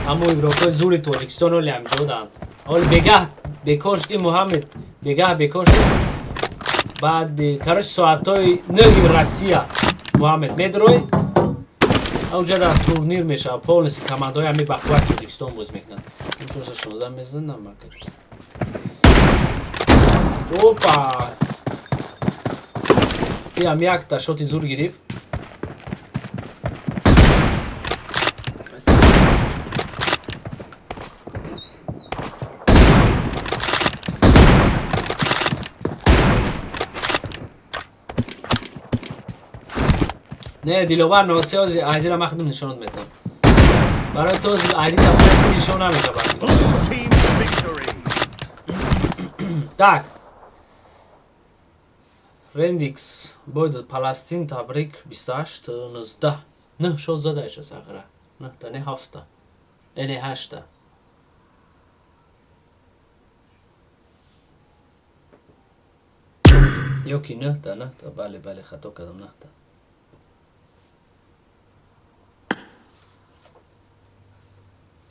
ҳамо игрокои зури тоҷикистон оли ҳамҷоданд оли бегаҳ бекор шуди муҳаммед бегаҳ бекор шуд баъд короче соатҳои 9 россия муҳаммед медрой аунҷа дар турнир мешава полиси командаҳои ҳами бақувват тоҷикистон боз мекунанд 16 мезанам опа иам якта шоти зур гирифт نه دیلوار ناسیاز عیدی را مخدم نشانت میتم برای تو عیدی تبلیسی نشان نمیتم так رندیکس باید پلاستین تبریک 28 19 نه شد زده ایشه ساقره نه تا نه 7 نه 8 یوکی نه تا بله بله خطا کردم نه تا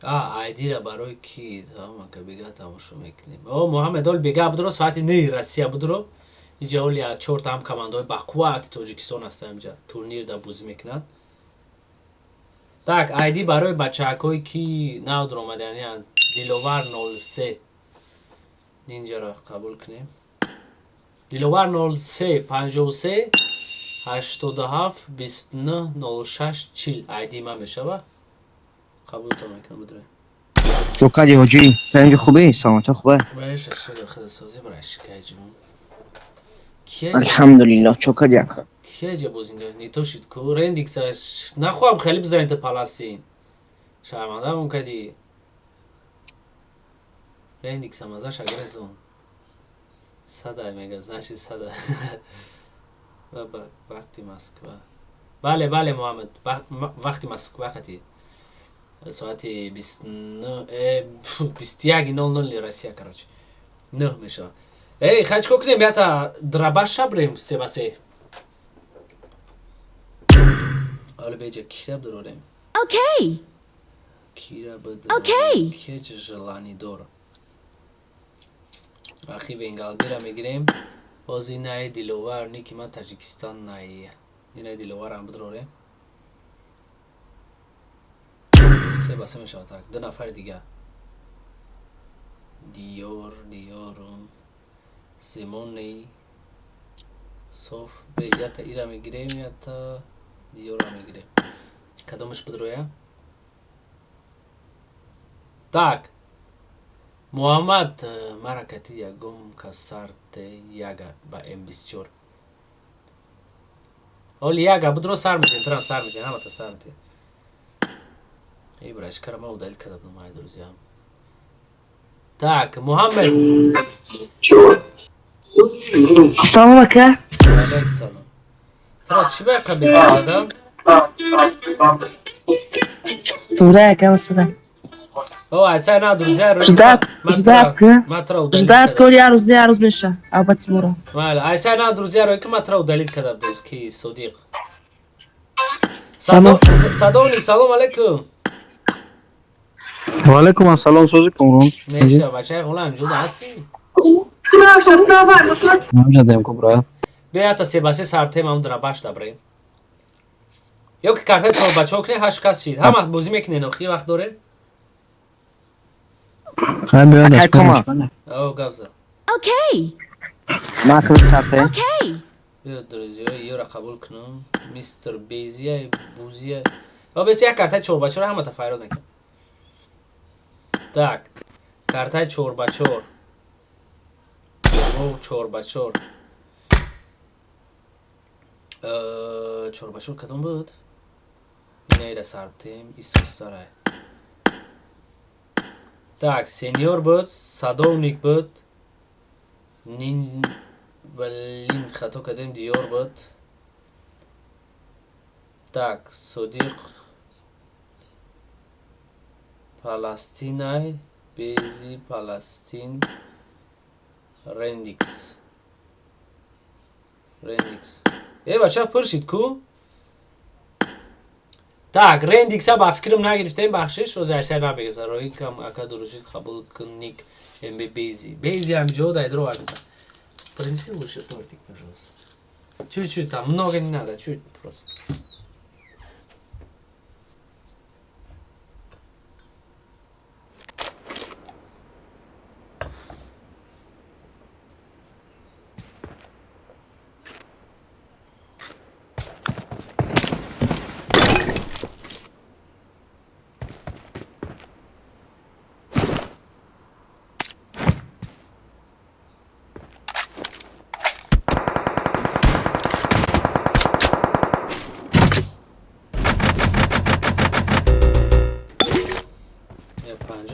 айди ра барои ки мака бега тамошо мекунем муҳаммед ол бега будро соати 9 россия будро иҷа оли 4 та ҳам командаҳои бақуввати тоҷикистон ҳаста ҳамҷа турнир да бозӣ мекунанд так айди барои бачаҳакҳое ки навдро омаданиянд диловар 03 инҷаро қабул кунем диловар 03 53 87 29 06 40 айди ман мешава قبول تو میکنم بدره چوکادی حاجی تا اینجا خوبه سلامت خوبه باشه شکر خدا سازی برش کجون الحمدلله چوکادی کیه جا بازینگر نیتو شد کو رندیکسش نخواهم خیلی بزنید پلاستین شرمنده هم کدی رندیکس هم ازش اگرزون صدای میگه نشی صدای وقتی مسکو. بله بله محمد وقتی مسکو خطی ساعت 21:00 روسیه короче 9 میشه. ای خچ کنیم بیاتا درباش بریم 3-3. حالا بیجا کیرا بروریم. Okay. کیرا بدروریم. Okay. که جلانی دور. وقتی بنگالدی را میگیریم. باز این های دیلوور نیکی ما تاجیکستان ناییه. این های دیلوور هم بدروریم. 3-3 میشه تاک. 2 نفر دیگه. دیارم سیمونی صوف به یا تا ایرا میگیریم یا تا دیور را میگیریم. کدومش بدرویه؟ تاک محمد مرکتی یکم کسارت یاگا با M24 اولی یاگا بدرو سر میتین تران سر میتین همه تا سر میتین ای برایش کرم او دلیل کدب نمای دروزی هم تاک محمد سلام اکا علیک سلام ترا چی باید قبیل زدم؟ دوره اکا مثلا او اصلا نه دروزی رو جداد کوری عروض میشه عباتی برو مالا اصلا نه دروزی رو که مطرح دلیل کدب دوست کی صدیق صدونی سلام علیکم و علیکم السلام سوزی کمرون میشه بچه غلام جود هستی؟ نمیدیم کبرا بیا تا 3-3 سربته هم در باش دبریم یا که کارت تو بچه ها کنه 8 کس شید همه بازی میکنه نوخی وقت داره خیلی بیاد دست کنم او گفزه Okay. من خیلی سرته Okay. بیا درزی های یه را قبول کنم میستر بیزیه بوزیه و بسی یک کارت چور بچه رو همه تا فایراد نکن tak کارت چور بچور او چور بچور چور بچور کدوم بود؟ این ایره سربتیم ایسو سرای tak سینیور بود صدونیک بود نین ولین خطا کدیم دیور بود tak صدیق پالستینای بیزی پالستین رندیکس ای بچه پرشید کو tak رندیکس ها با فکرم نگرفتیم بخشش روز اثر نبگرفت روی کم اکا دروشید قبول کن نیک ام بی بیزی هم جو داید رو ورده پرنسی лучше тортик пожалуйста чуть-чуть там много не надо чуть просто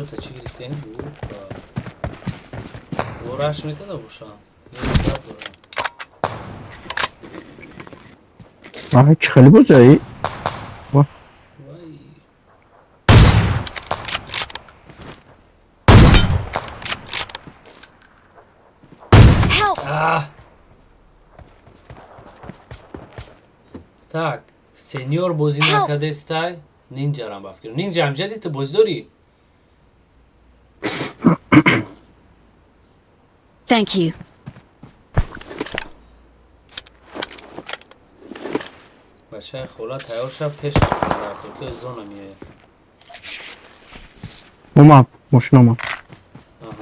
تا چی گرفتیم؟ ورش میکنه بوشم آه چه خیلی بزایی؟ وای tak senior بازی نکرده استای نینجا رم بفکر نینجا هم جدید تو بازی داری؟ Thank you. بچه خولا تیار شب پیش در تو زونه میه اومد ماشین اومد آها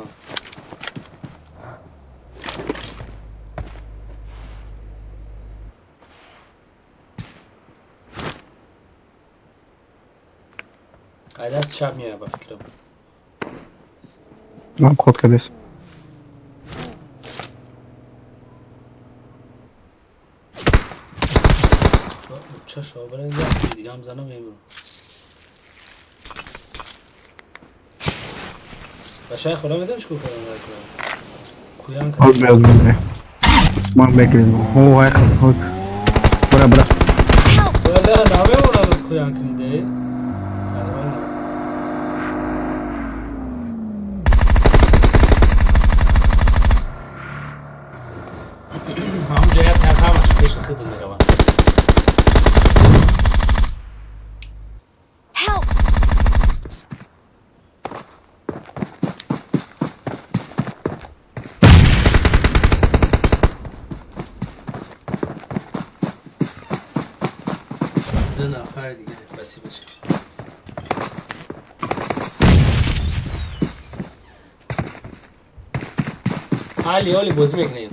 قاعده از چپ میه بفکرم من خود کدیست چه شابره دیگه هم زنم ایمون بچه خولا میدونم چکو کنم کویان خود بیاد من بگیریم او های خود برا برا ولا نامه ولا کویان کنده سلام هم جهت هر همش پیش خودم میروم دو نفر دیگه بسی بشه علی بازی میکنیم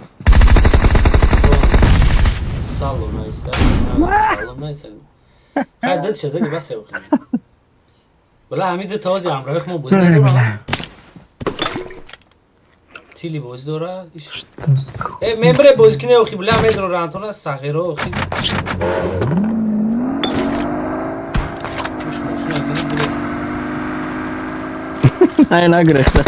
سالوم نایسته سالوم نایسته خیلی دل چیزه که بسه بخونیم ولی همین تازی همراه ما بازی نداره تیلی بازی داره ممبر بازی کنه اخی بله همه در رانتونه سغیره اخی نه نگرفته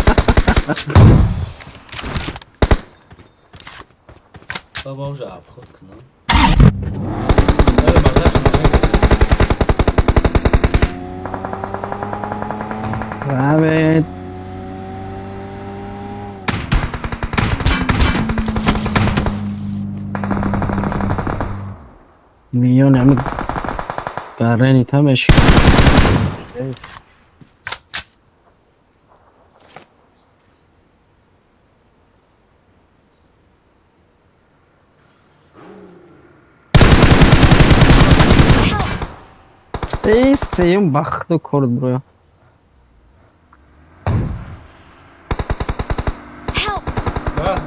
بابا اوجا عب خود کنم رابط میون همه گرنی تمش سیم بخت کرد برو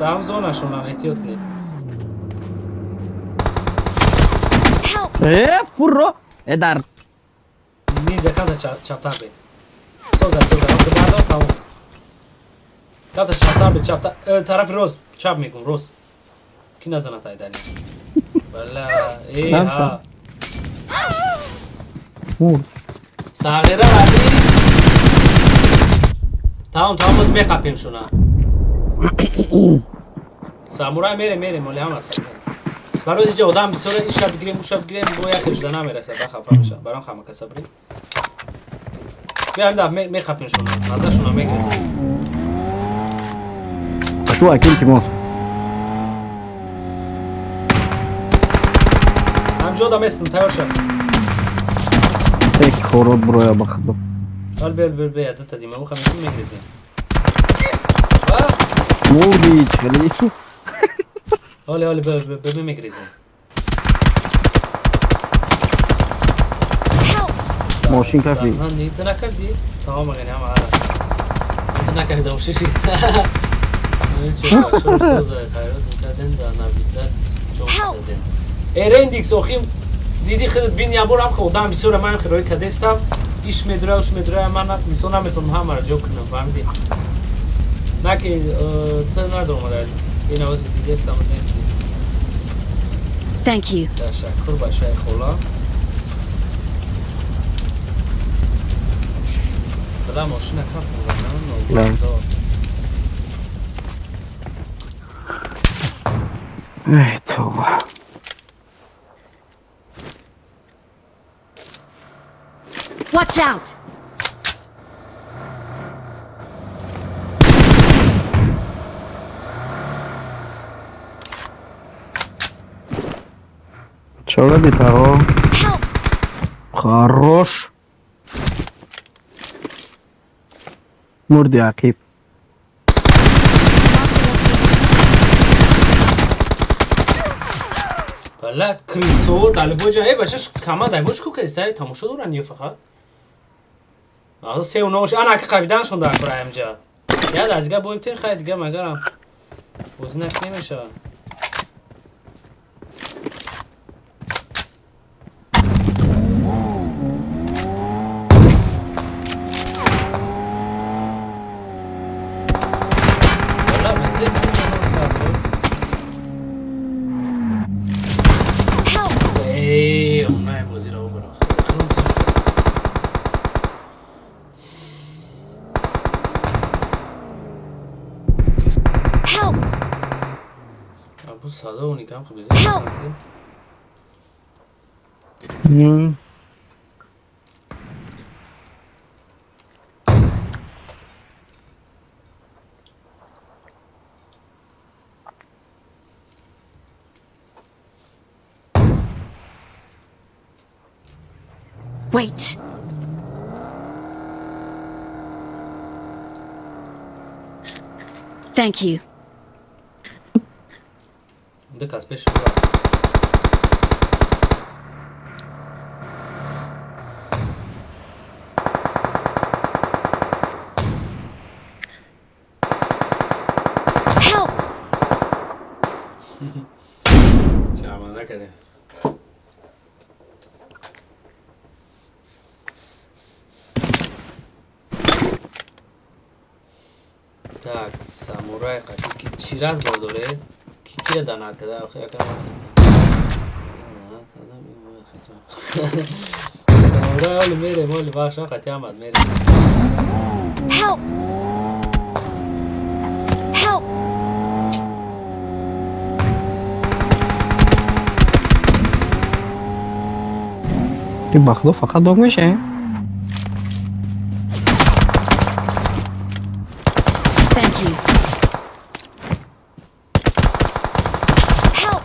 دام زونه شونن احتیاط کنید فرو ادار نیزه کاتا چپتر بید سوزه وقتی بعدا تمام کاتا چپتر بید چپتر طرف روز چپ میکن روز کی نزنه تای دنی بله ای ها ساغیره ولی تمام باز بقپیم شونه سامورای میره مالی همه برای اینجا آدم بسیاره این شب بگیریم اون شب بگیریم با یکیش ده نمیرسه بخفه میشه برام خمه کسا بریم بیایم ده میخپیم شونه نظر شونه میگیریم شو اکیل که موز همجا دم استم تیار شد یک خورد برویا بخدو حال بیر عدت دیمه بخواه میتون میگریزیم موردی چلی حالی بیر میگریزیم ماشین کفی نیت نکردی؟ تمام اگه همه هره نیت نکردی دوششی چه باشور سوزه خیرات میکردن در نبیدت چون کردن ایرین دیکس اخیم دیدی خودت بین یا بار هم خودم بسیار من خیلی کدستم ایش میدره من میسونم میتونم همه را جو کنم فهمیدی نه که تو ندارم داری این آوازی دیگه استم نیستی Thank you. تشکر باشه خولا بلا ماشین کف میزنم ای توبه Watch out! چرا بیتارو خروش مردی عقیب بله کریسو دالبو جایی بچهش کما دایبوش کو که سعی تماشا دورن یه فقط آها سه و نوش انا که قبیدنشون دارن برای امجا یاد از دیگه باید تین خیلی دیگه مگرم بوزی نکنی میشه ساده اونی کم خب بزنیم Wait. Thank you. ده کاسپش برا Help! شرمنده کرده Так, самурай қаши ки чираз бардоре ки кия дана када охи якам самурай оли мере моли бахша қати амад мере Help! Help! این بخلو فقط داغ میشه. Thank you. Help!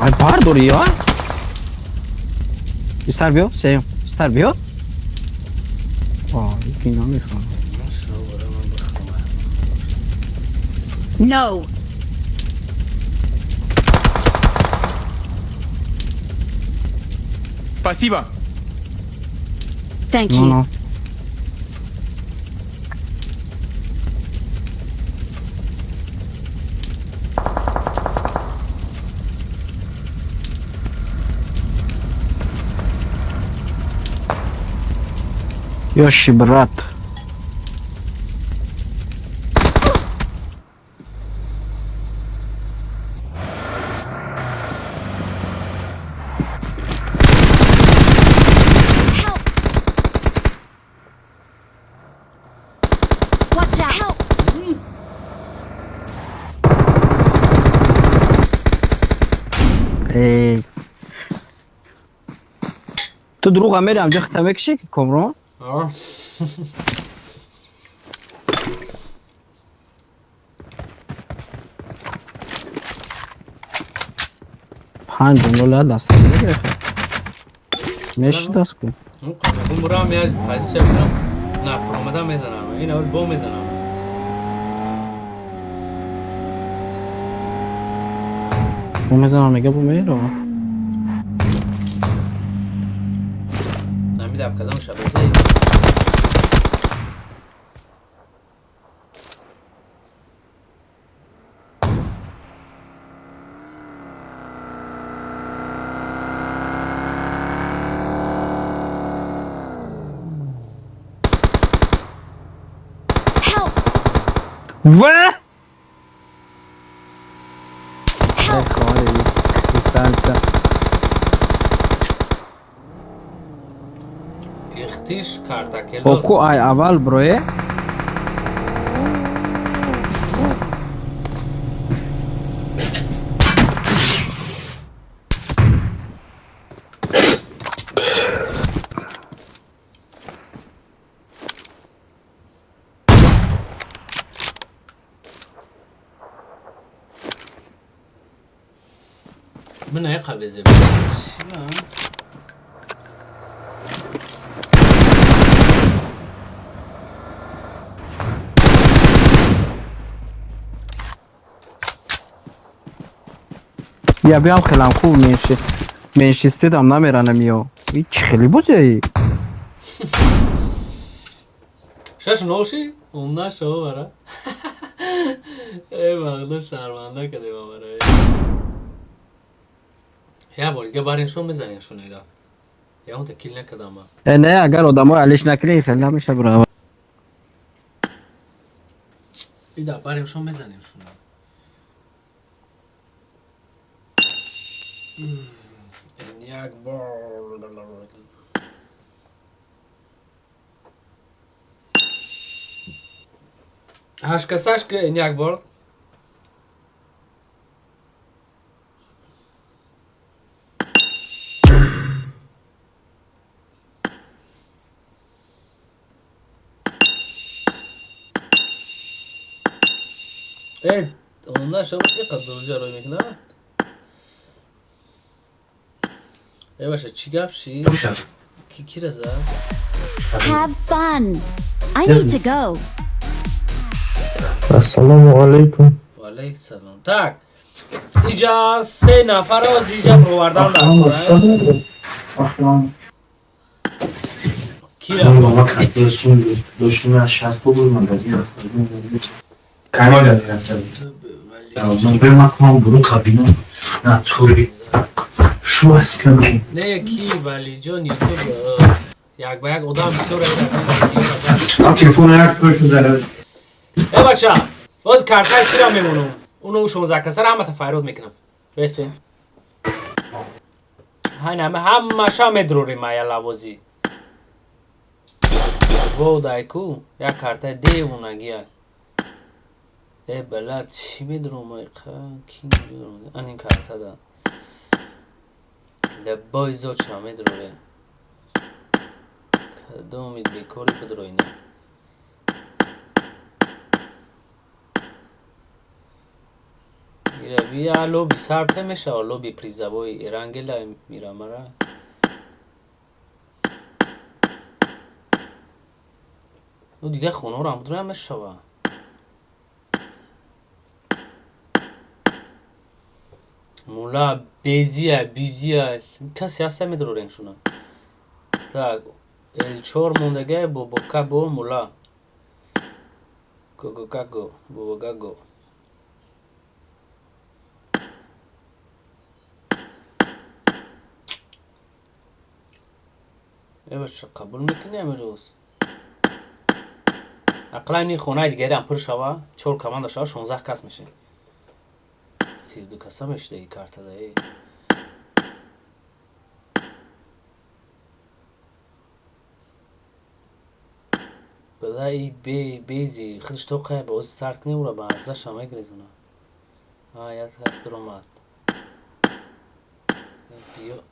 Ay pardon ya. بیشتر بیا سیم بیشتر بیا. یکی نمیخوام. No. Спасибо. Thank you. No. Yoshi brat. Watch out. Help! Ey. تو دروغ هم میرم جا ختمه کشی که کمران آه 5 دلار دست میگیره میشه دست کن اون برام میاد پس چه کنم نه فرامدم میزنم این اول بو میزنم بو میزنم میگه بو میره نمیدم کدام شبه زی و اختیش کارتاکلوس اوکو ای اول بروی من هيقبز یا بیام خیلم خوب منشستیدم نمیرنم یا این چی خیلی بوده شاش نوشی؟ اون نشو برا ای مقدر شرمنده کده با برای یا باری که بارین شون بزنین شون ایدا یا اون تکیل نکدم با نه اگر آدم ها علیش نکنی خیلی نمیشه برای ایدا بارین شون بزنین شون این یک بار هاش کساش که این یک بار onlar şabak ne kadar dolucu arayı mekna? Başa çigapşi. Ki raza. Have fun. I need to go. Assalamu alaikum. Wa alaikum salam. Tak. İca se nafar az ica provardan da. Kira. Baba kartıyorsun. Dostum ya şart bulmadı. Kayma geldi. Ya ben bakmam bunu kabine. Ne turi. Şu askeri. Ne ki vali John YouTube. Yak bayak odam sonra Am telefonu yakmış üzere. بچه باز کارتای چی را میمونم اونو 16 کسر همه تفایر میکنم بسین همه شا میدروری ما یا لوازی بودای کو یا کارتای دیوونه گیا ای بلد چی میدروم کی میدروم این کارتا دا دبای زود شا میدروری کدومی بیکوری بدروی نه بیا لوبی سرت میشه لوبی پریزابوی رنگلا میرا مرا او دیگه خونه رو هم بدرم میشه مولا بیزیه کسی هسته میدرو رنگشونه tak el mondege bobo kabo مولا gogo gago bobo gago باشه قبول میکنی امروز اقلا این خونه دیگه هم پر شوا 4 کمان داشته 16 کس میشه 32 کس میشه این کارت دایی بدای بیزی خودش توقعه باز ستارت نیوره با ازش هم اگریزونه یاد هست در اومد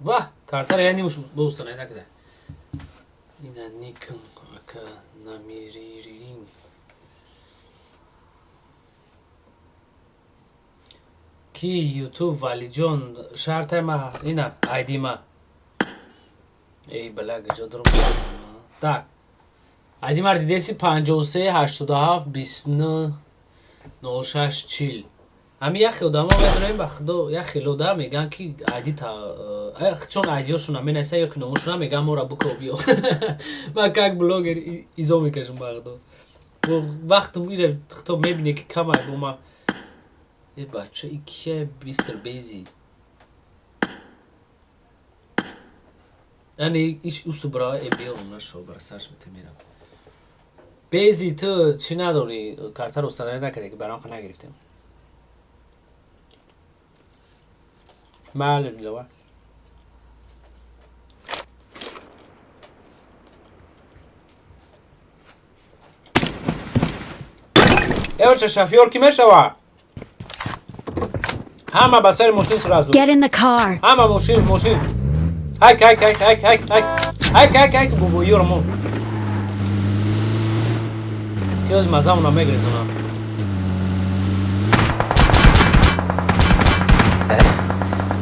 واه کارت را یعنی مشو دوستانه نکده اینا نیکن اکا نمیریرین کی یوتیوب والی جون شرط ما اینا آیدی ما ای بلاگ جدرم tak آیدی ما دیدیسی 53 87 29 06 40 همین یخی آدم ها میدونیم بخدا یخی لوده میگن که آیدی تا چون آیدی هاشون هم نمیسه یا که نموشون هم میگن ما را بکو بیو من که بلوگر ایزو میکشم بخدا وقت میره تو میبینی که کم های بوما ای بچه ای که بیستر بیزی یعنی ایش اوستو برای ای بیرون نشو برای سرش میتمیرم بیزی تو چی نداری کارتر رو سرانه نکرده که برام خود نگرفتیم معلش لوا چه شفیور کی میشوا همه بسر ماشین سرازو Get in the car. همه ماشین هک بابا یورمو که از مزه اونا میگریزونم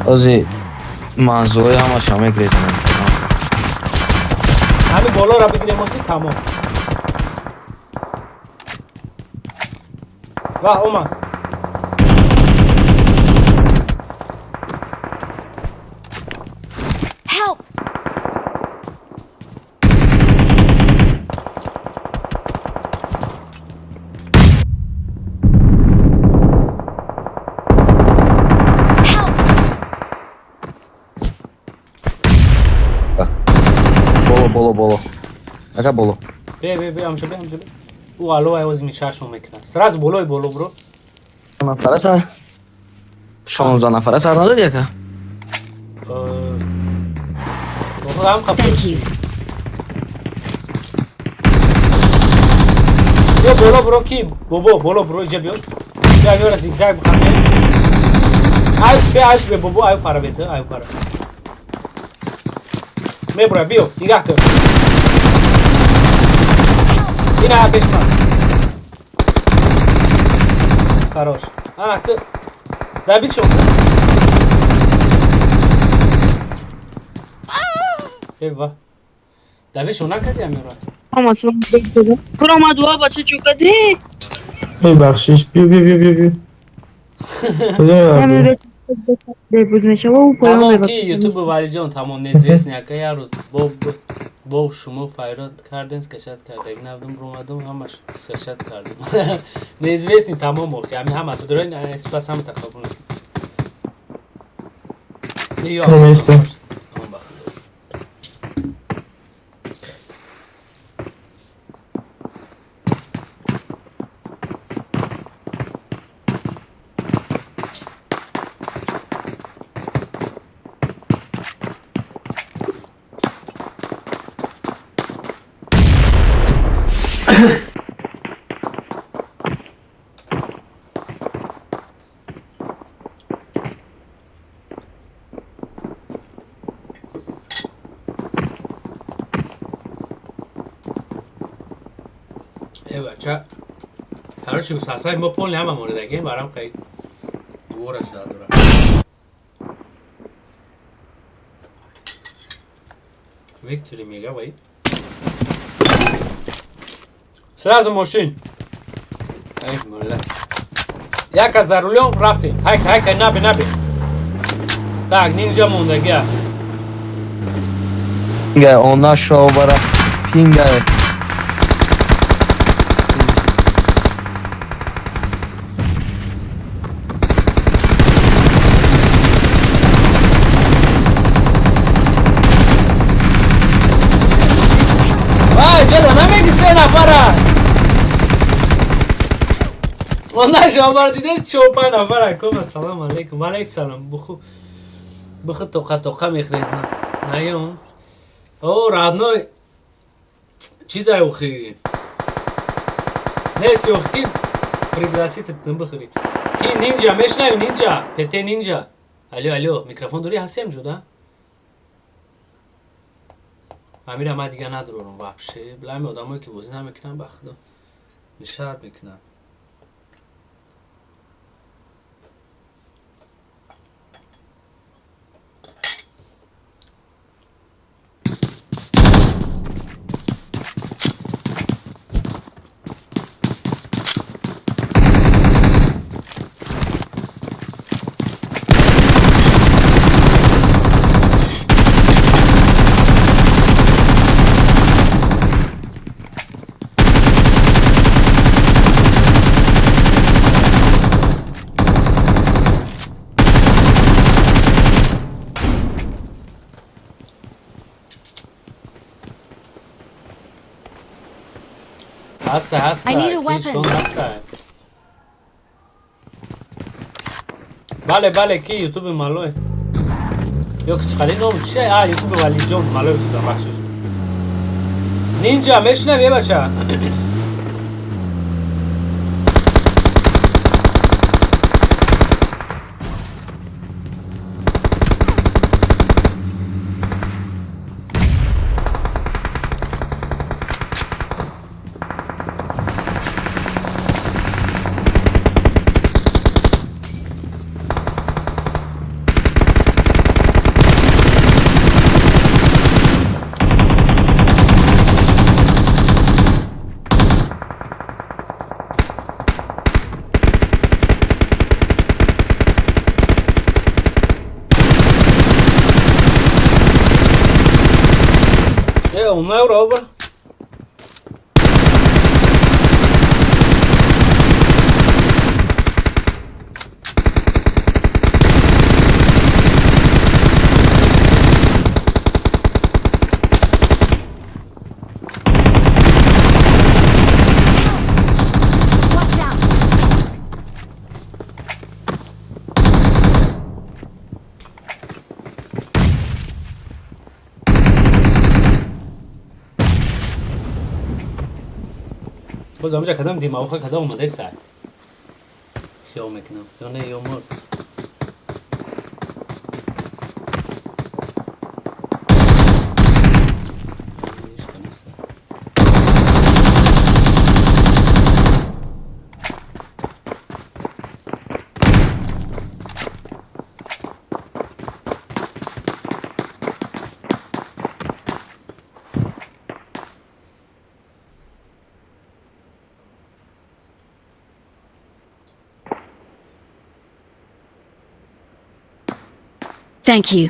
ازی منظوری همه شما گریزنم همین بالا را بگیریم ماسی تمام واه اومد Help! بولو اگه بولو بی همشه بی او الو عوض میچهشون میکنن سراز بولوی بولو برو نفره سر 16 نفره سر نداری یکه هم خفت Thank you. بیا بولو برو کی بابا بولو برو اینجا بیو بیا زیگزاگ بخمه ایس بی بابا ایو پارا بیته ایو پارا میبره بیو نگاه کن اینا پیش من хорош. Ана ки. Дабит шо. Ева. Дабит шо накади амира. Ama çok bekledim. Kuramadı o başı çok hadi. ببخشش بیا بیا بیا بیا بیا کجا Hemen رفتی؟ ve bugün şava bu koyalım. Tamam ki YouTube valijon tamam nezvesni aka yaro bo şumo fayrat kardens kaşat kardak navdum romadum hamash kaşat kardım. Nezvesni tamam o yani hama durayn espas ham takabul. Yok. Neyse. Tamam bak. بچه کارش رو ساسای ما پول نمه مورد اگه برام خیلی گورش دادورم ویکتوری میگه بایی سراز ماشین ای مولا یک از رولون رفتی های نبی tak ninja مونده گه Onlar şovara pinga. جدا نمیگی 3 نفره اونها شما دیده 4-5 نفره کم سلام علیکم علیکم سلام بخو توقع میخرید نیون او رادنوی چیزای اوخی نیستی اوخی کی پریگلاسی تتنم بخوری کی نینجا میشنوی نینجا پته نینجا الو میکروفون دوری هستیم جدا امیر ما دیگه ندارم واپشه بلای آدمایی که بازی نمیکنن بخدا نشاط میکنن هسته I need a weapon. کیشون هسته بله کی یوتیوب مالوه یا کچخالی نام چیه؟ یوتیوب ولی جون مالوه بسیدم بخشش نینجا میشنم یه بچه Onlar Europa. Watch out! باز همونجا کدام دیماغ کدام اومده سر خیام میکنم یا نه یا مرد Thank you.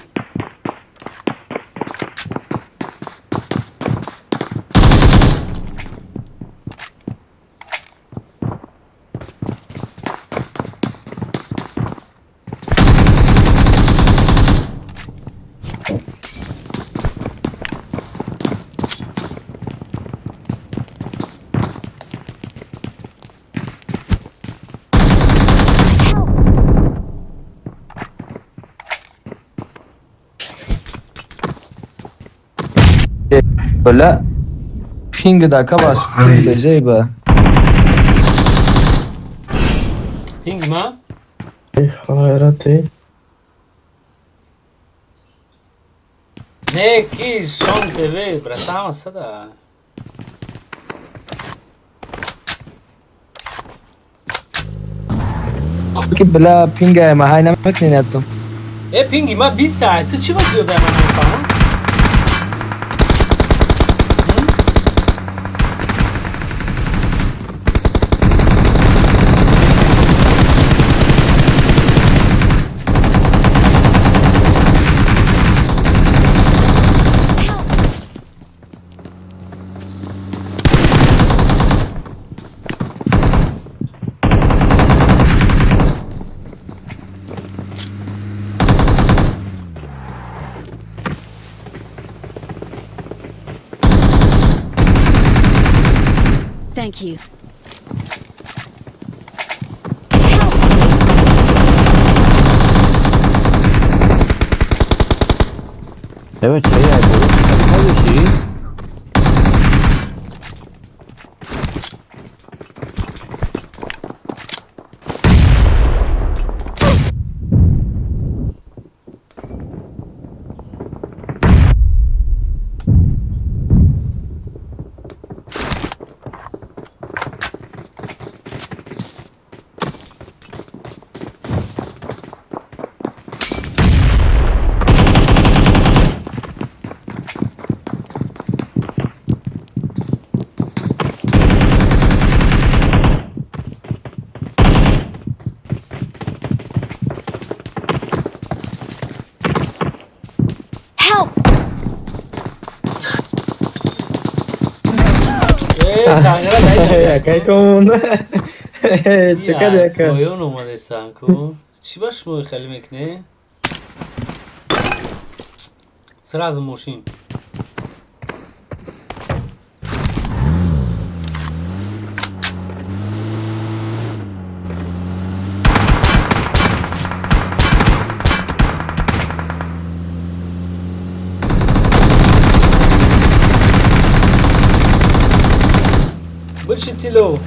Böyle ping dakika baş diyeceği be. Ping ma? Hayrat ey. Ne ki şon TV bratama sada. Ki bela ping ma hay namak ne yaptım? Ping ma bir saat çi basıyordu hemen falan. Thank you. Evet şey ya bu. Şey. Help! Sangara dai. Kai komuna. Çeka de ka. Oyun olmadı sanko. Çi baş mı kelimek ne? Сразу мужчин. Больше тело.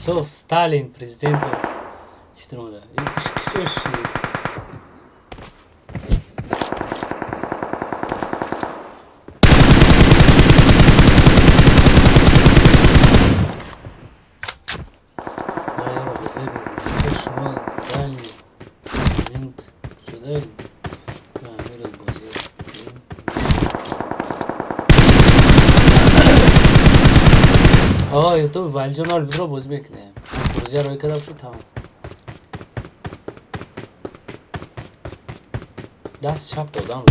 So, Stalin, президент. Что да? Что ж? YouTube Valjonal bro boz bekle. Boz roy kadar şu tamam. Das çap odan.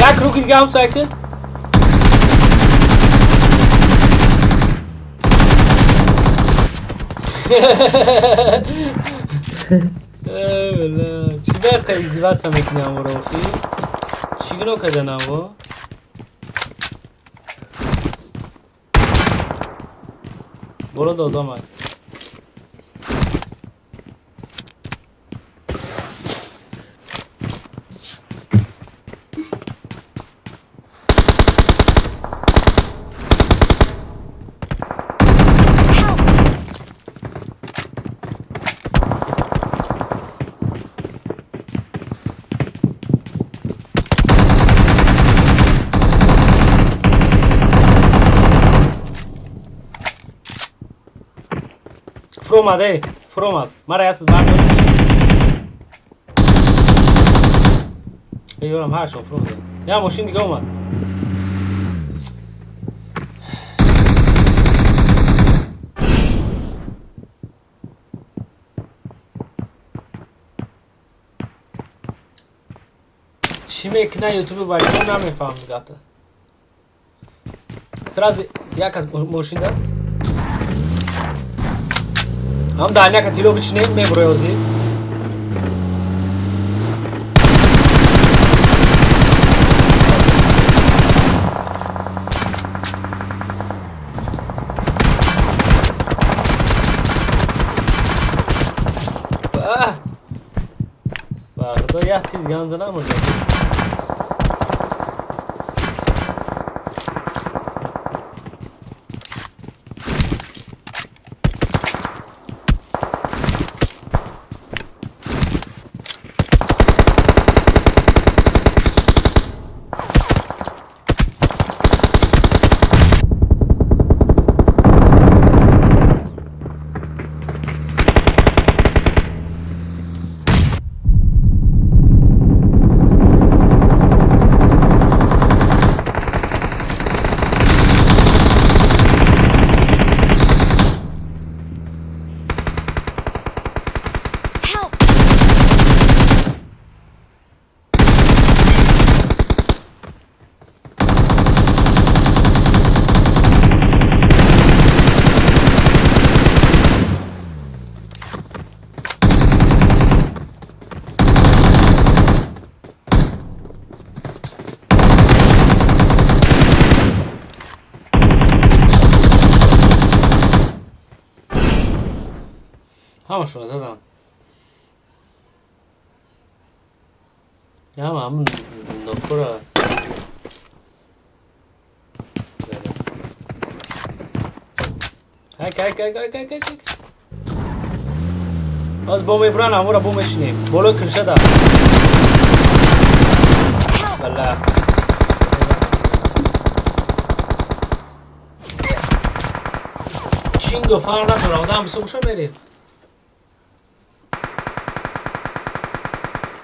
یک روکی دیگه هم سایکل چی به قیزی بس هم اکنیم رو اخی چی گنو کدن آقا برو دادا من فروماده فروماد مرا یاد بردار ایورم هرشون فروماده یا ماشین دیگه اومد چی میکنه یوتیوب باید نمیفهم دیگه سراز یک از ماشین دار هم دانیا که تیلو بچینیم میبرویوزی بخدا یه چیز دیگه هم زنم رو همشون زدم یا همون نکره هک از بومی بران همورا بومشنیم بولو کرشه دا بله چینگو فرق نداره آدم بسوشا میرید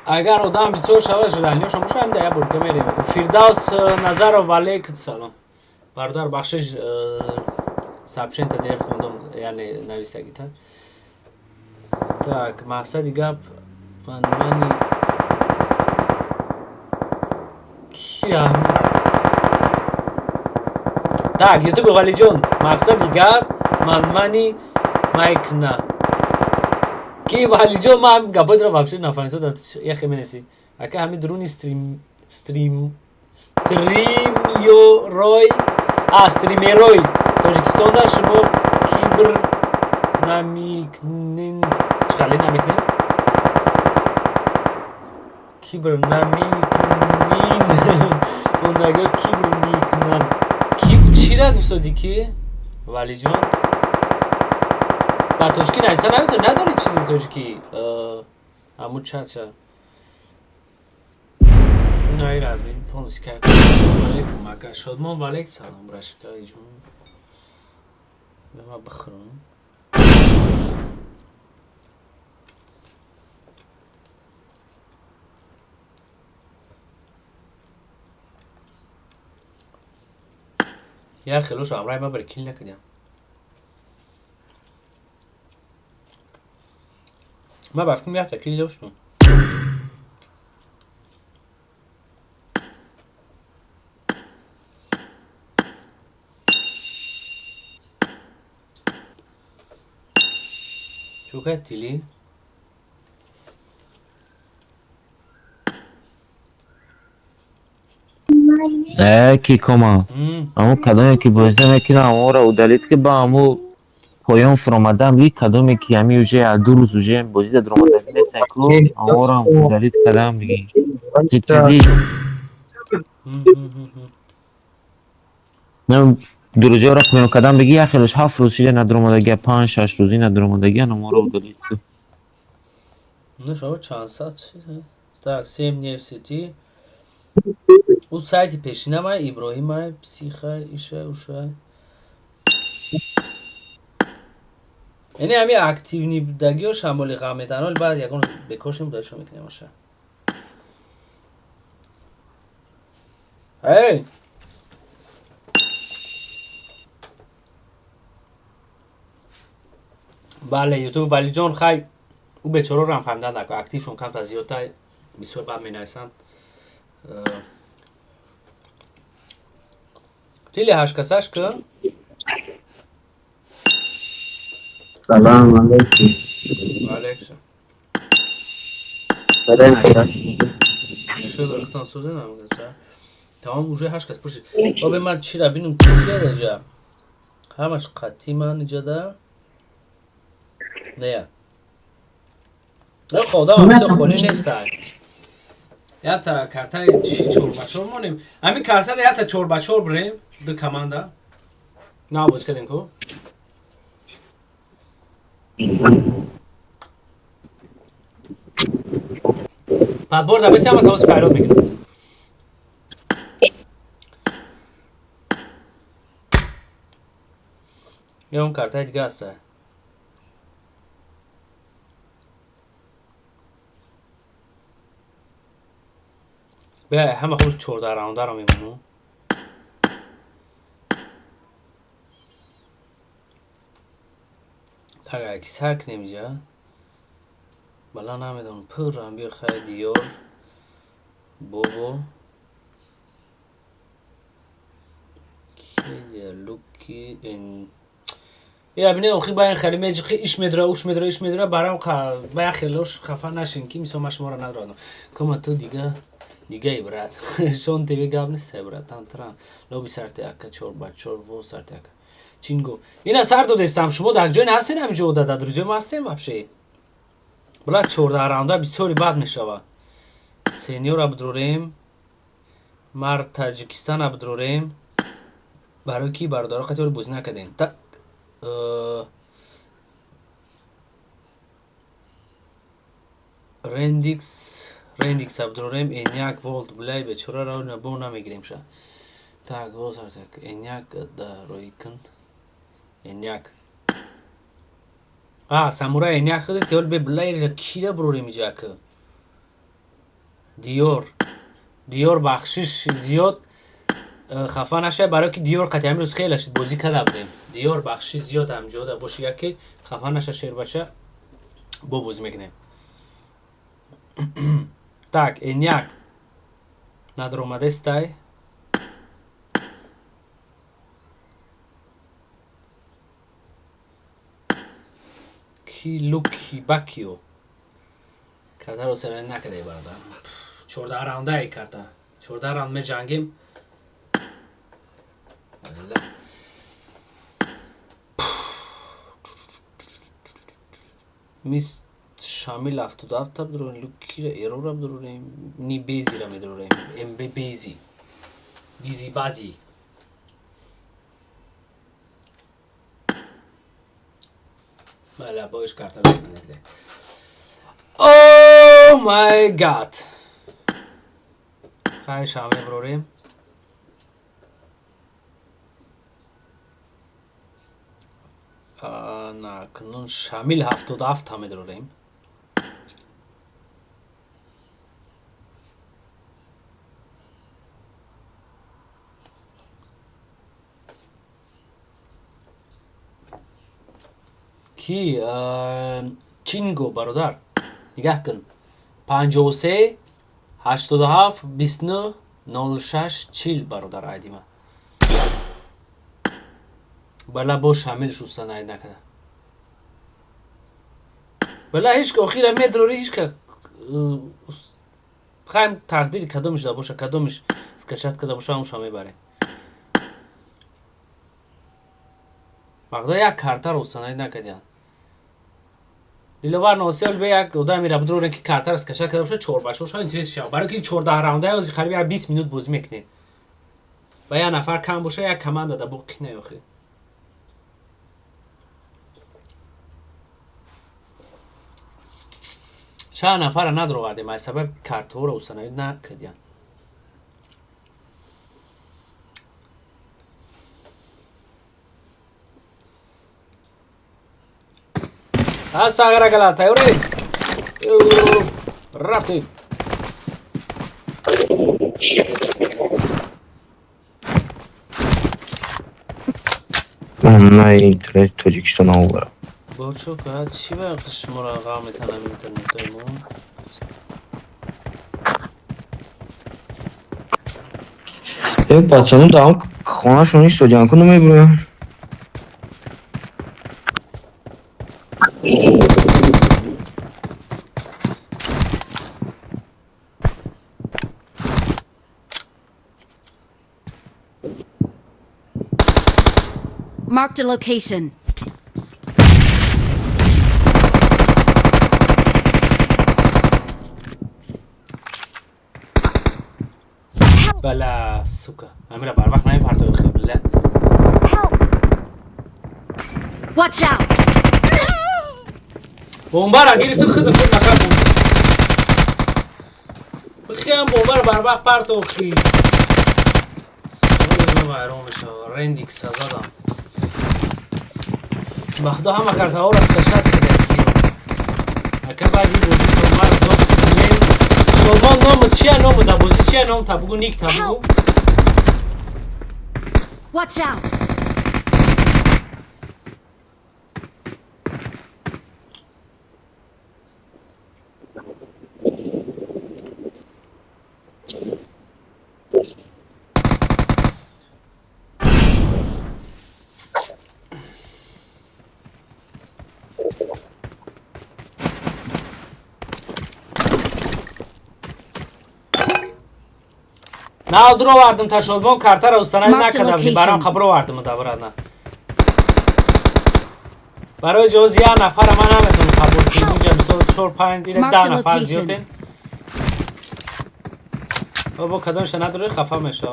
اگر آدم بسیار شوه جلنیا شما شو هم دیگه بود که میریم فیردوس نظر و علیکم سلام برادر بخشش سبشن تا دیر خوندم یعنی نویسگی تا tak maqsad gap manmani kiyam tak youtube valijon maqsad gap manmani maykna ki valijon mam gapot ro вообще нафанисо да я хеменеси ака ҳами друни стримёрой стримерой тоҷикистонда шумо кибр намикнин чиқали намикнин кибр намикнин онаго кибр микнан чира гуфтоди ки валиҷон ба тоҷики нависа наметон надори чизи тоҷики ҳамун чача найрабин полиска алейкум мака шодмон валейк салом рашкаиҷон бема бихӯрам یا خیلی شو امرای ما برای کل نکردیم ما بفکرم یه تا کلی داشتم شوكة تيلي کی کما اما کدومی که بازی میکنه اما را دلیت که با امو پایان فرامدم یک کدومی که همی اوجه دو روز اوجه بازی در درآمدگی نیستن که اما را دلیت کدام بگی دیگه نه دو روزه را پایان کدام بگی اخیرش 7 روز شده ندرآمدگی 5 6 روزی ندرآمدگی اما را دلیت نه شما چند ساعت شده так 7 дней в сети у сайти пешинама иброҳимай психа иша уша яъне ҳами активни будагиҳо шамоли ғам медаҳанд вале баъд ягон бекошем будашо мекунем аша эй бале ютуб валиҷон хай او бечораро ҳам фаҳмидан нако актившон камтар зиёдтар бисёр бад менависанд тили ҳашкасаш ки سلام علیکم. алексо шӯ рихтан сӯзе намудаса тамом уже ҳашкас пуршид бобе ман чира бинум киядаҷа ҳамаш қатӣ ман иҷада нея خودم همسه خونی نیستن یا تا کارتای چی چور بچور مونیم همین کارتا یا تا چور بچور بریم دو کماندا نه باز کردیم کو بعد برد بسی هم تاوز فایرات میگیرم یا اون کارتای دیگه هسته بیا همه خوش 14 راونده رو میمونو تا اگه سرک نمیجا بلا نمیدونم پر هم بیا خیلی دیور بابا که لوکی این یا بینه اوخی باید خیلی میجی ایش میدره برام باید خیلیش خفه نشین که میسا شما رو ندارم کما تو دیگه برات شون تیوی گاب نیست برات تانتران لوبی سرتی اکا چور بچور و سرتی اکا چینگو اینا سر دو دستم شما در جای هستین همینجا داد روزی ما هستیم وابشه بلا 14 راونده بسیاری بد میشوه سینیور ابدروریم مار تاجیکستان ابدروریم برای کی برادرها خیلی بازی نکردین تا رندیکس ابدروریم اینیاک ولد بلای بچورا رو نبو نمیگیریم شا так вот так اینیاک دا رویکن اینیاک سامورای اینیاک خود تیول به بلای کیره بروری میجا که دیور بخشش زیاد خفه نشه برای که دیور قطعی امروز خیلی شد بازی کرده بودیم دیور بخشش زیاد هم جاده باشه که خفه نشه شیر بچه با بازی میکنیم так اینیاک ندر اومده استای کی لوکی باکیو کرده رو سرای نکده برادر 14 راونده ای کرده 14 راوند می جنگیم میز شامل 77 تا بدرون لوکی را ایرو را بدرونیم نی بیزی را میدرونیم ام بی بیزی بازی بله باش کارتا رو نکده اوه مای گاد خواهی شامل بروریم نه کنون شامل 77 تا میدرونیم کی چینگو برادر نگاه کن 53 87 29 06 40 برادر آیدی من بلا با شامل شستن آید نکده بله هیچ که آخیر همه دروری هیچ که خواهیم تقدیر کدومش دا باشه کدومش سکشت کده باشه هموش همه بره مقدار یک کارتر روستانایی نکدیان دیلوار نوسیال به یک اوده میره بدرورن که کارتر اسکشت کده باشه 4 بچه باشه اینتریس شد برای که 14 راونده از قریب 20 minut بازی میکنه و یک نفر کم باشه یک کمند داده بو قینه آخی چند نفر ندرو وردیم از سبب کارتور روستانایی نکدیان هست اگر گلات تایوری رفتی من اینترنت تاجیکستان آورم با چو که چی وقت شما را آقا میتونم اینترنت های ما این بچه دارم خانه شونی سوجان کنم میبرم Marked a location. بلا سوکا امیره بر وقت نمی پرتو بخیر بله Watch out! بومبارا گرفتو خود نکن بخیم بومبارا بر وقت پرتو بخیر سوال نمایرو میشه رندیک سزادم بخدا همه کرده ها را از کشت کده اکه بعدی بوزی بومبارا دو شما نام چیه نام دا بوزی چیه نام تا بگو نیک تا بگو Watch out! نه درو واردم تا شلبون کارتر اوستانایی نکدم برام خبرو واردم داوراد نه برای جز یه نفر من نمیتونم قبول کنم اینجا مثلا 4 5 دیگه 10 نفر زیادن بابا کدومش نداره خفه میشه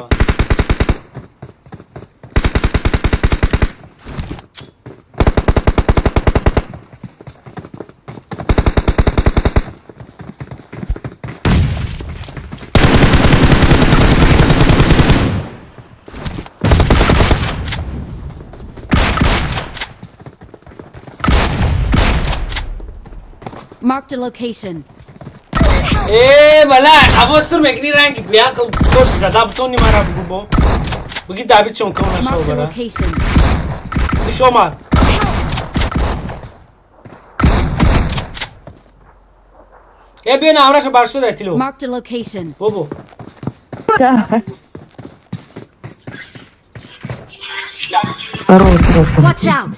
Marked a location. بله حواس رو میگیری رنگ بیا کوش زده بتونی مرا بگو با بگی دابی چون کم نشو Marked a برا location. ایش اومد بیا نامرش برشو ده تیلو Marked a location. بابو Watch out!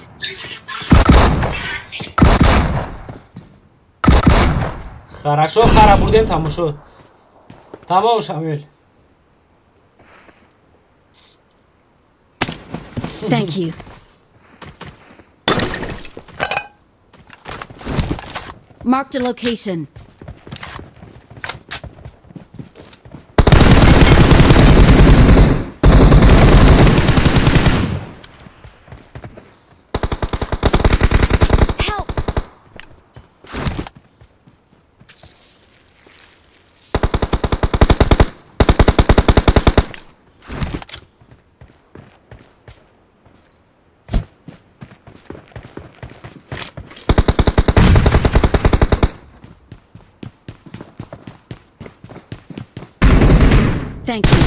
Хорошо, خراب بودیم تمام شد تمام شامل Thank you. Marked a location. Thank you.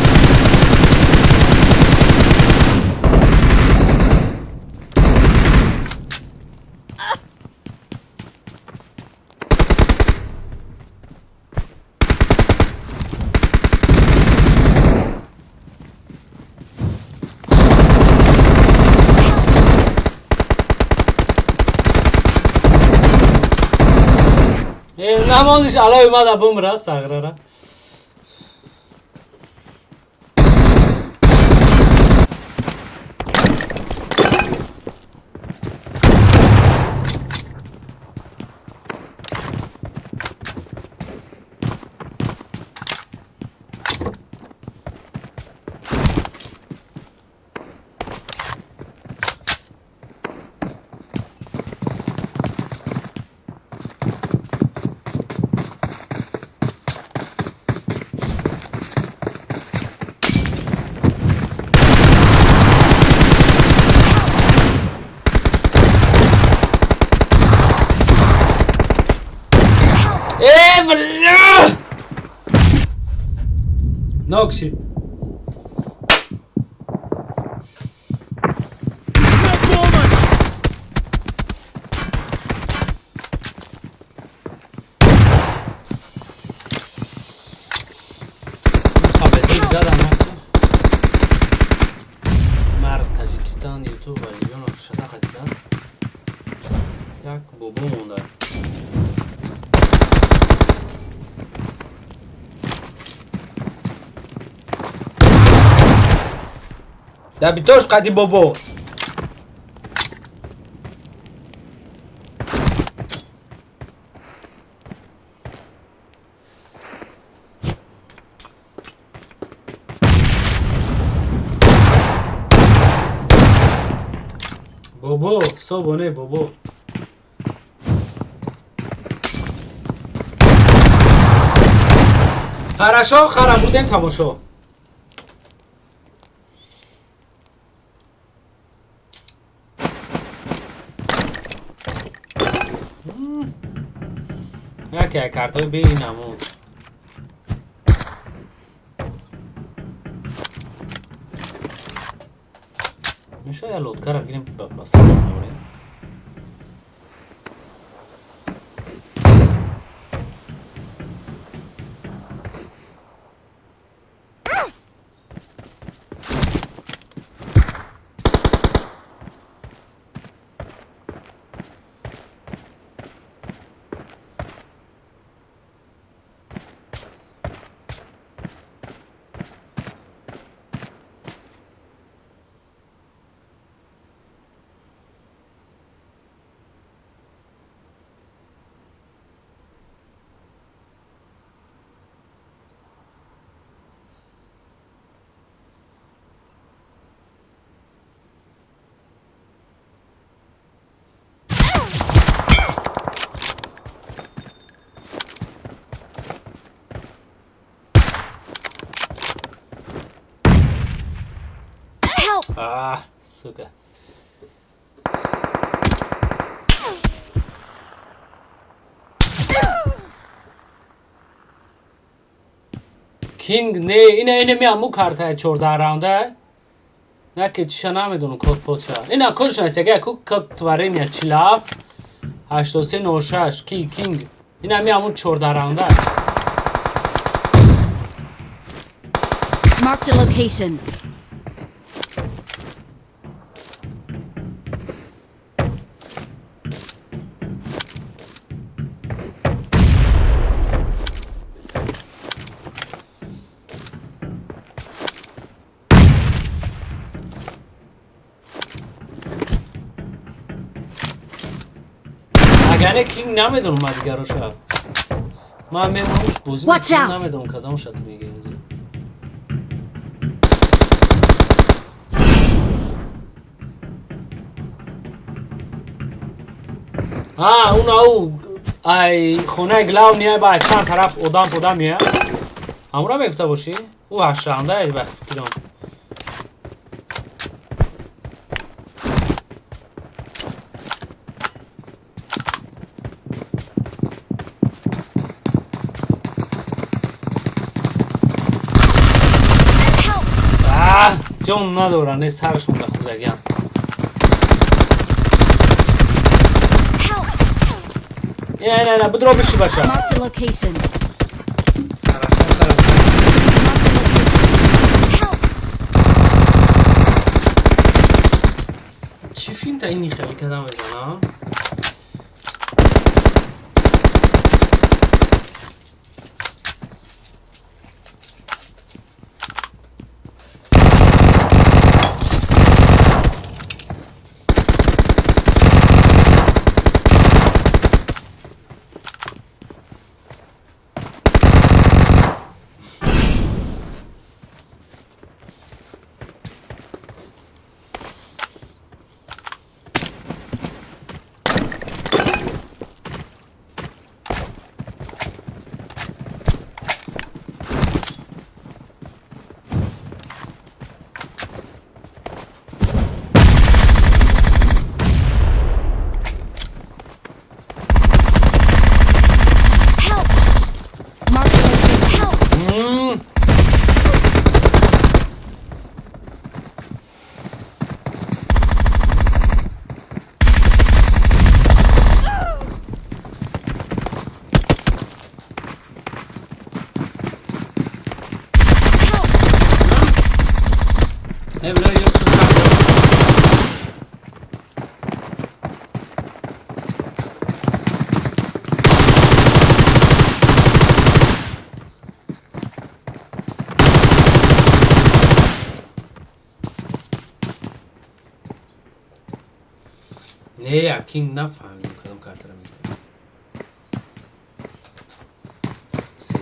نماندش الان اومد بمره سغره را Knock shit. مرد تاجیکستان یوتیوب و ایران شده خدیزن یک بوبو مونده ده بیتوش قدی بابا بابا صابونه بابا خرشا خرم بودیم تماشا یکی کارتای ببینم میشه یا لود کارم بگیریم بسته شونه Ah, suka. کینگ نه اینه میامو کارت 14 راونده نه که چیشا نمیدونم کد پوچا اینا کدش نیست اگه کد توارینیا چلاف 8396 کینگ اینا میامو 14 راونده Marked a location. اگه کینگ نمیدونم من دیگه رو شد من میمونمش بوزی نمیدونم کدام شد میگه اون ای خونه گلاو نیه با چند طرف ادام میه همون را بیفته باشی او هشت رانده ای بخ فکرم جون ندارن نه سرشون به خودگیم نه بدرو بشی باشه چی فین تا اینی خیلی کدام بزنم Evler yoksa saklı. Ne ya King nafهمیم کدوم کارت رو میده.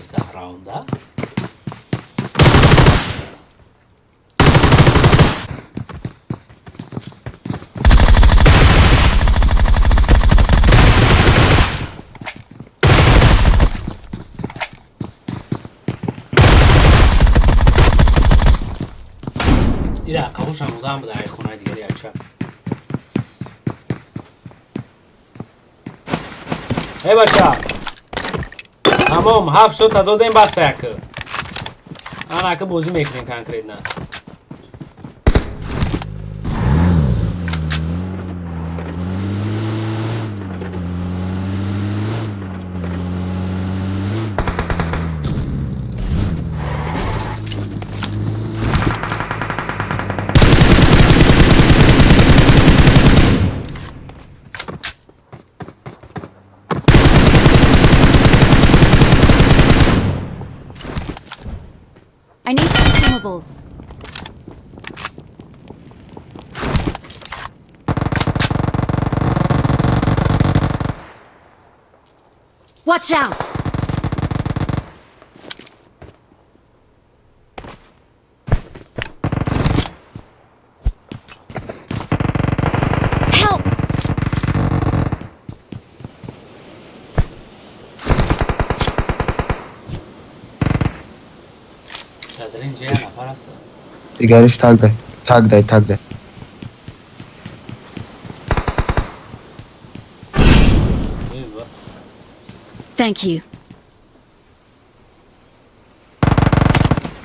سه راونده. ایره قبوش هم بودم بوده ای خونه دیگری اچه ای بچه تمام 7 شد تا دو دیم بس یک انا که بوزی میکنیم کنکریت نه I need consumables. Watch out! Help! اینجا یه نفر هست دیگرش تگ ده تگ ده تگ ده Thank you.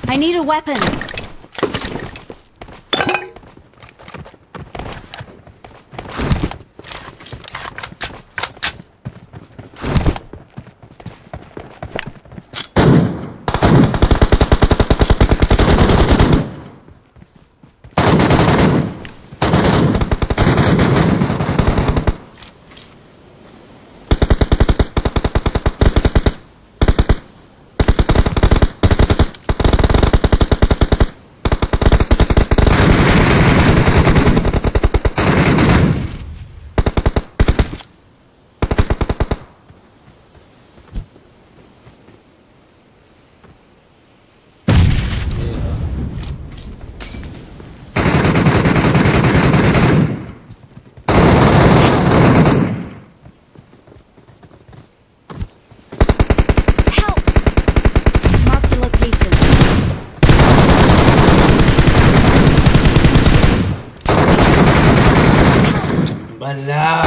I need a weapon. بلا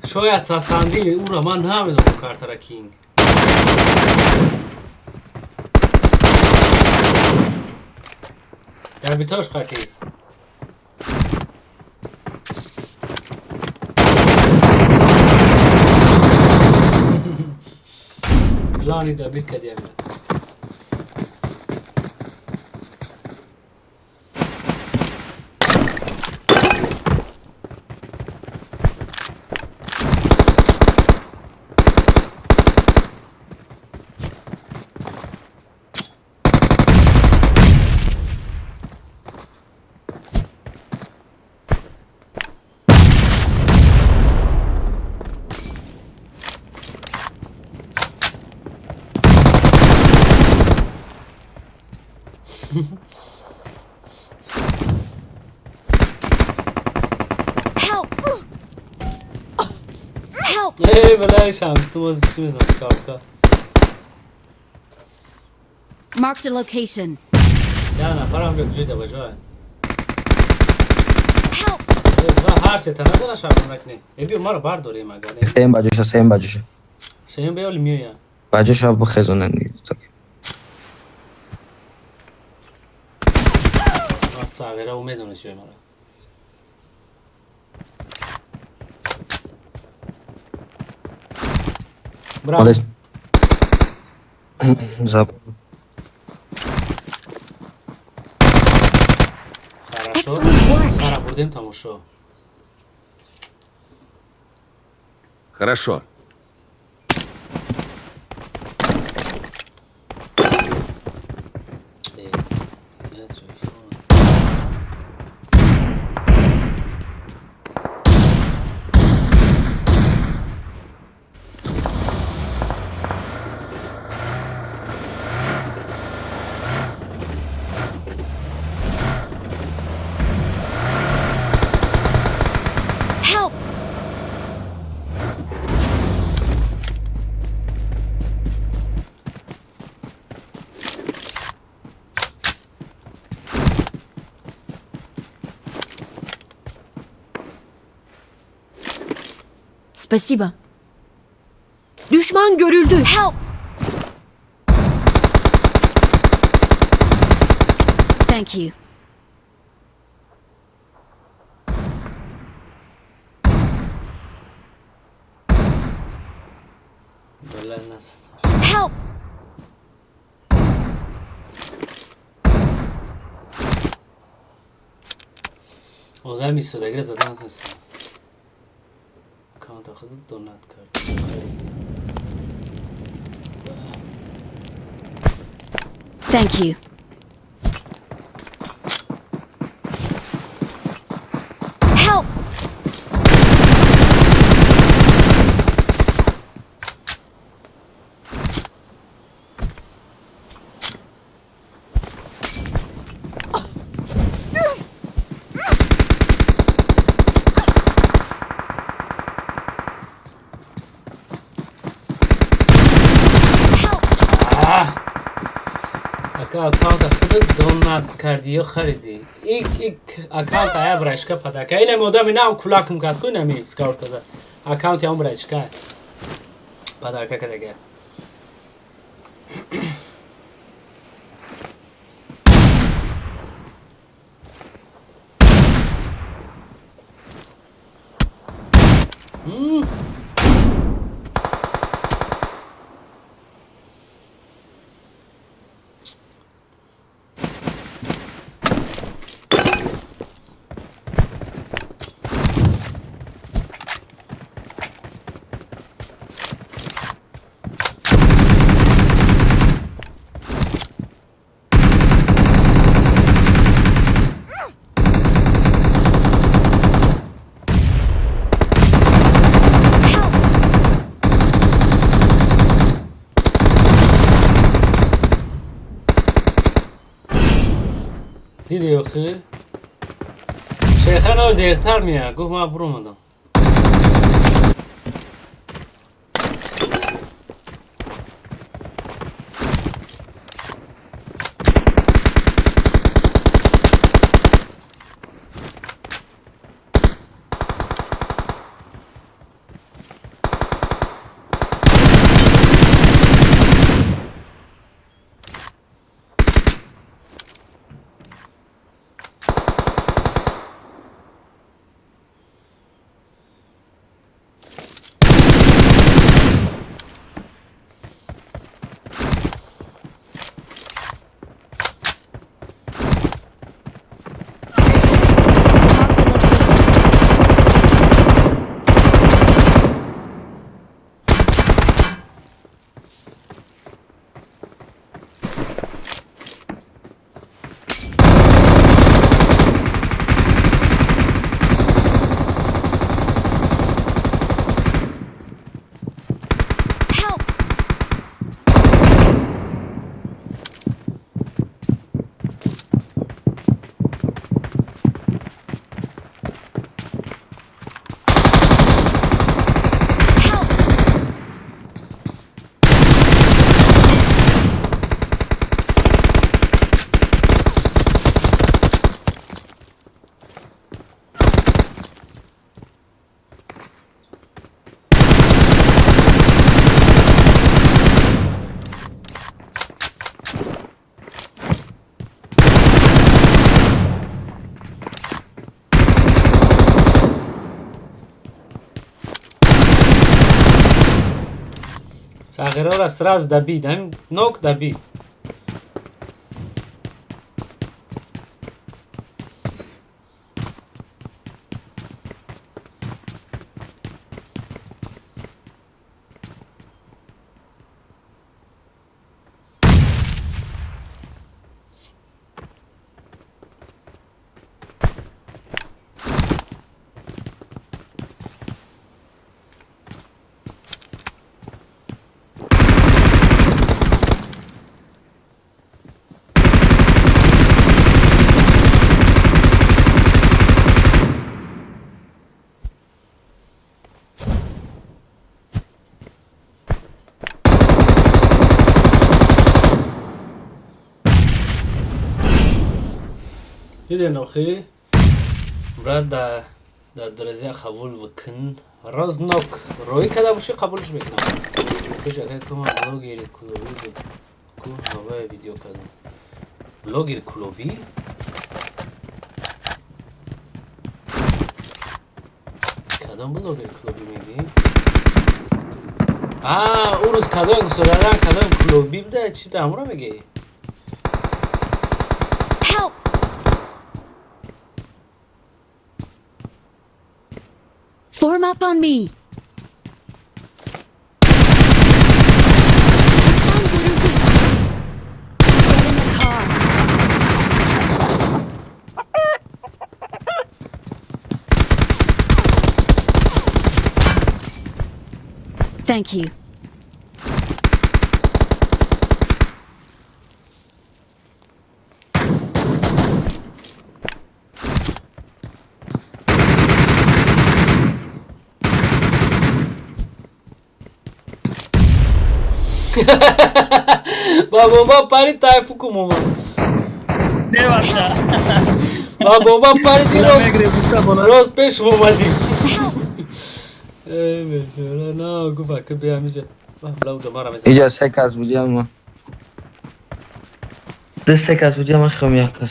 شاید ساساندی او را من نمیدونم اون کارت را کینگ در بیتاش خاکی لانی دا بیت کدیم ای بلای شام تو باز چی میزنم سکارکا Marked a location. یا نفر همجا جویده بجای هر سه تنه داره شام نکنی ای بیو ما رو برداریم اگر نه سیم باجوشه سیم بیالی میویا باجوشه با خزونن دیگه ساغره او میدونه چیه مرا Bravo. Хорошо. Хара, будем там ушо. Хорошо. Help! Спасибо. Düşman görüldü. Help! Thank you. Help! اوضاع ایستادگی زدن نتونستم کانت خود دونت کرد Thank you. Help! اکانت خودت دونت کردی یا خریدی ایک اکانت های برایشکا پدا که اینه مودمی ناو کلاکم کد کوی نمی سکاورت کزا اکانت هم برایشکا پدا که کدگه دیدی آخه شیخان اول دیرتر میاد گفت من برو اومدم Сағира ра сразу добить, ног добить. دیدن آخی برای در درجه قبول بکن رازناک روی کده باشه قبولش بکنم کش اگر کما بلاگیر کلوبی بود کو هوای ویدیو کدم بلاگیر کلوبی کدام بلاگیر کلوبی میگی او روز کدام سردن کدام کلوبی بوده چی بوده همون رو میگی Form up on me. Get in the car. Thank you. بابا پاری تایفو کو ماما نباشه بابا پاری دی روز پیش اومدیم ای بیچاره نه گفت که بیام اینجا بلاو دمارم اینجا سک از بودیم ما دست از بودیم ما خم یک کس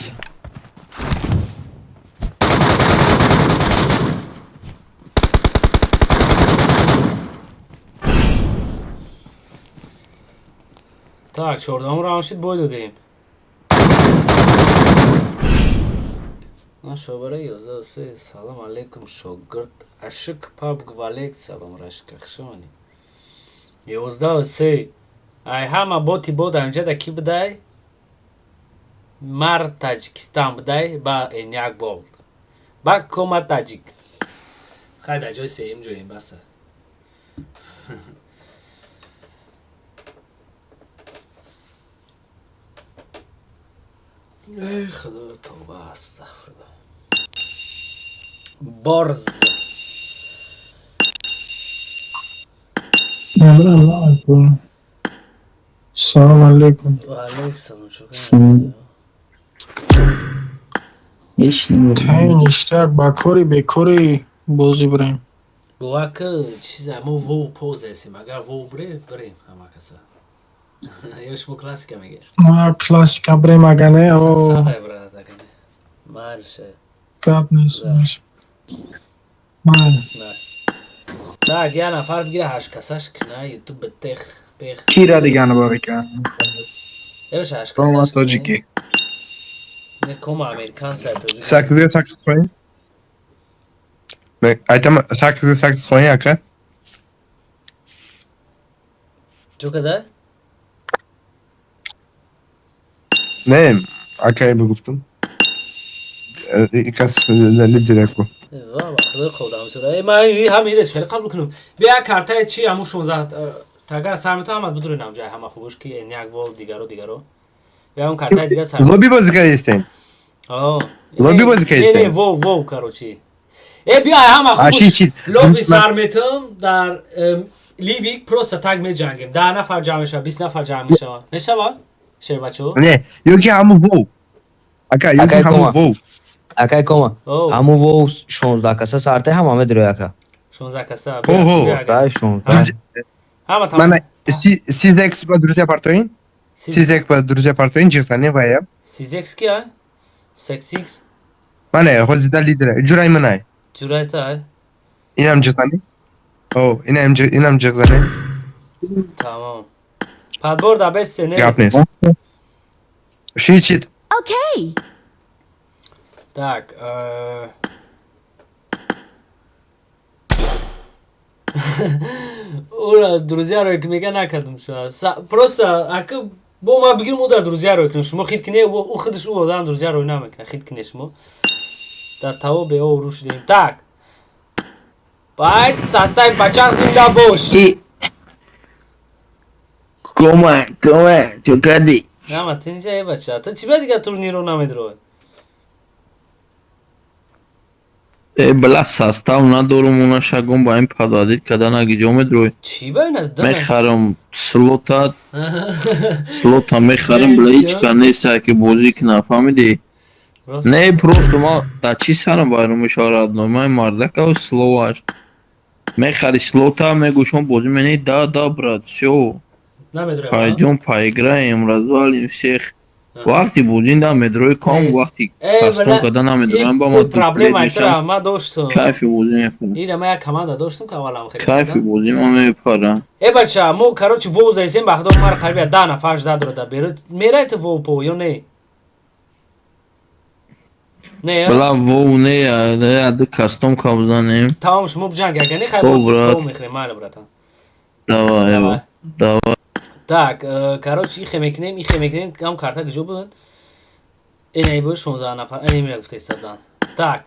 Так, чордам рауншит бой додем. На шобара 11 салом алейкум шогирд ашик Pubg валек салом рашка хшони 11 ай ҳама боти бода анҷада ки будай мар Таҷикистон будай ба эняк бол ба Komatajik хай дар ҷои сеюм ҷоем баса ای خدا توبه استغفرالله برز سلام علیکم و علیک سلام شکر تاین اشتاق با کوری به کوری بازی بریم بوا که چیز همه وو پوز هستیم اگر وو بریم همه کسا یا شما کلاسیکا میگه کلاسیکا بریم اگه نه ساده براد اگه نه مارشه کاب نیست نه یه نفر بگیره 8 کساش کنه یوتیوب بتخ کی را دیگه نباره کن یوش 8 کوما کساش تاجیکی نه کوما امریکان سای تاجیکی sakız koyun aytam sakız koyun aka چو کده؟ نه akaya بگفتم کس لیدر کو واه خدا خودم سر من همین ایش خیلی قبول کنم بیا کارت چی همون 16 تاگر سرمت آمد بدون نام جای همه خوبش که این یک وال دیگرو یا اون کارت دیگه سرمت لوبی بازی کردین لوبی بازی کردین نه وو کاروچی بیا همه خوبش لوبی سرمتم در لیویک پروستا تاگ می جنگیم 10 نفر جمع میشه 20 نفر جمع میشه شیر بچو نه یکی همون وو یکی همون وو اکای کوما همون وو 16 کسا سارته هم همه دروی اکا 16 کسا بیا 16 همه تمام من سیزکس با друзья партоин سیزک با друзья партоин честно вая سیزکس کیا سکسیکس من خود دا لیدر جورای منای جورای تا اینم چستانی اینم چستانی Tamam. Padbord abesse ne? Gap نیست. Шичит. Okay. Так. Ура, друзья рекмега накардам шо. Просто ака бо ма бигирм удар друзья рекнем шумо хит кине у худш у адам друзья ро намекна хит кине шумо. Да таво бе о руш дем. Так. Байт сасай бачан зинда бош. Кома, чё кади? Нама тинжа е бача. Та чиба дига турниро намедро. بلا ساستاو ندارم اونا شگون با این پدادید کدن اگه جامد روی چی با این از دمه؟ میخرم سلوتا میخرم بلا هیچ کار نیست که بازی که نفهمیدی نه پروست ما تا چی سرم باید مشارت نمای مردک او سلواش میخری سلوتا میگوشون بازی منی دا براد شو پای جون پای گرایم رزوالیم شیخ وقتی بودین دا مدروی کام وقتی کستون کدن هم مدرویم با ما پرابلم ایتر ما داشتم کافی بودین میپرم ایره ما یک کمانده داشتم که اول هم خیلی کافی بودین ما میپرم بچه مو کروچی ووز ایسیم بخدام مار قریبی 10 نفرش داد رو دا بیرد میره ایت وو پو یا نه نه بلا وو نه دو کستون کابزانیم تمام شما بجنگ اگه نه خیلی تو میخریم مال براتن دوا Так, короче, их мекнем, кам карта гжо буд. Ин бу 16 нафар, ин мира гуфте истадан. Так.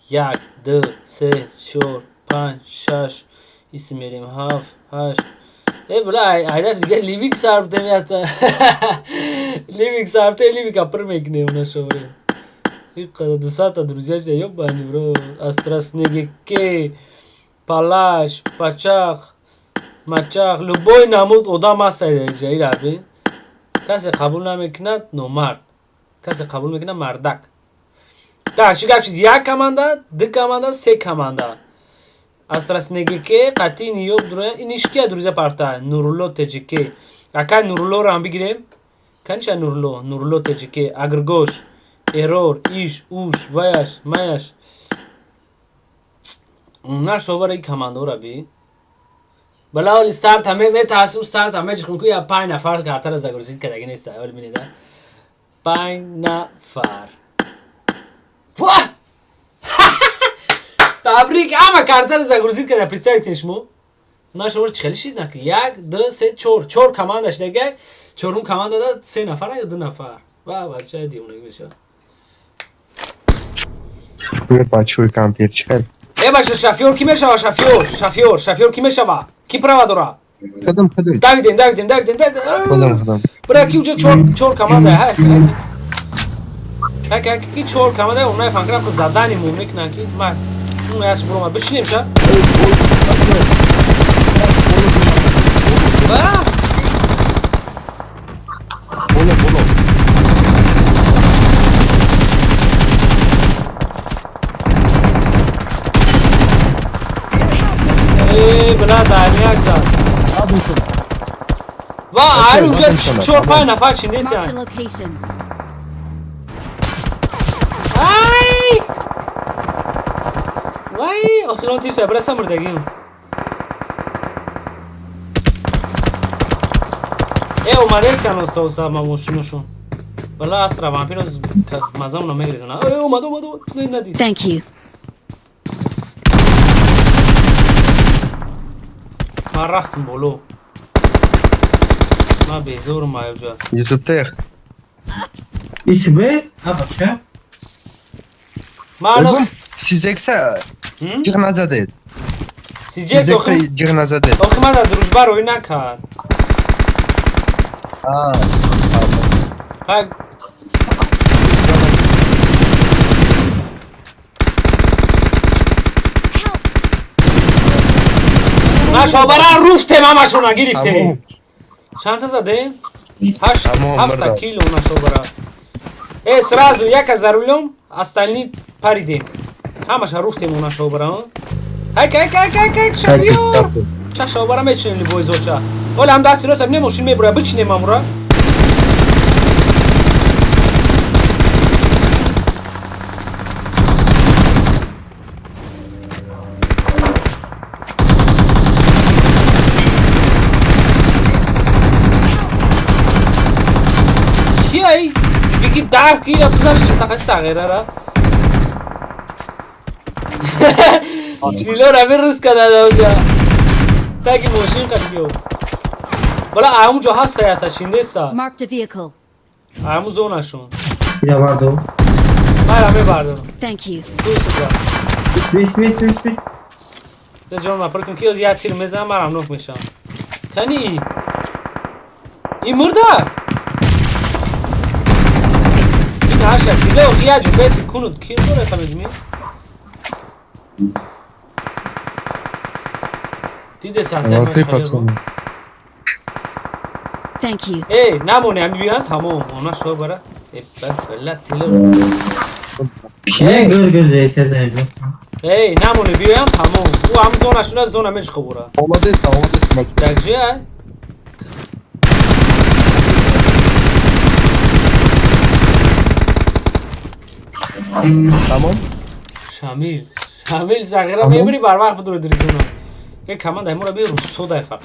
1 2 3 4 5 6 исмерим 7 8. Бла, айда дига ливик сарб демият. Ливик сарб те ливик апр мекнем на шоре. И когда десата друзья же ёбани, бро. Астрасниги палаш, пачах مچاخ لبوی نمود ادام است جایی را بین کسی قبول نمیکند نومرد کسی قبول میکنه مردک так شگفت شد یک کمانده دو کمانده سه کمانده استرس نگی که قطعی نیوب دروه این ایشکی دروزه پرتا نورولو تجیکی اکا نورولو رو هم بگیریم کنیشه نورولو تجیکی اگر گوش ایرور ایش اوش ویش میش اونا شوبر ای کمانده را بی بلا ولی استارت همه میترسم استارت همه چخون که یا 5 نفر کارتر از اگرزید که دیگه نیست اولی بینیده 5 نفر واه تبریک اما کارتر از اگرزید که پریستایی تنشمو اونا شما چه خیلی شید نکه 1 2 3 4 کماندش دیگه 4 کماند داد 3 نفر یا 2 نفر واه بچه دیونگی میشه Почуй компьютер. باشه شافیور کی میشه شافیور کی میشه کی پروا داره خدم خدم برای کی وجه چور کمانده ها کی چور کمانده اونای فکرم که زدنی مومک نکی من اون یاش برو ما بچینیم شا بلا دانیاک زد و اونجا 4-5 نفر چینده سن وای آخران تیشه برسه مردگیم اومده سیان استوسا ما موشینوشون بلا اصرا وامپیر از مزام نمیگریزن اومده ندید Thank you. من رفتم بولو من بیزورم مایوجا YouTube تخ اسمه ها من سیزکسا جیغ نزدید سیجکس جیغ نزدید آخه من در دروشبه روی نکرد ما شابره روفته ما شونا گرفته چند تا زده؟ 7 کیلو ما شابره сразу 1000 рублем остальные паридем همش روفتیم اونا شابره هک شافیور چه شابره میچینیم لیبوی زوچه ولی هم دستی راست هم نموشین میبره بچینیم امورا تعرف كي بزاف تاقت صغيره را سيلو رابي رسك دادا وجا تاكي موشين قد بيو بلا عمو جو هست سياتا شيندسا Marked a vehicle. عمو زوناشون Ya vardı o. Hayır abi vardı. Thank you. Dur sıra. Biş. ده جان ما پرکن که از یاد تیر میزنم مرام نوک میشم کنی این مرده این هاشا دیگه اوکیا جو بیسی کنود کی دوره تمیزمی دیده ساسه مشغله Thank you. ای نمونه هم بیان تمام اونا شو برا بس بلد تیلو Kime gör değişe zeyno. ای نمونه بیان تمام او هم زونشون از زونه مش خوبه Omadet maç. درجه Tamam. شامیل زغیره میبری بر وقت بدور دریزونه یک کمان دایمون رو بیر رو سودای فقط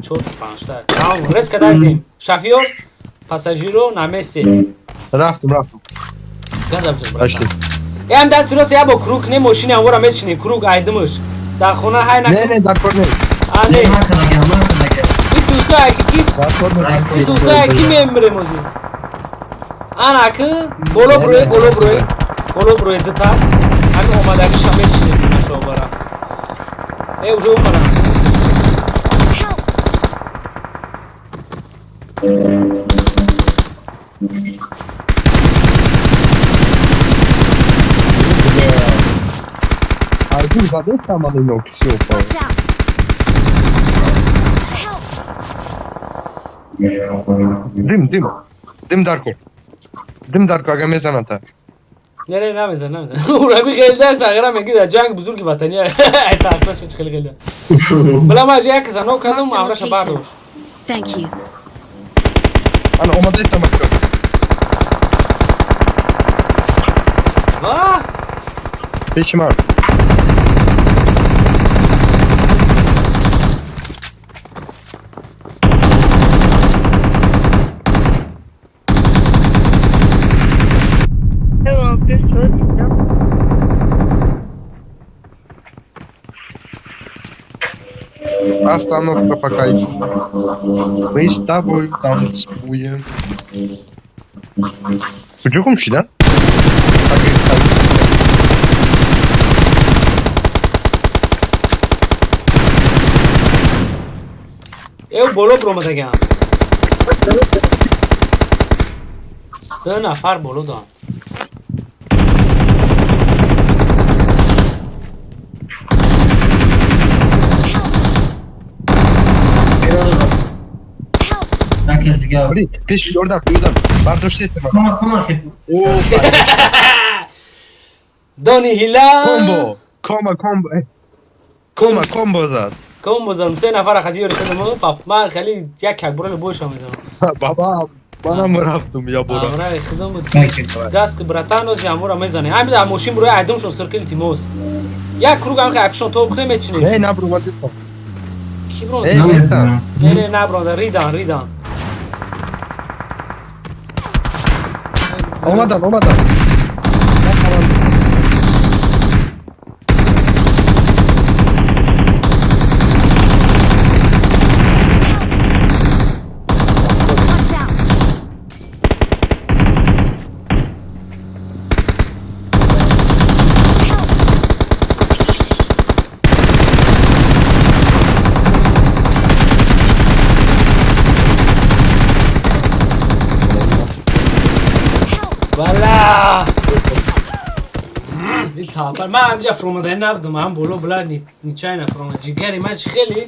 چور پانشتر تمام رسک دردیم شفیور پاساژیرو نمیسی Raftum. گازم چیز Başla. برای هم دست راست یا با کروک نه ماشینی هم ورا میچینی کروک aydımış در خونه های نکن Ne dar korner. آنه این سوسا اکی کی Dar korner. این سوسا اکی میمره موزی آن اکی بولو بروی دتا همین اومده اگه شما میچینی نشو برا ای اوجه اومدن Artur zaten tamamen noktası yok. Watch out. Dim Darko. Dim Darko aga mezan ata. نه نمیزن او ربی خیلی دست اگر میگه در جنگ بزرگ وطنی تاسش خیلی خیلی بلا ما جای کسا نو کردم امرش باردوش Thank you. Ana Omadet tamam. ها Peşim abi. Остановка пока еще. Мы с тобой танцуем. Çocuk mu lan? Eu bolo برو متگم دو نفر بولو دارم Peş oradan. Bardoş etme. Koma. دانی هیلا Combo. Combo zat. کم بزنم سه نفر خدیو رسیدم پاپ من خیلی یک کک برای بوشم میزنم Baba bana mı raftım ya bura? آمرا رسیدم بود گاز که براتانوز یامورا میزنه همین در موشین بروی عدمشون سرکل تیموز یک کروگ هم که اپشون تو بکنه میچینیم Hey ne bro vadit. کی برو Hey Mesta. نه برادر ریدان Olmadan. Watch out. والا این تاپر من همجا فرومده نبودم هم بولو بلا نیچای نفرومده جیگری من چی خیلی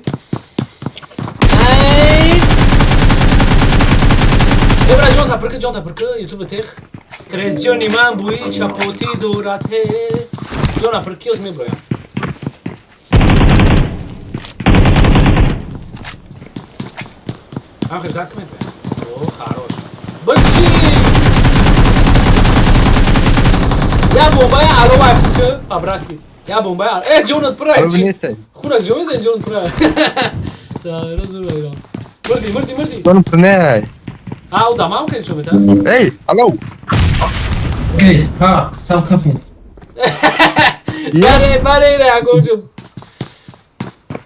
ابرا جان تپرکه یوتیوب تیخ استرس جانی من بویی چپوتی دورته جان تپرکه از میبرویم هم خیلی دک میبرویم اوه خراش بچی یا بومبای الو وقتی پابراسی یا بومبای الو جونت پره خونک جونت پره دا رزول ایران مردی Donum ne? او دمام که شو بتا Hey, hallo. Oké, ha, sam kafin. بره اگوجو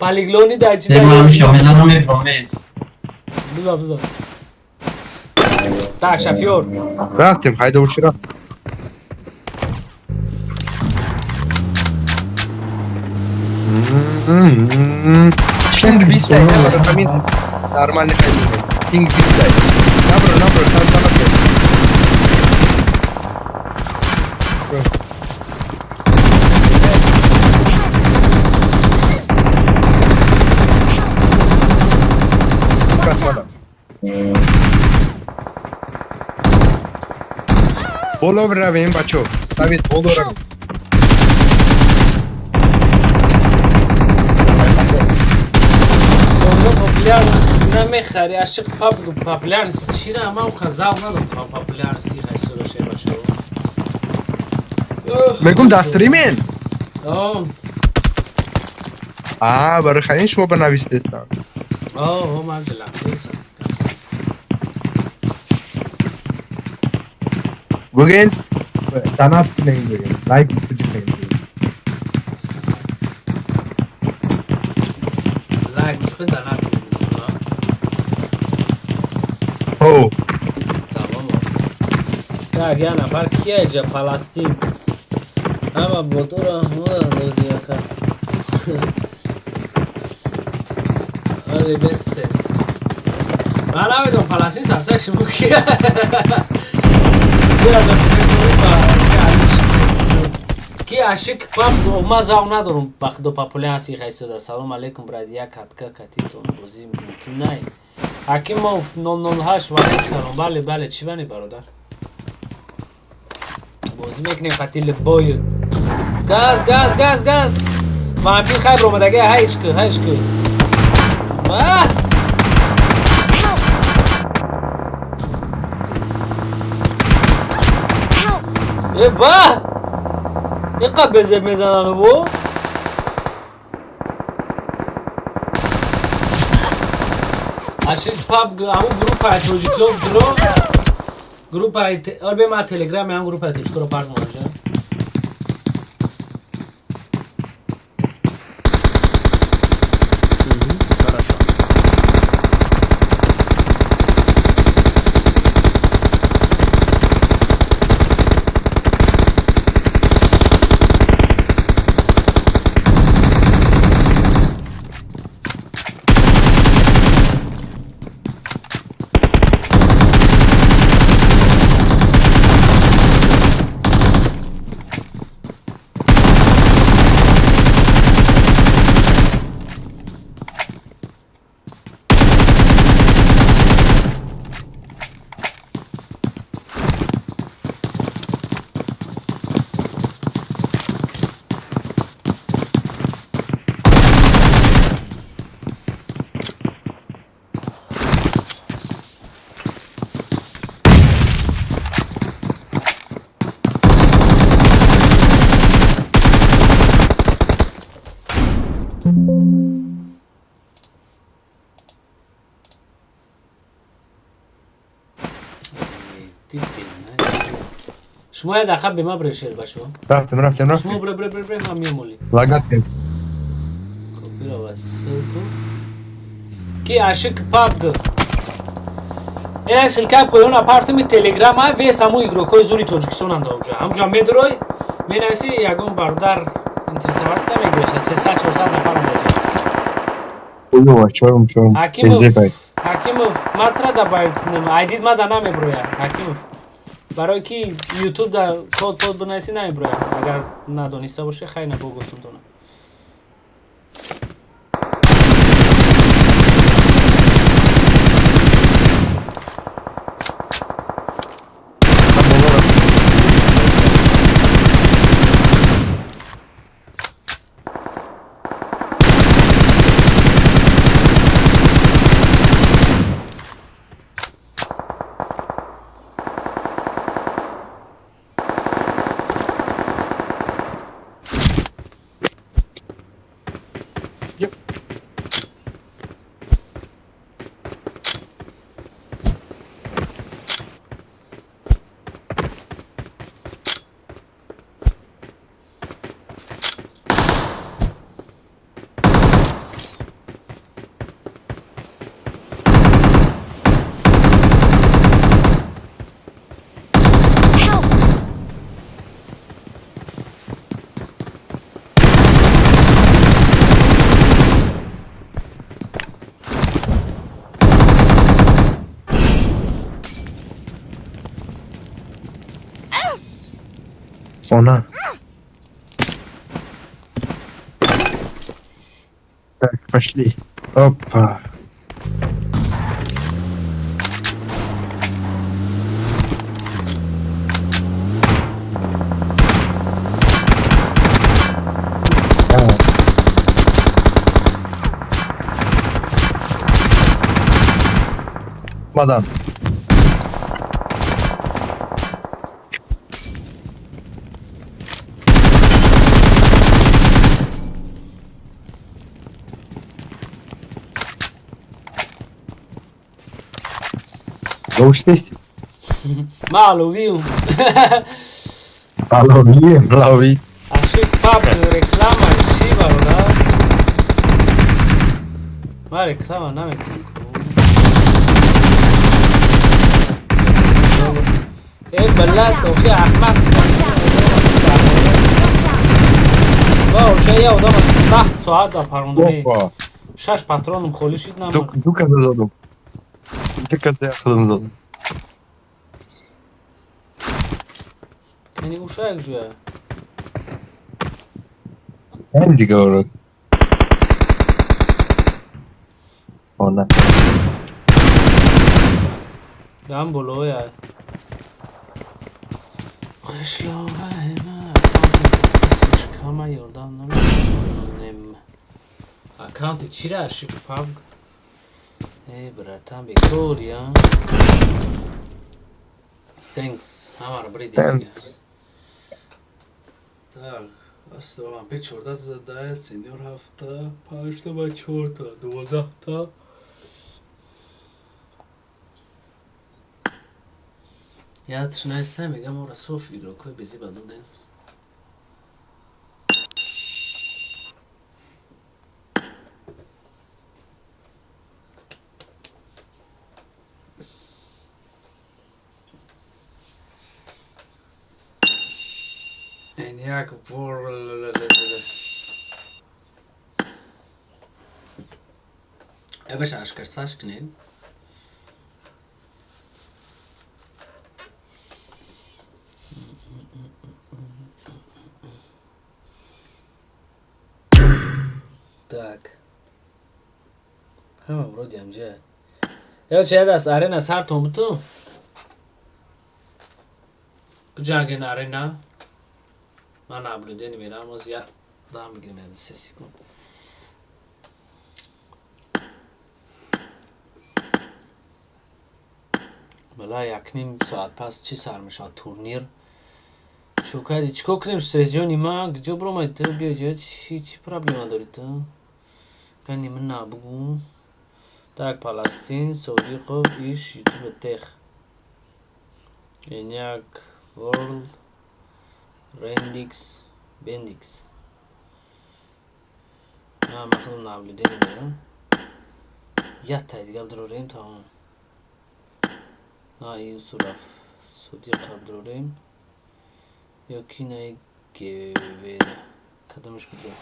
پالیگلونی در چی بزا tak şoför Rahatım, haydi uçura. Ping bizde, ne var kamin? Нормально ходить. Ping bizde. Набро, там там. Bolo bravim, bacho. Savit, bolo bravim. популярность نمیخری عاشق پابگ популярность چی را ما خزاو ندارم популярность هست باشه باشه میگم دستریمین آه برای خیلی شما بنویسیدتان من دلم بگین تنات کنین بگین لایک کنین لایک کنین تنات او tamam tak ya nafar kiye je Palestin ama motora diyor ka hadi beste bana ve don Palestin sasa şimdi ki ki aşık pam olmaz avna durum bak do popülersi haysoda salam aleyküm bradiya katka katiton bozim mümkün değil Hakimov 008 وعلیکم سلام بله چی بانی برادر بازی میکنیم قتیل باید گاز وامپیر خیب رو مدگه هیچ که یه قبضه میزنن بو عاشق پابگ همون گروپ های توجیکلوف درو گروپ های به ما تلگرام هم گروپ های توجیکلو رو پارک مانجا شما یه دقیقه به ما برشید باشو رفتم شما بره ما میمولی لاغت کن کپی را واسه کی عاشق پابگ این سلکای پایون آپارتمان تلگرام ها ویس همون ایگروکای زوری توجیکستان هم داوجا همونجا میدروی مینویسی یکم برادر انترسوات نمیگیرش 300-400 نفر هم بیجا اوه چورم حکیموف ماترا دا باید کنم ایدید ما دا نمیبرویا حکیموف برای کی یوتیوب دا کد بنویسی نمیبرویا اگر ندونسته باشه خیلی نبوگفتم دونم Ona. Так, пошли. Опа. Мадан. Вы есть? Маловиум. Малови. Аши паб реклама чива, да? Ма реклама намекунем. بلات وفي احمق واو چه یه آدم تحت ساعت در پرونده‌ای 6 پاترونم خالی شد نمار دو کده دادم. دو کده خودم دادم. کنی اوشا یک جویه این دیگه آره. نه دم بلوی های قشلاوه ما کامه یردم نمیم اکاونت چی را اشی پابگ ای براتم بیکور یا سنگس همه رو بریدی دیگه так островам 5-4 задает сеньор hafta пашта ба 4 та 12 та یادش نیست میگم اون رسوف ایگرو کوی بیزی بدون این یک Evet arkadaşlar aşkınayım. Так. Ха, вроде амжа. Я чеда с арена сар томту. Куджаген арена. من наблюдение میرم از یا دام میگیرم از 3 سکند بلا یک نیم ساعت پس چی سر میشه تورنیر شوکردی چیکار کنیم سرزیونی ما کجا برو ما تو بیا جا چی پرابلم داری تو کنی من نبگو tak پالاستین سعودی خوب ایش یوتیوب تخ این یک ورلد Rendix, Bendix. مخلوم nabludeni diyor. Yataydı kabdurayım tamam. iyi suraf. Sudi kabdurayım. Yok yine gevede. Kadamış biliyor.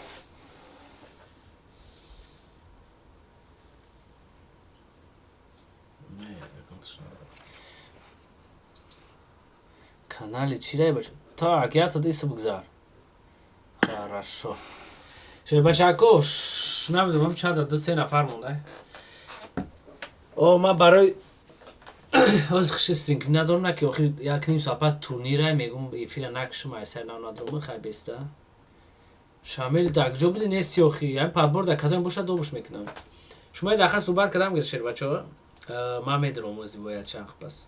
Kanali çileğe başım. Так, я туда и субгзар. Хорошо. Шербачакош, نمیدونم چند عدد 3 نفر مونده. ما برای از خشسترین که ندارم نه که آخر یک نیم ساعت تورنیره میگم ایفیل نکشم ایسر ندارم خیلی بیسته. شامل دکجا بودی نیستی آخی یعنی پدبار در کدام باشه دوبش میکنم. شما یه داخل صحبت کردم گرد شربچه ما میدونم موزی باید چند پس.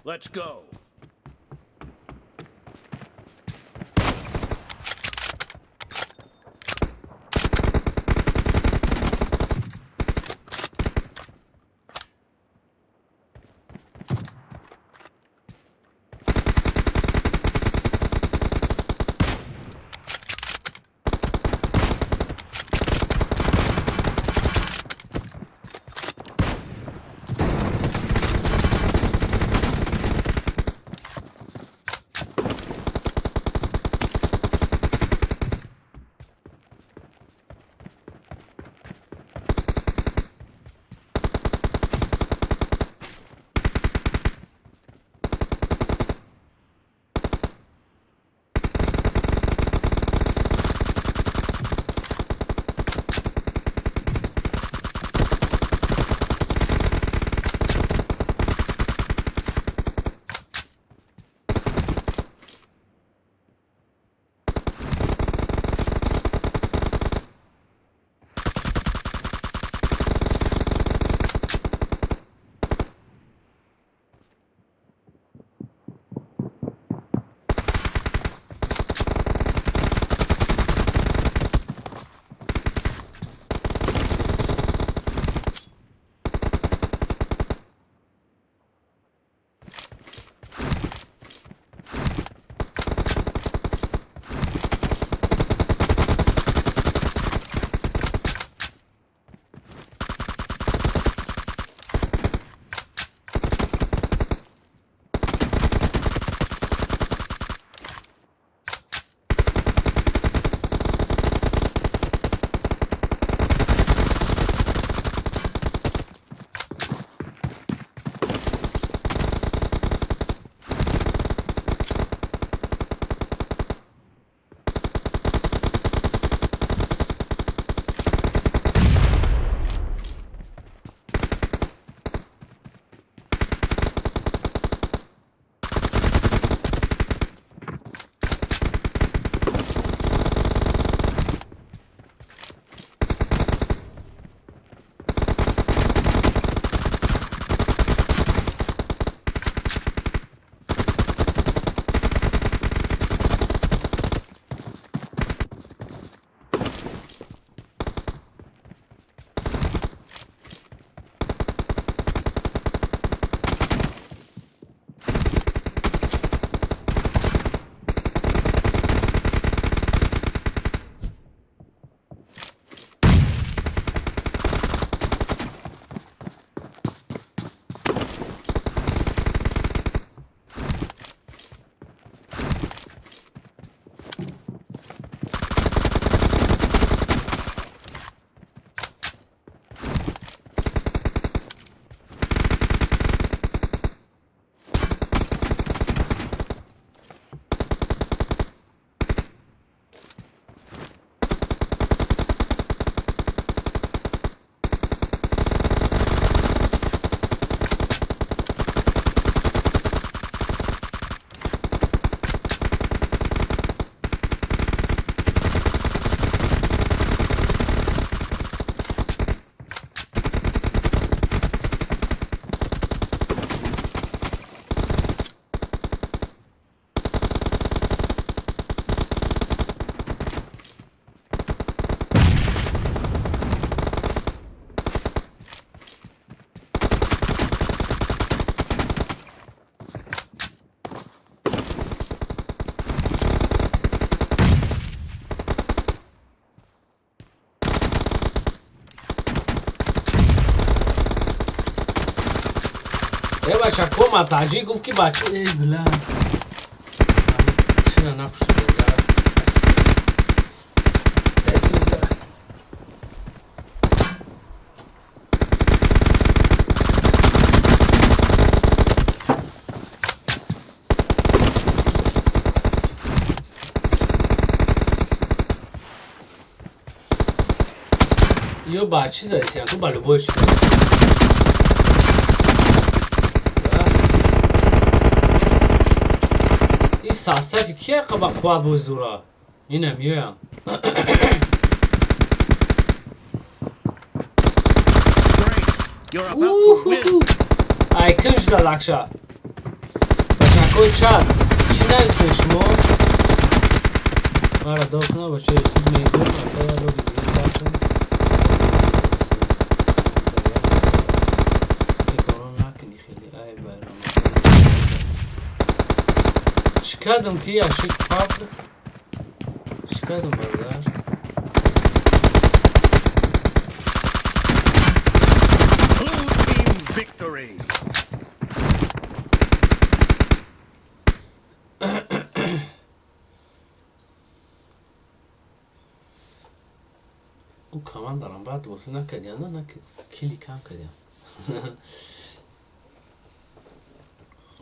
Let's go. بچه کوماتاجیک گفت که بچه ای بلند چرا نپوشیدن یو با چیز هستیم تو بالو باش این ساسفی کیه قبا قواد بزدورا اینم یویم ای کنج دا لکشا باشن چاد چی نویسه شما مرا دوست نباشه تو میگو مرا رو دیگه ساختم چیکادم که یا شک پابد چیکادم بردار او کمان دارم بعد واسه نکردیم نه کلی کم کردیم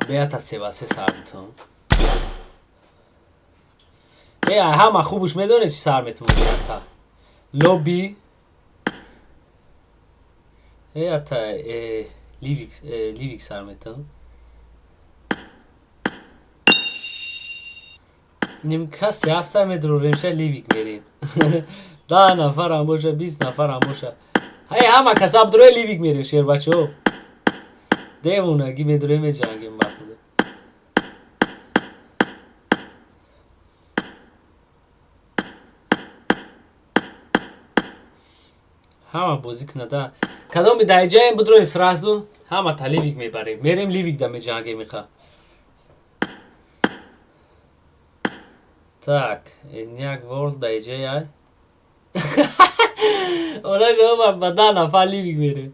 بیاید از سه سرمتون همه خوبش میدونه چی سرمتون بیاید لوبی بیاید لیویک سرمتون نیم کسی هسته میدروریم لیویک میریم 10 نفر هم باشه 20 نفر هم باشه همه کسب دروی لیویک میریم شیر بچه ها دیوونگی میدروی میجنگیم با خوده همه بازیک نده کدام به دایجه این بدروی سرازو همه تا لیویک میبریم میریم لیویک دا میجنگیم میخواه tak jak volt dajcie ja ona że ma badana fa livik mere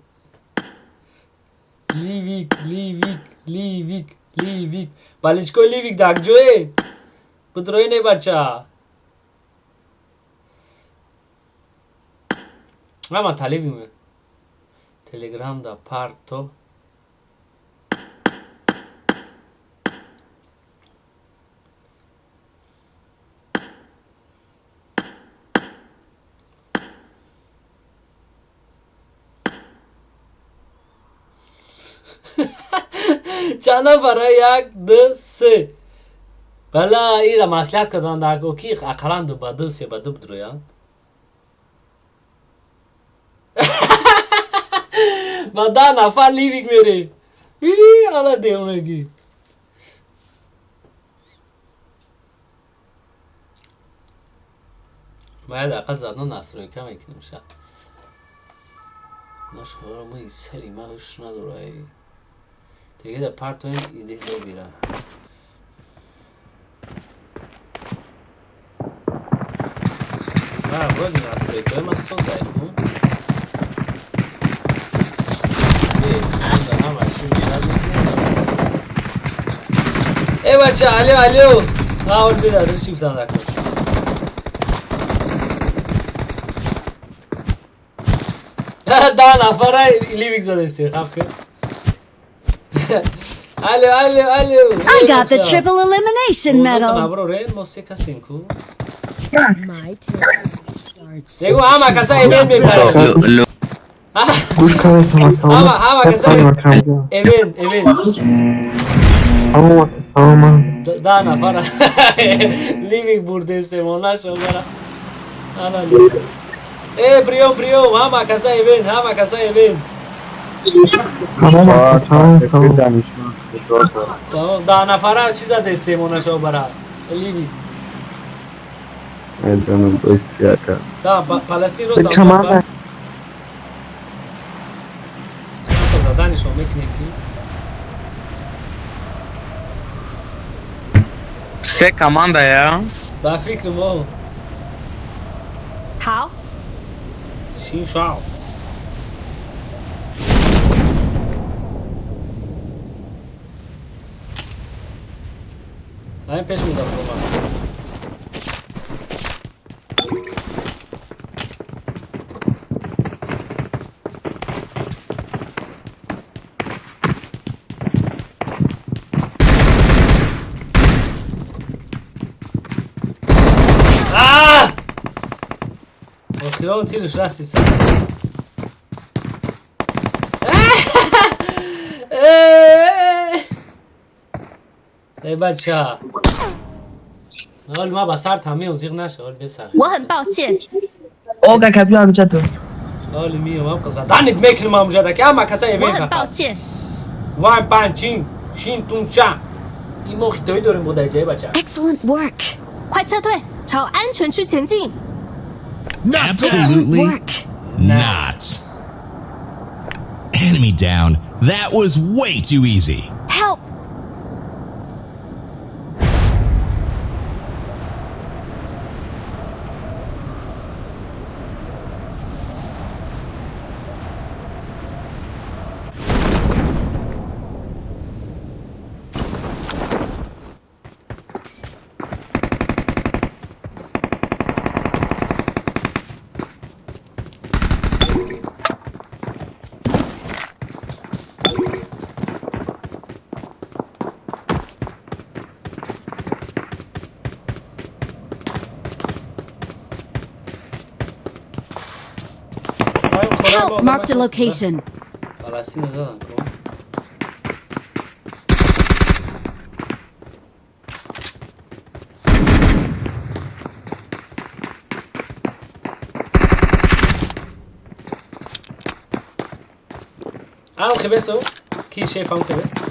livik balichko livik dak joe putroy ne bacha ama talibim telegram da parto چند نفره یک دو سه بلا این را مسئولیت کردن در اوکی اقلا دو با دو سه با دو بدرویان با 10 نفر لیویک میره حالا دیونگی باید اقل زدن نصروی کم اکنیم شد نشخواه ما این سری ما هوش نداره دیگه در پرت این ایده دو بیره باید نصروی کم از سون زاید کن ای بچه الو آول بیده دو شیف زنده کن ده نفر لیویک زده سی خواب کن الو I got the triple elimination medal. نبرو رین موسیقا سینکو دیگو همه کسا ایمین میبره گوش کنه سمت همه کسا ایمین ده نفر لیویک برده سیمونه شو برا ای بریوم همه کسا ایمین ده نفره چیز دستیمونه شو برا لیویک تا پلسین رو زمان زدنشو میکنی کی سه کمانده یا با فکر ما How? شین شاو همین پیش میدم اون تیرش راستی سر ای بچه حال ما با سر تمیه و زیغ نشه حال بسر 我很抱歉 اوگا کپیو هم جدو حال میام هم قصدانت میکنم هم جده که اما کسایی 我 وین 很抱 فقط 歉 وان پنچین شین تون چم این موخی توی داریم بوده جای بچه Excellent work 快撤退朝安全区前进 Absolutely work not. Enemy down. That was way too easy. Help Help marked a location خلاصی نزدن کن هم خبستو کی شیف هم خبست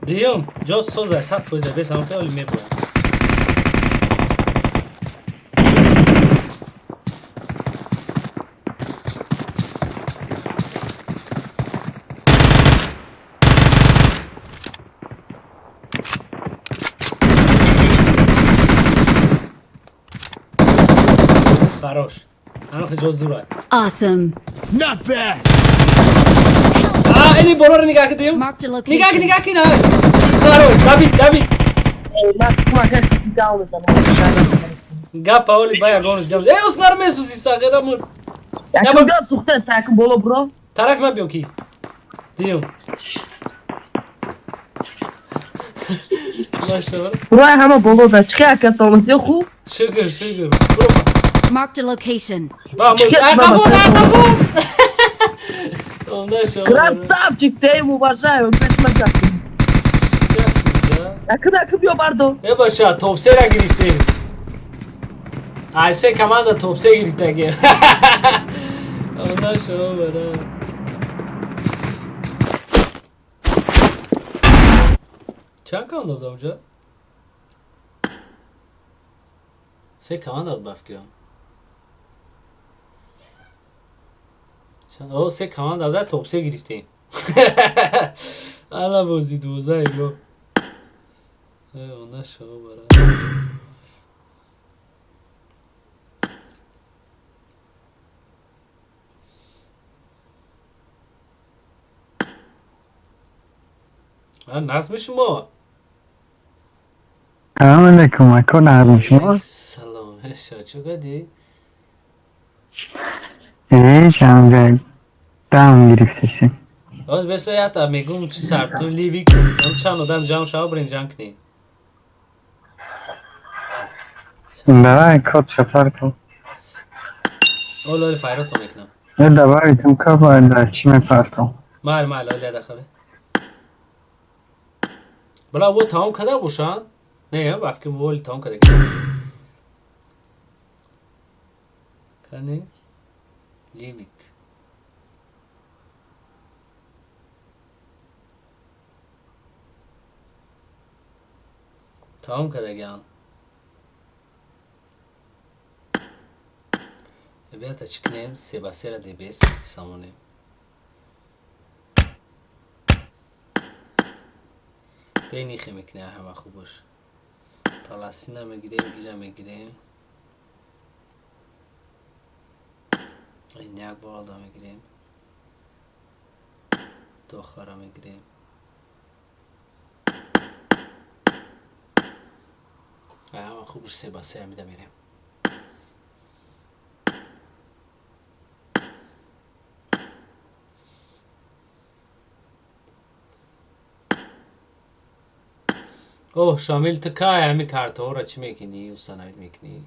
دیوم جات سوزه 100% بس هم خیلی میبرم خراش انا خیلی جات زوره Awesome Not bad. اینی برو رو نگاه کدیم Marked a نگاه location که نه خراش دابید گپ اولی بایا گونس گپ ای os narmesusi sagıramır Yakın biraz sokta sakın bolo bro. طرف من بیو کی دیوم ماشاءالله Buraya hemen bolo da çıkıyor arkadaşlar olması yok mu? şükür Marked a location vamos ondan sonra Красавчик, я ему уважаю, представляете. Yakın yok pardon. ne başa topsera girifti ayse komanda topse girifti ki ondan sonra var چند komanda بود اونجا سه komanda بود بفکرم او سه komanda بود topse girifti Allah bozi دوزه ایلو ondan sonra var نظم شما سلام علیکم اکو نظم شما سلام چه گدی؟ هیچ همجا دم گرفتشیم باز بسایت هم میگم چی سرطون لیوی کن اون چند آدم جمع شما برینجان کنی برای کد سفر کن اولی فایرات تو میکنم. نه دوایتم کافه چی میپرتم. مال اولی داخله. بلا وہ تمام کده باشن؟ نه وقتی که ولی تمام کده کنی لیمیک تمام کده گیان بیات açıklayayım sebasera dbs samonayım بینی خیمیک نه همه خوب باش پلاسین هم میگیریم ایره میگیریم این یک بالدا میگیریم دو خارا میگیریم همه خوب باش سه با سه میده میریم اوه شامل تکای همی کارت ها را چی میکنی و سناید میکنی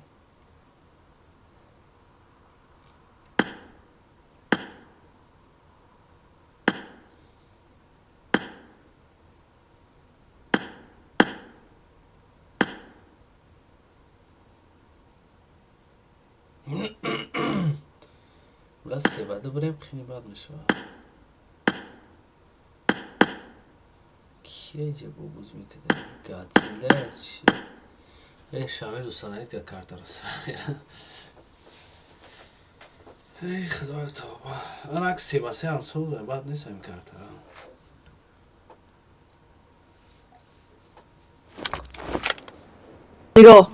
بلا سه بعده بریم خیلی بد میشه کیه جه بوز میکده گادزیله چیه شامل دوستانهید که کارت را سخیره ای خدای توبه انا اکس سه با سه هم سوزه بعد نیست هم کارت را دیگو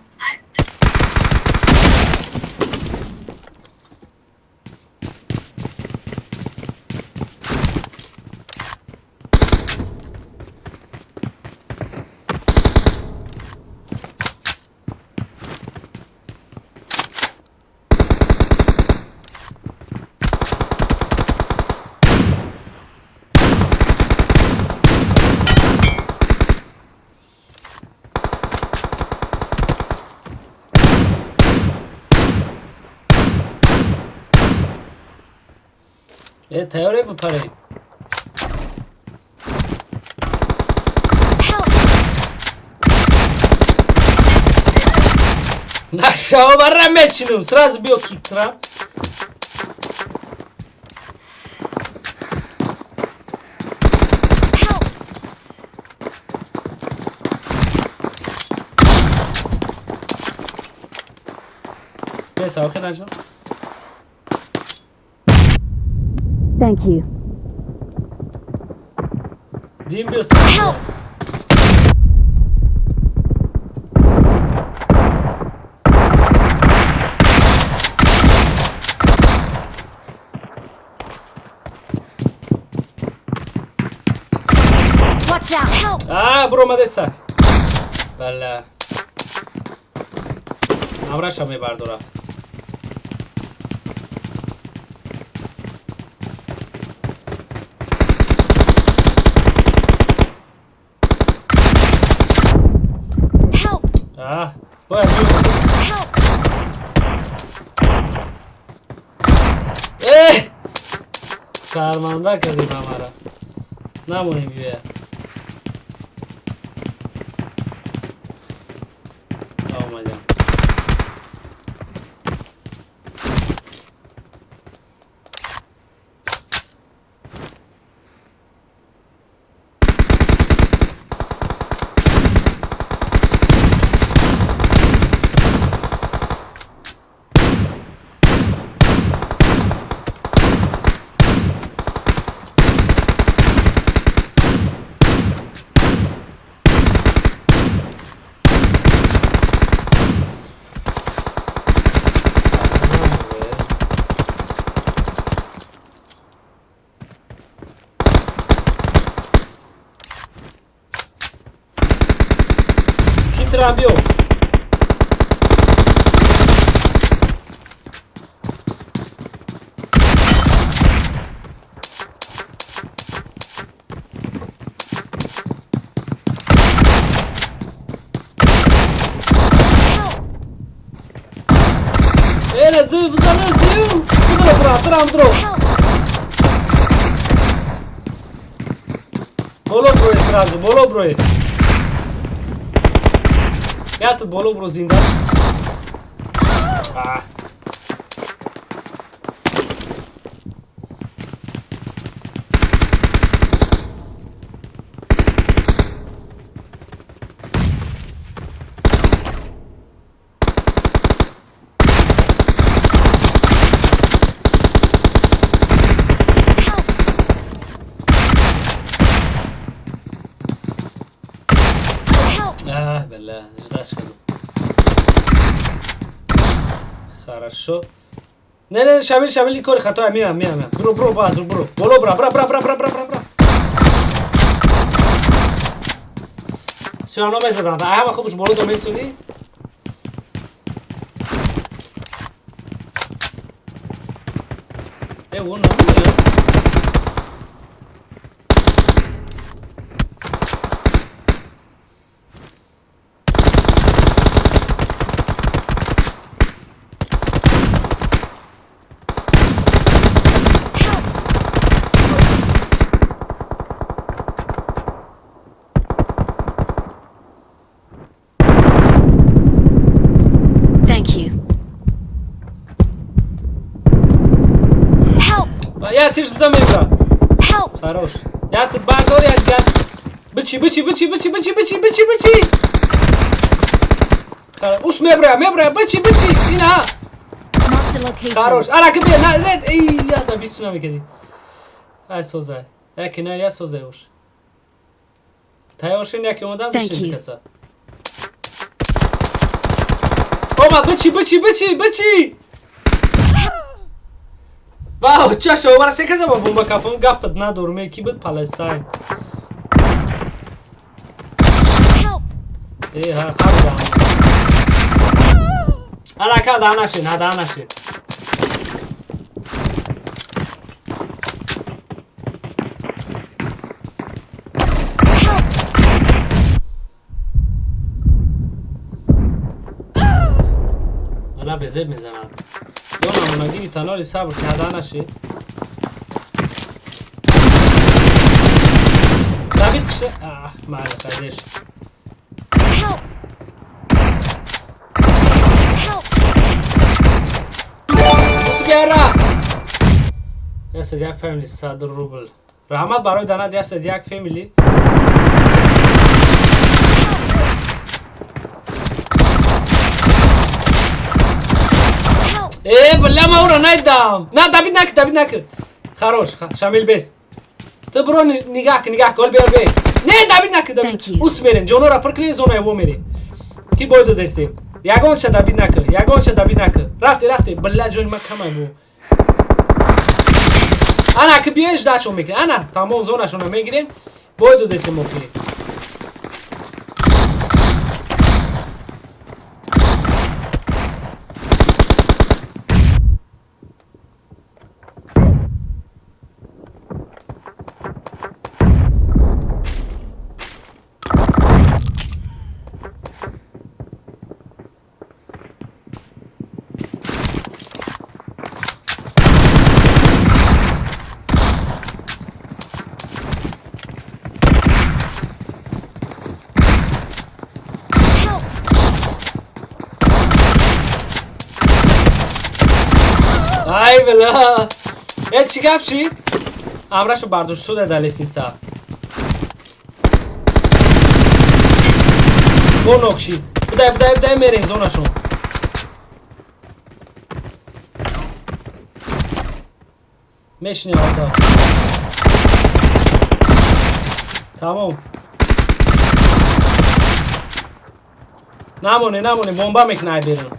تیاره بپریم نشاو برم میچینم سراز بیو کیترم بیسا آخی نجا Thank you. دیم بیوستم Watch out! Help! برو اومده سر بله امرش هم میبرداره باید شرمنده کردیم همه را نمونیم بیه آمدیم Trabio. Era de vos Trám dró. Bolo bro je srazu, bolo bro je. Ja тут bolo bro zinda. Бля, ждать буду. Хорошо. Не, шамиль кори хата, миам. Бро, базу, бро. Боло, бра. Всё равно me задам. А я хобуш боло до месуни. Вон на. Я тиш бзам мебра. Хорош. Я тут бардор я гад. Бычи. Уж мебра, бычи. Ина. Хорош. Ара кбе на эй я да бична мекеди. Ай созай. Якина я созай уж. Таёшин яки ондам бичи каса. Ома бычи. Вау, чаша, обара се каза бомба кафам гапт надор ме ки бит Палестайн. ها خرج انا كذا انا شين انا بزب میزنم زونم نگی تنالی صبر کردن نشه نبیتش معلق ازش دست یک فامیلی 100 روبل رحمت برای دانه دست یک فامیلی بله ما او را ندیدم نه دبید نکن خروش شامل بس تو برو نگاه کن بیار بی نه دبید نکن اوس میرین جونو را پرکلی زونه و میری کی بایدو دستیم یگان شد دبید نکن رفتی بله جون ما کمه بو انا که بیایش داشون میکنه انا تمام زونشون رو میگیریم بایدو دستیم مفیری ای بلا چی گپ شید؟ امرشو برداشت سود دلیسی سا گونوک شید بدای میرین زونشون میشنی آتا تمام نمونه بمبا میکنه بیرون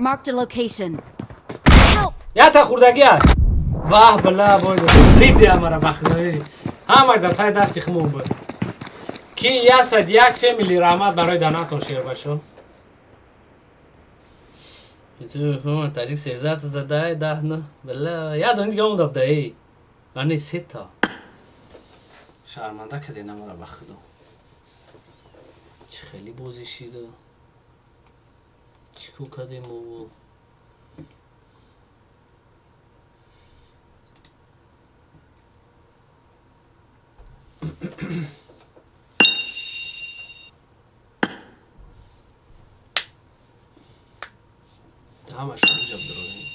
Marked a location. یا تا خوردگی هست واه بلا بایدو ریدی همارا بخدایی همار در تای دستی خمون بود کی یا سد یک فامیلی رحمت برای دانتون شیر باشو تو تاجیک 13 تا زده 10 نه بلا یا دونی دیگه اون دبده ای آنی 3 تا شرمنده کدی نمارا بخدو خیلی بازی شیده چیکو کدیم و همش اینجا بدرونیم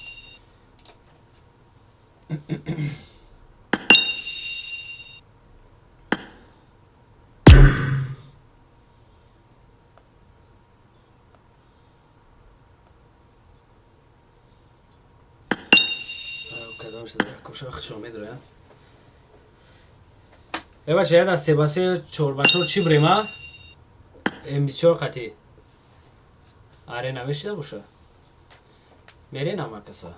کدام شده کشا خشومی داره بچه یاد از سه چور بچور چی بریم ها؟ M24 قطعی آره نوشته باشه میره نما کسا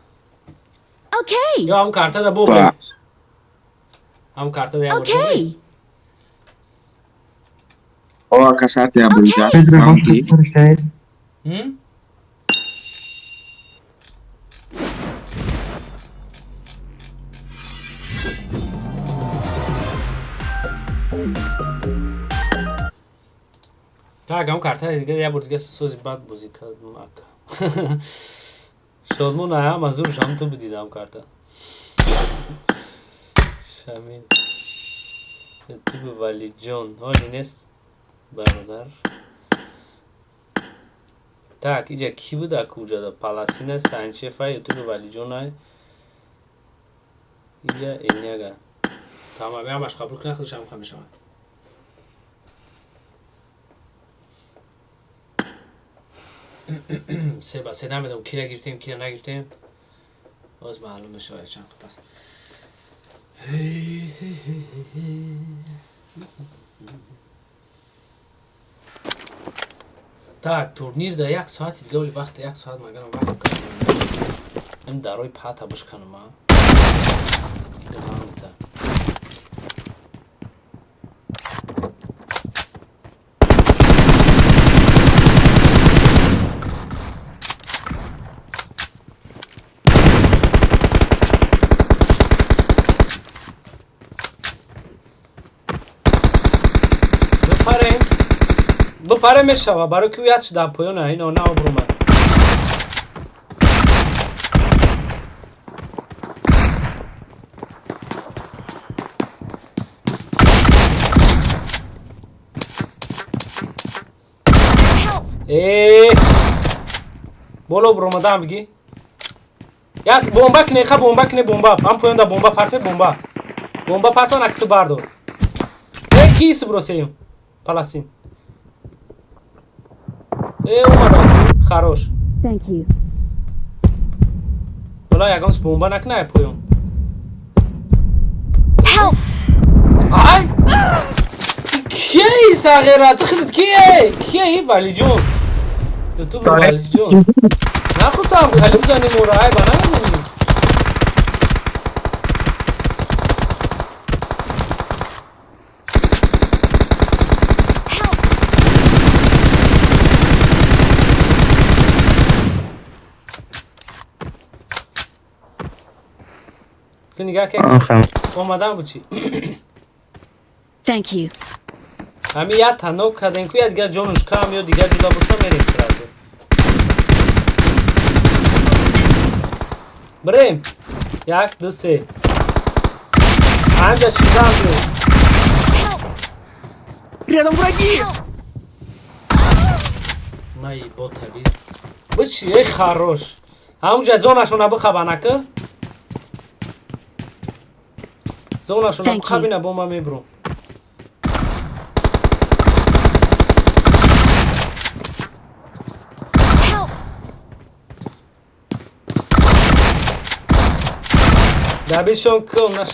Okay. یا هم کارتا دا بو هم کارتا دا Okay. Oh, casate a brincar. Tak, هم کارتا دیگه یا دیگه سوزی بعد بازی کردم اکا شادمون هم منظورش هم تو بدیدم کارتا شامل تو به ولی جون حالی نیست برادر tak اینجا کی بود از کجا دا پالاسینه سنچفه تو به ولی جون های اینجا اینیگا تمام همش قبول کنه خودش هم خمیشه سه با سه نمیدونم کی را گرفتیم کی را نگرفتیم باز معلوم نشه چند پس tak تورنیر دا یک ساعت دیگه ولی وقت یک ساعت مگرم وقت کنم این دروی پاتا بش کنم ها بپره میشوه برای که یادش در پایانه اینو نه برومه بولو برومه دام بگی یاد بومبا کنه خواه بومبا کنه بومبا هم پایان دا بومبا پرته بومبا پرته نکتو باردار کیس بروسیم پلاسین اومدم خروش Thank you. ولی یکانش بومبا نکنه پویون Help! آی کیه ساغیرات خدت کیه ولی جون تو ولی جون نخوتم خیلی بزنیم مورای با نمیدونیم تو نگاه که اومدم بچی Thank you. همین یاد تنها کردن که دیگه جونش کم یا دیگه جدا باشه میریم سرازو بریم یک دو سه همجا چیزا هم بریم Рядом враги! نه ای با طبیعی بچی ای خروش همونجا زونشون رو بخوابنه که زونشون رو بخوابینه با ما میبرم دبیشون کم نش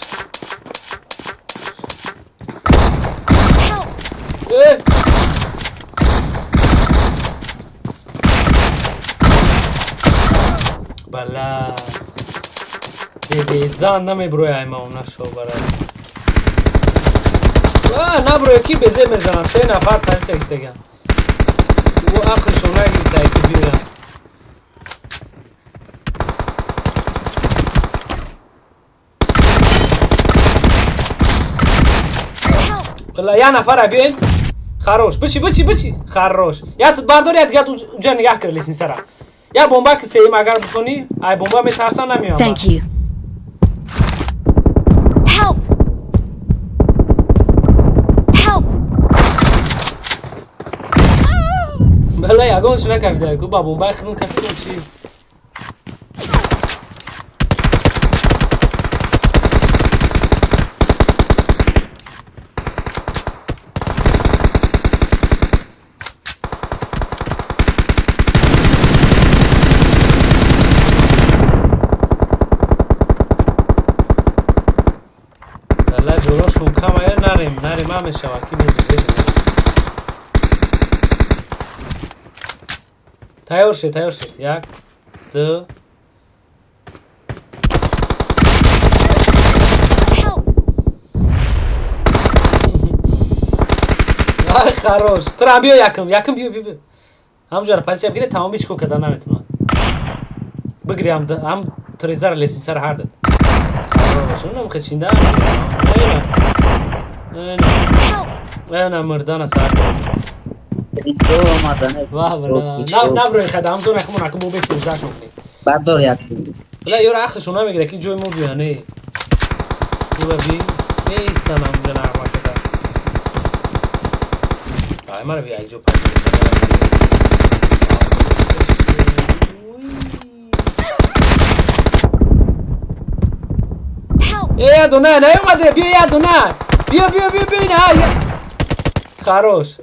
بلا بیزان نمیبروی ایما اون نشو برای نبروی کی بیزه میزنن 3 نفر پس یک تگن و اخرشون نگیده که بیرن بلا یه نفر بیاین Хорош. Бичи. Хорош. Я тут бардор я дига уҷа нигоҳ кир лесин сара. Я бомба ки сеим агар бикунӣ, ай бомба метарса намеям. Thank you. Help. Help. Бала ягонш накафида, ку ба бомба хидум кафидам чи. نریم همه شبکی میریزه تیار شد 1 2 خروش تو هم بیا یکم بیا همونجا رو پسی بگیره تمام بیچ کو کدن نمیتونم بگیری هم تریزر لیسین سر هر داد خروش اونم خچینده نه مردان سر واه بلا نبروی خدا همزون اخمون اکم بو بیسیم زشون کنیم بردار یکی بلا یه رو اخلشون نمیگیره که جوی مو بیانه بو ببی بیستن همونجا نرما کده آی مرا بیا ایجو پس یه دونه نیومده بیا یه دونه بیا نه خروش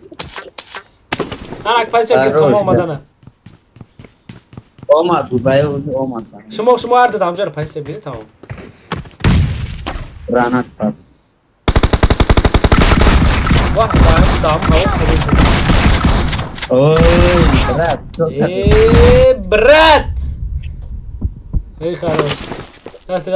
انک پس بگیر تمام آمدنه اومد اومد شما هر دادم همجا رو پس بگیر تمام رانت پس واه دام برات ای خروش رفت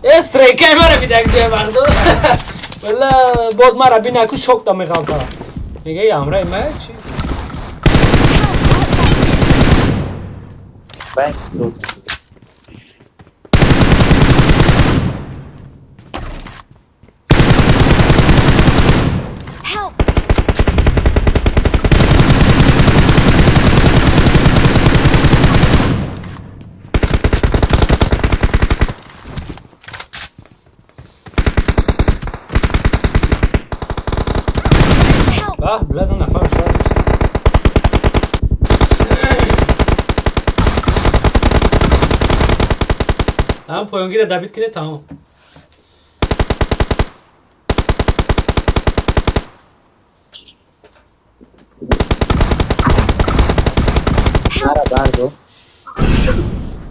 استریکه مرا بیدک جای مردو والله بود مرا بینه که شک دا میخوام میگه یه امره ایمه چی؟ بلاد اون نفر شد هم پایانگی رو دبیت کنه تمام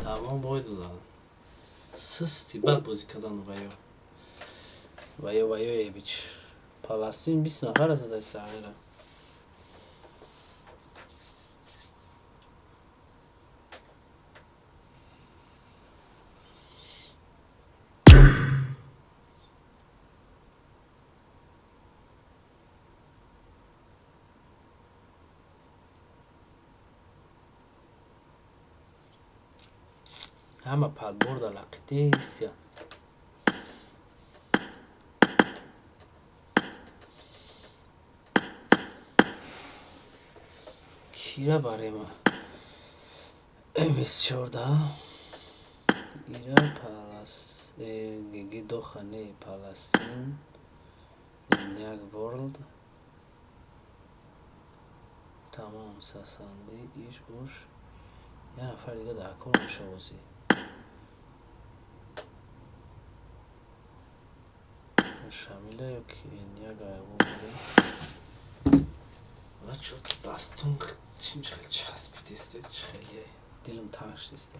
تمام باید دادن سستی بد بازی کردن وایو ای بیچ پالاستین 20 نفر از دست سرده همه پل برد علاقه سیا کیره برای ما امیز شورده ایره پالاس گیگی دو خانه پالستین یک ورلد تمام ساسانده ایش اوش یه نفر دیگه در کن شوازی شامله یا که این یک آیبون بره ولی شد دستون چیم خیلی چسبی دیسته خیلی دلم تنش دیسته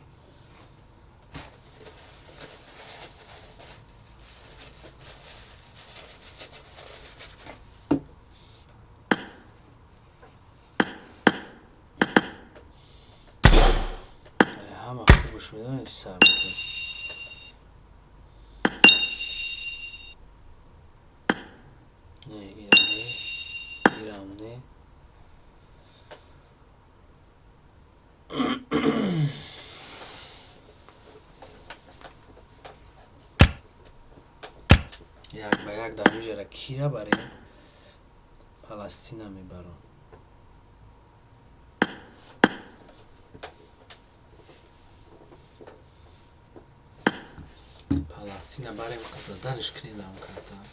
خوش میدونی چی سر میکنی نه ایرانه یک به یک در میجره کی را بریم پلستین هم میبرم پلستین هم بریم قصدنش کنیدم کردم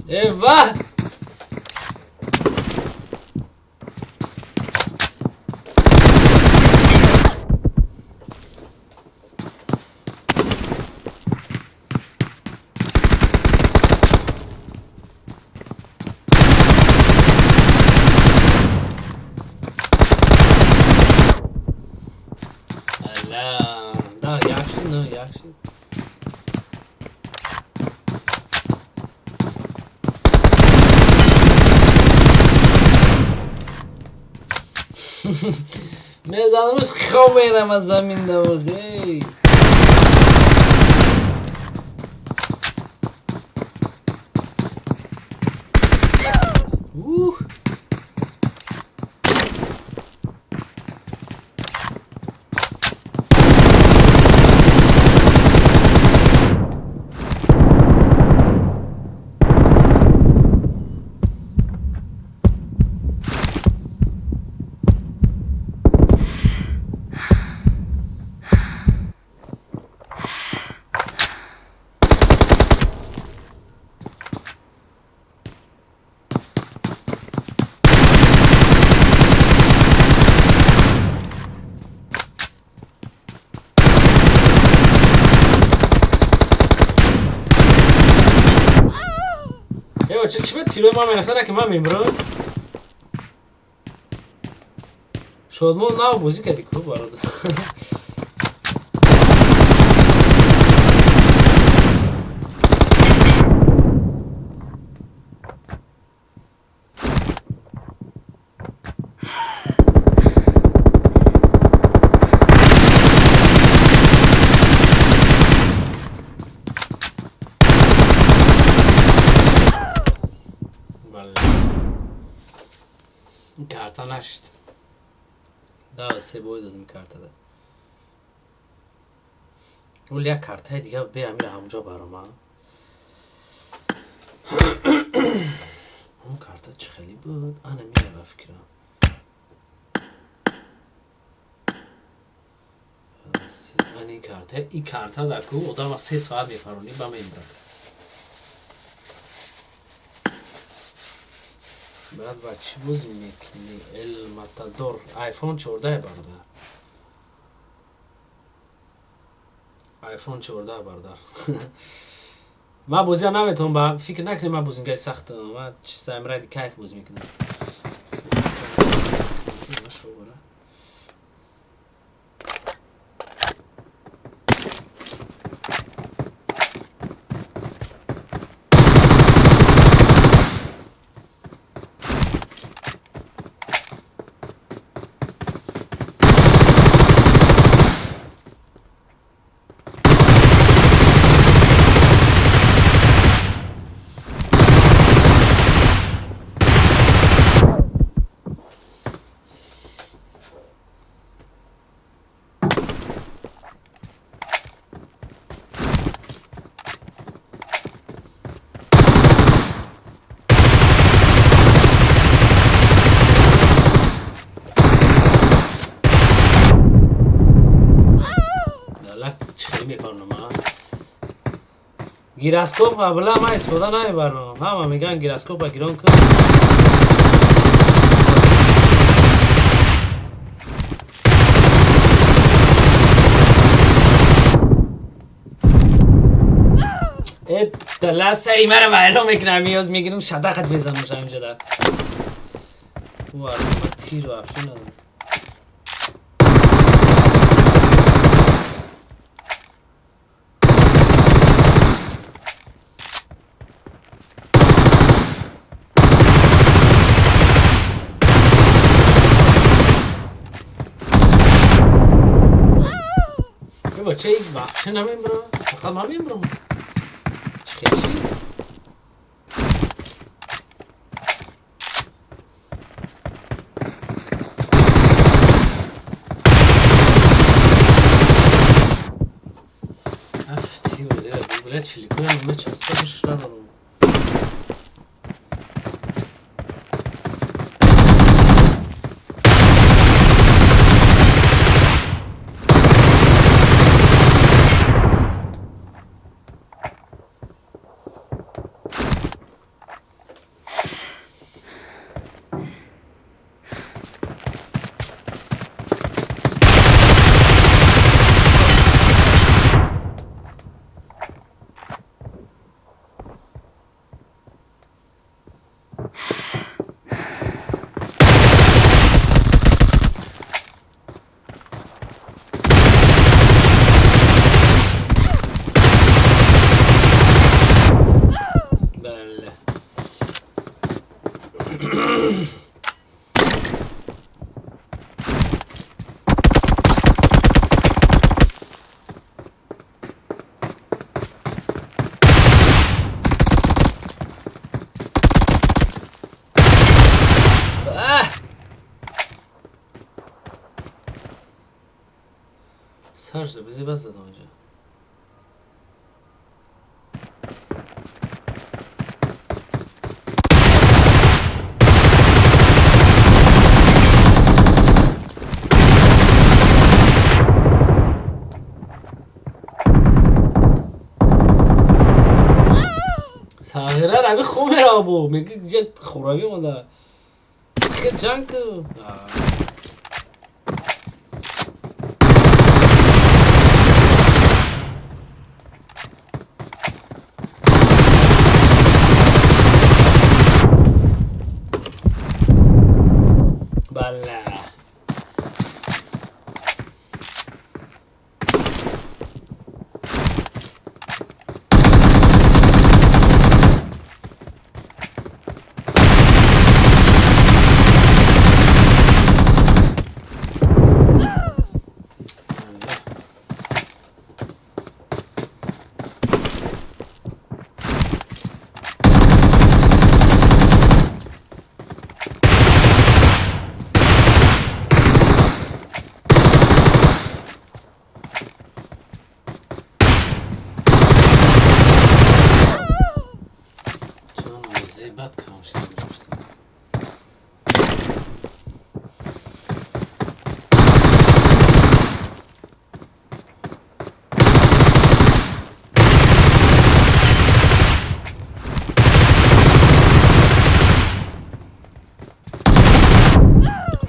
ایوه Allah da yaxshi no yaxshi میزنمش خواب میرم از زمین دوگی چی به تیروی ما میرسنه که من میبرم شاید ما نو بازی کردی که براد کارتا نشد دا سه بوی دادم کارتا ده ولی یک کارتای دیگه به امیر همونجا برام اون کارتا چه خیلی بود انا میره بفکرم این کارتا دکو آدم 3 ساعت میفرونی با من برد بعد با چی بازی میکنی؟ الماتادور آیفون 14 بردار. آیفون 14 بردار. ما بازی نمیتونم با فکر نکنیم ما بازی سخته. ما چیز امرای کیف بازی میکنم. گیراسکوپ ابلا ما استفاده نمیبرم. همه میگن گیراسکوپ گیرون کن. دلا سری مرا وایرو میکنم میاز میگیرم شدقت بزنم همینجا در. وای من تیر و افشون ندارم. بچه یک بخشه نمیم برو فقط ما بیم برو چه خیلی افتی بوده بوله چلیکوی همه چسته بشش ندارم سرده بزی بس دادم اینجا ساغره روی خومه را بو میگه جد خوراوی مونده خیلی جنگ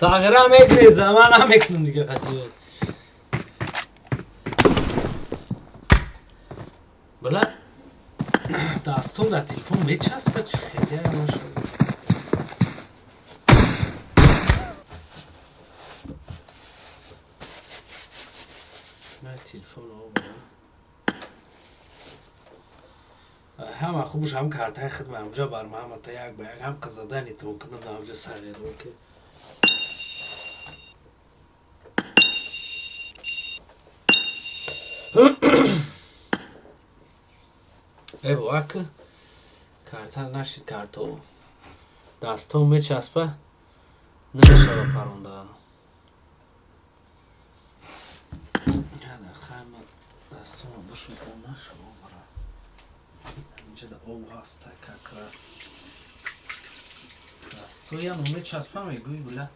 ساغره میکنی زمان هم میکنم دیگه خطیه بله دستم در تلفون میچسبه چه خیلی همه شد من تلفون رو برم همه خوبش هم کارتای خدمه همجا بر محمد تا یک با یک هم قضادنی تون کنم در همجا صغیر رو که ای بابا که کارتر نشید کارتو دستو میچسبه نمیشه با پرونده خیمه دستو بشو کنه شو برا اینجا دا او هست ککره دستو یا نو میچسبه میگوی بله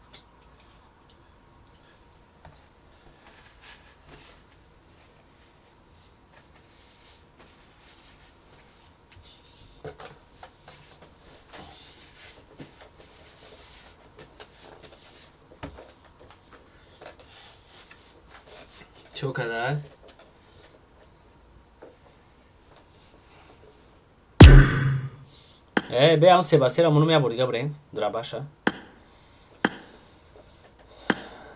چو kadar? بیام سباسیرا منو میابردی بریم دراباشه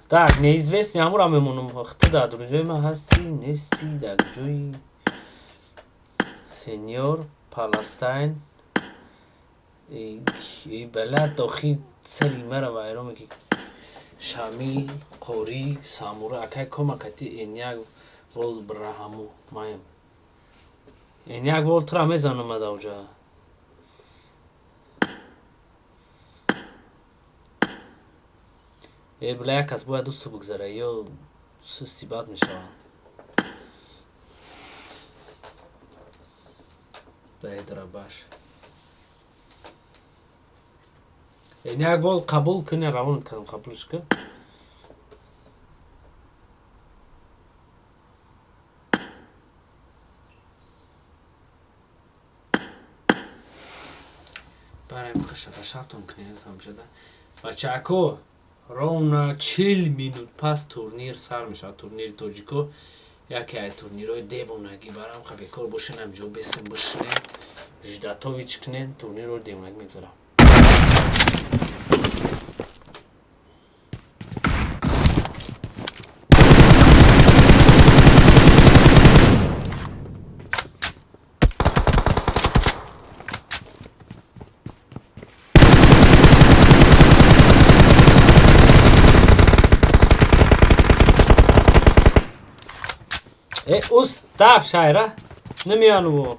так неизвестный амура мемонам вақти дар рӯзои ман ҳасти нести дар ҷои сеньор паластайн балад дохи сари мара вайрон меки шамил қори самура акай комакати эняк вол браҳаму маем эняк вол тра мезанам адавҷа била як кас бояд дусту бигзара ё сусти бад мешавад даедрабаш эняк вол қабул куни равонат кардам қабулш ка бараем қашатон кунем ҳамшада бачако ровно 40 минут пас турнир сар мешавад турнири тоҷико яке ай турнирҳои девонаги барам ха бекор бошинам ҷо бесем бошинем ждатович кунем турнирҳои девонаги мегзарам اوست داب شایره نمیانو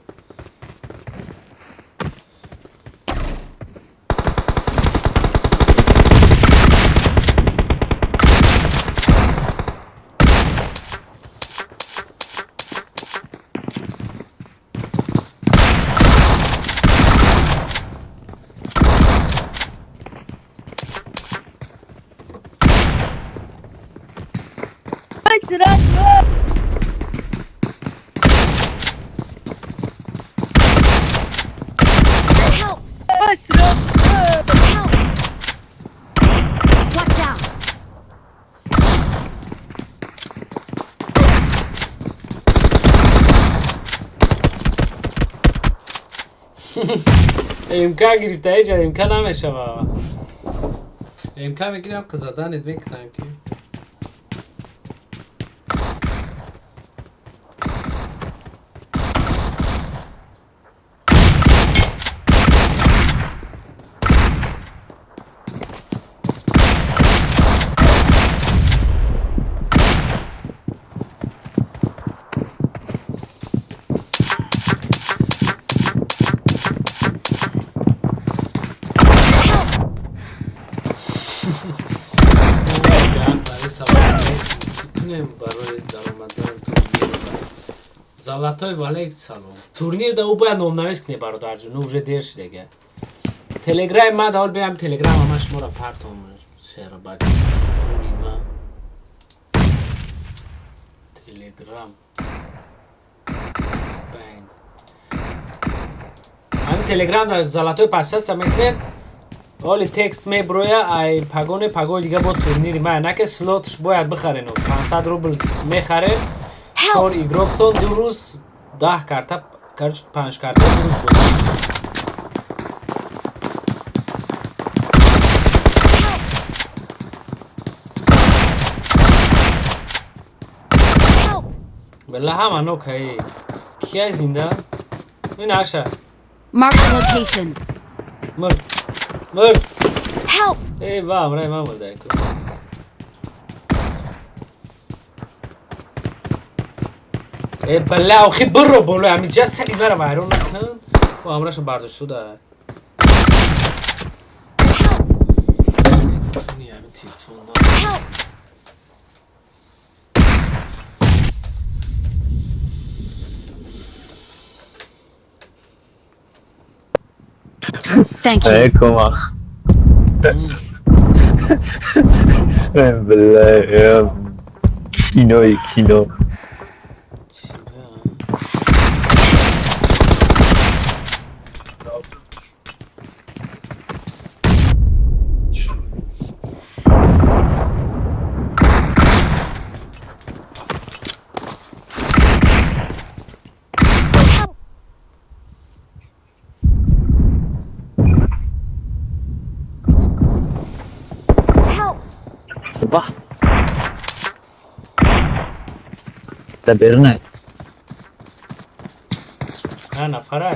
Watch out! امکان گرفته ایجا امکان نمیشه بابا امکان میگیرم قزدانت بکنم که Золотой валик салом. Турнир да убая номнавис кне бародарҷон, ну уже дер шидега. Телеграм ма дал биам телеграм ама шуморо партом шер бач. Ма. Телеграм. Байн. Ам телеграм да золотой подписаться мекнен. ولی تکست میبرویا ای پگو دیگه با تورنیری من نکه سلوتش باید بخرین 500 روبل میخرین 4 ایگروپتون 2 روز 10 کارتا 5 کارتا 2 روز بود بله همه نوکه کیه زنده؟ این عشا Mark the location. مرد Help! ای وام رای من مرده ایکو ای بله اوخی برو بولو همی جا سری برا ویرون نکن و امرشو برداشت شده Thank you. ای کما بالله کینو Wah. Da berna. نه فرای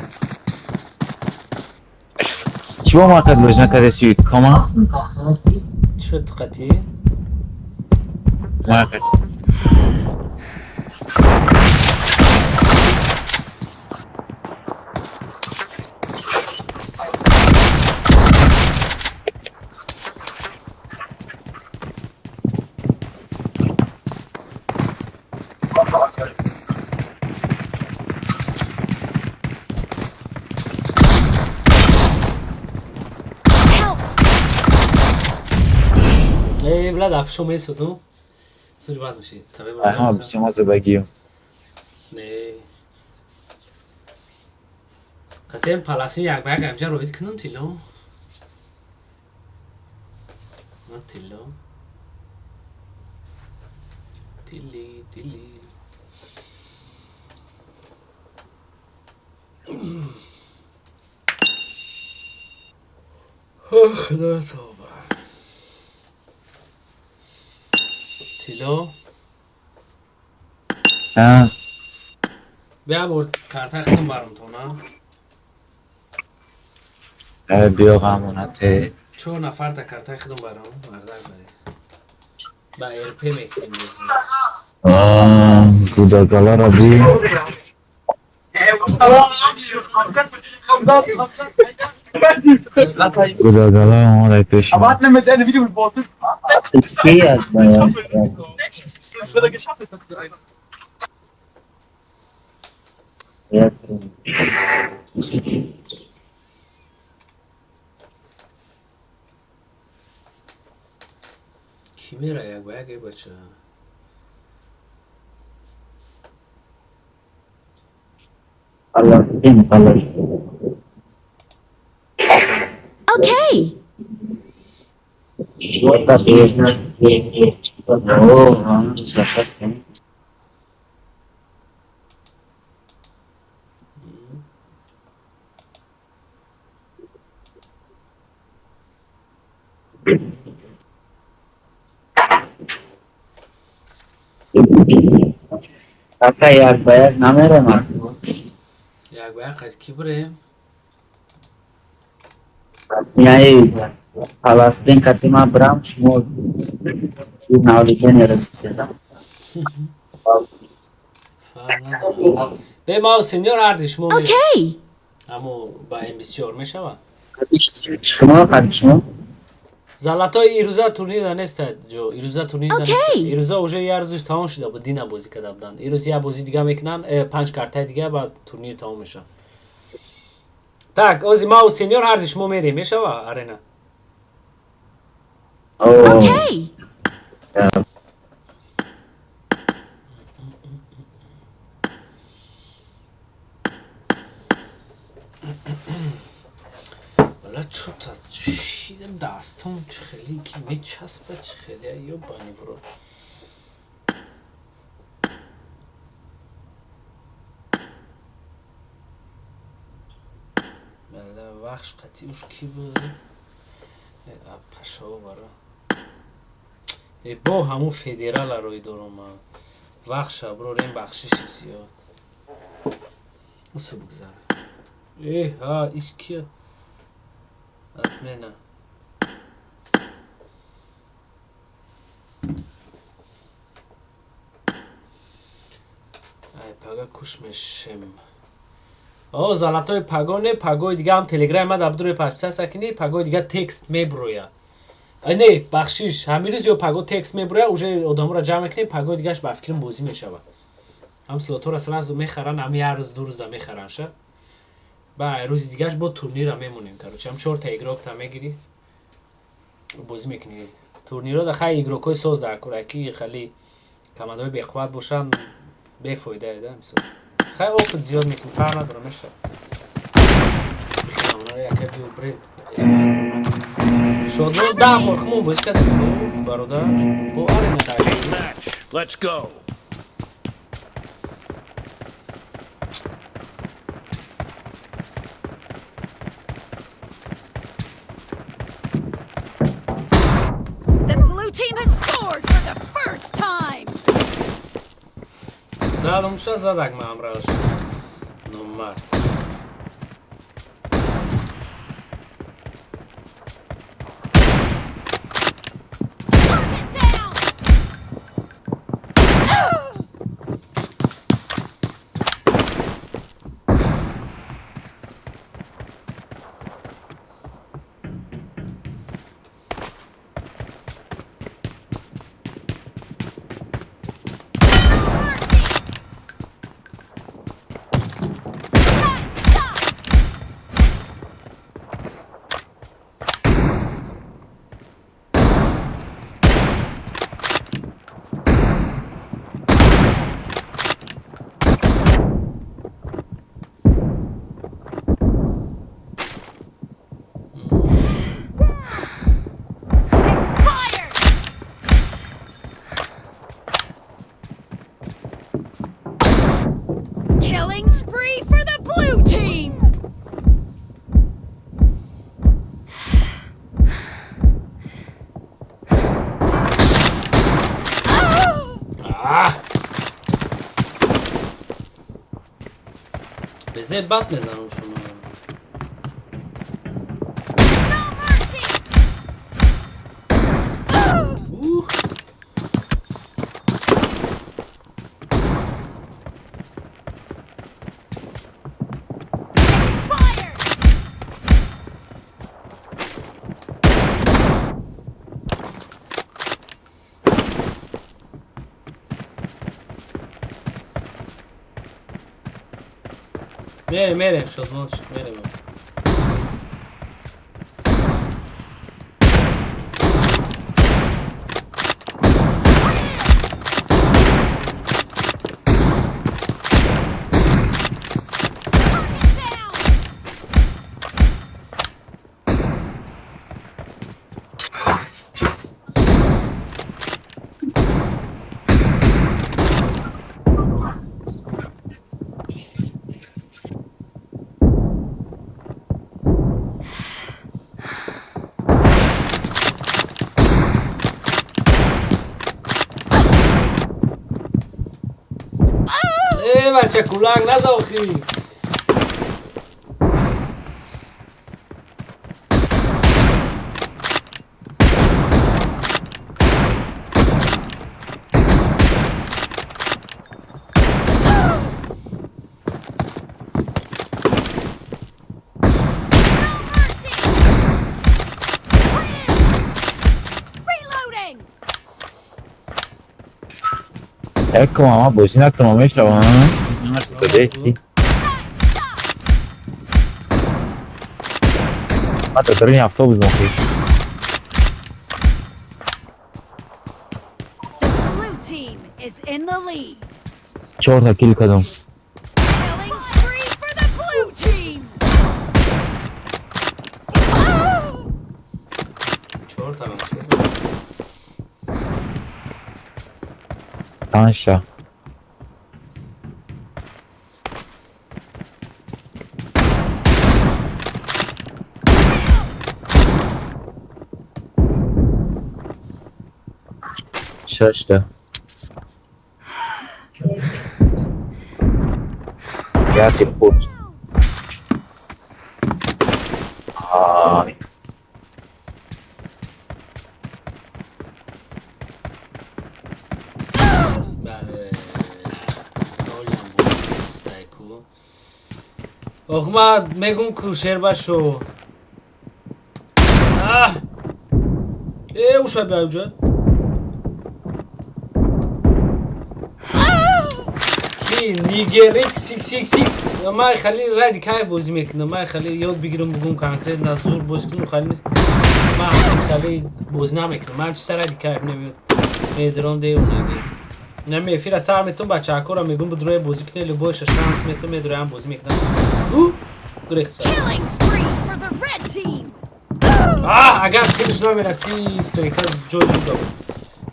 چی با ما قد بجنا کده سوید کما؟ چه دقتی؟ ما قد ای بلاد افشو میسو تو سوچ باید میشید ها بسیار مازه بگیم نه قطعیم پلاسی یک بگ امجا روید کنم تیلو نه تیلو تیلی خدا توبه تیلو ها بیا برد کارت خودم برام تو نه بیا غمونته 4 نفر تا کارت خودم برام مردک برید با ایرپی میکنیم گوداگالا را بی گوداگالا آماده پیش ما کی از باید کی میره یک بگی بچه Okay. Kaka yak bayak namere mar. یک بگ قد کی بریم Nyai Palestine katima bram shmo. Now the generals keda. فرق نداره به ما سینیور اردیش مو میریم Okay. اما با ام 24 میشوه Shmo kad shmo. زلطای ایروزا تورنیر دانست جو ایروزا تورنیر دانست اوکی. ایروزا اوجه یه روزش تمام شده بود دینا بازی کرده بودن ایروز یه بازی دیگه میکنن 5 کارتای دیگه بعد تورنیر تمام میشه tak اوزی ما و سینیور هر دیش مو میریم میشوه آره Okay. والا بچوتا چی دستم خیلی که میچسبه خیلی یا بانی برو بله وقش قطعیش کی بود پشاو برا با همون فدرال روی دارم وقش برو ریم بخشش زیاد اوسو بگذار ها ایش کیه نه نه ای پاگا کش میشم زالاتای پاگونه پاگوی دیگه هم تلگرام ما دبدروی پاپسا سکنی پاگوی دیگه تکست میبرویا نه بخشیش همیروز یا پاگو تکست میبرویا اوجه آدم را جمع کنی پاگوی دیگهش با فکرم بازی میشوه هم سلاتور اصلا از میخرن هم یه روز دو روز دا میخرن شه با روز دیگهش با تورنیر هم میمونیم کارو هم 4 تا ایگروک تا میگیری بازی میکنی تورنیر رو خیلی ایگروکای سوز در کورکی خیلی کماندای بیقوت باشن بفایده ایده مثلا خیلی وقت زیاد میکنی فرق نداره میشه بخیرم اونا رو یکی بیو برید شادو ده مرخمون بازی کردیم برادر با آره نداری Let's go. The blue team has scored for the first time. زدم شد زدک من امراش نمر Killing spree for the blue team. بزه بات میزنم شما میریم شد میریم بچه کلنگ نزاخی Ecco mamma, bocina che non mi stava, non è detto. Ma te torni autobus non qui. The blue team is in the lead. Çorda kill kadın. Killing spree for the blue team. 5 6 يعطي الخوت احمد میگم کوشر باشو اوشا بیا اونجا کی نیگریک 666 ما خلی رادی کای بازی میکنم ما خلی یاد بگیرم بگم کانکریت نزور بازی کنم خلی ما خلی بازی نمیکنم من چطور رادی کای نمیاد میدرم دیونه نمی فیرا سر میتون بچه اکورا میگم بود روی بازی کنه لباش شانس میتون میدره هم بازی میکنم گریخت سر اگر تیرش نمیرسی استریکر جوی جودا بود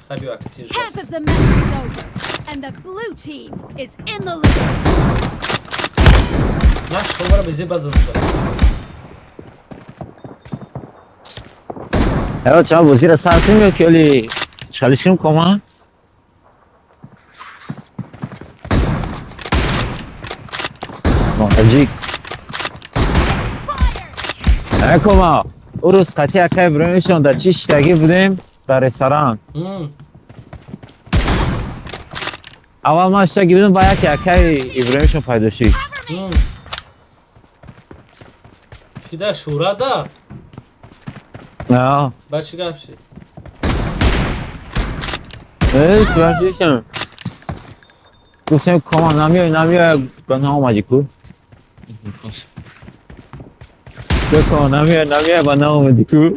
خیلی وقت تیرش Half of the match is over, and the blue team is in the lead. نه شما بزی بزن شد ايوه تشاب وزير الساعة ميو كيولي شالشكم كوما Komatajik. کما اون روز قطعی اکای برایشون در چی شتاگی بودیم در رستوران اول ما شتاگی بودیم با یکی اکای ابراهیمشون پیدا شد کیده شورا دا؟ نه بعد چی گفت شد؟ شورا شدیشم گفتیم کما نمیای بنا اومدی کو کما نمیای بنا اومدی کو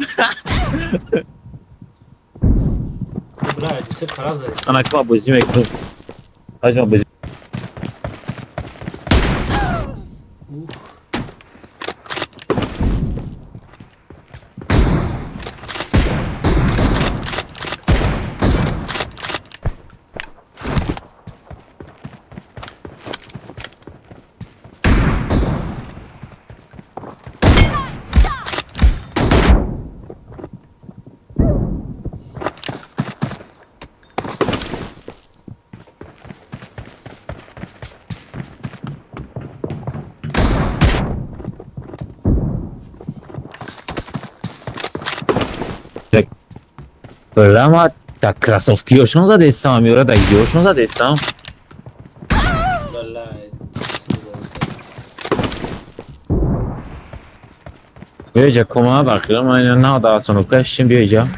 برای دیسه پراز داری انا کما بازی میکنم آجا بازی Problema tak krasovkýho zade sám, Jura, tak kdo zade sám? Bieja, koma, bakıyorum, aynen ne daha sonra kaçışım bieja.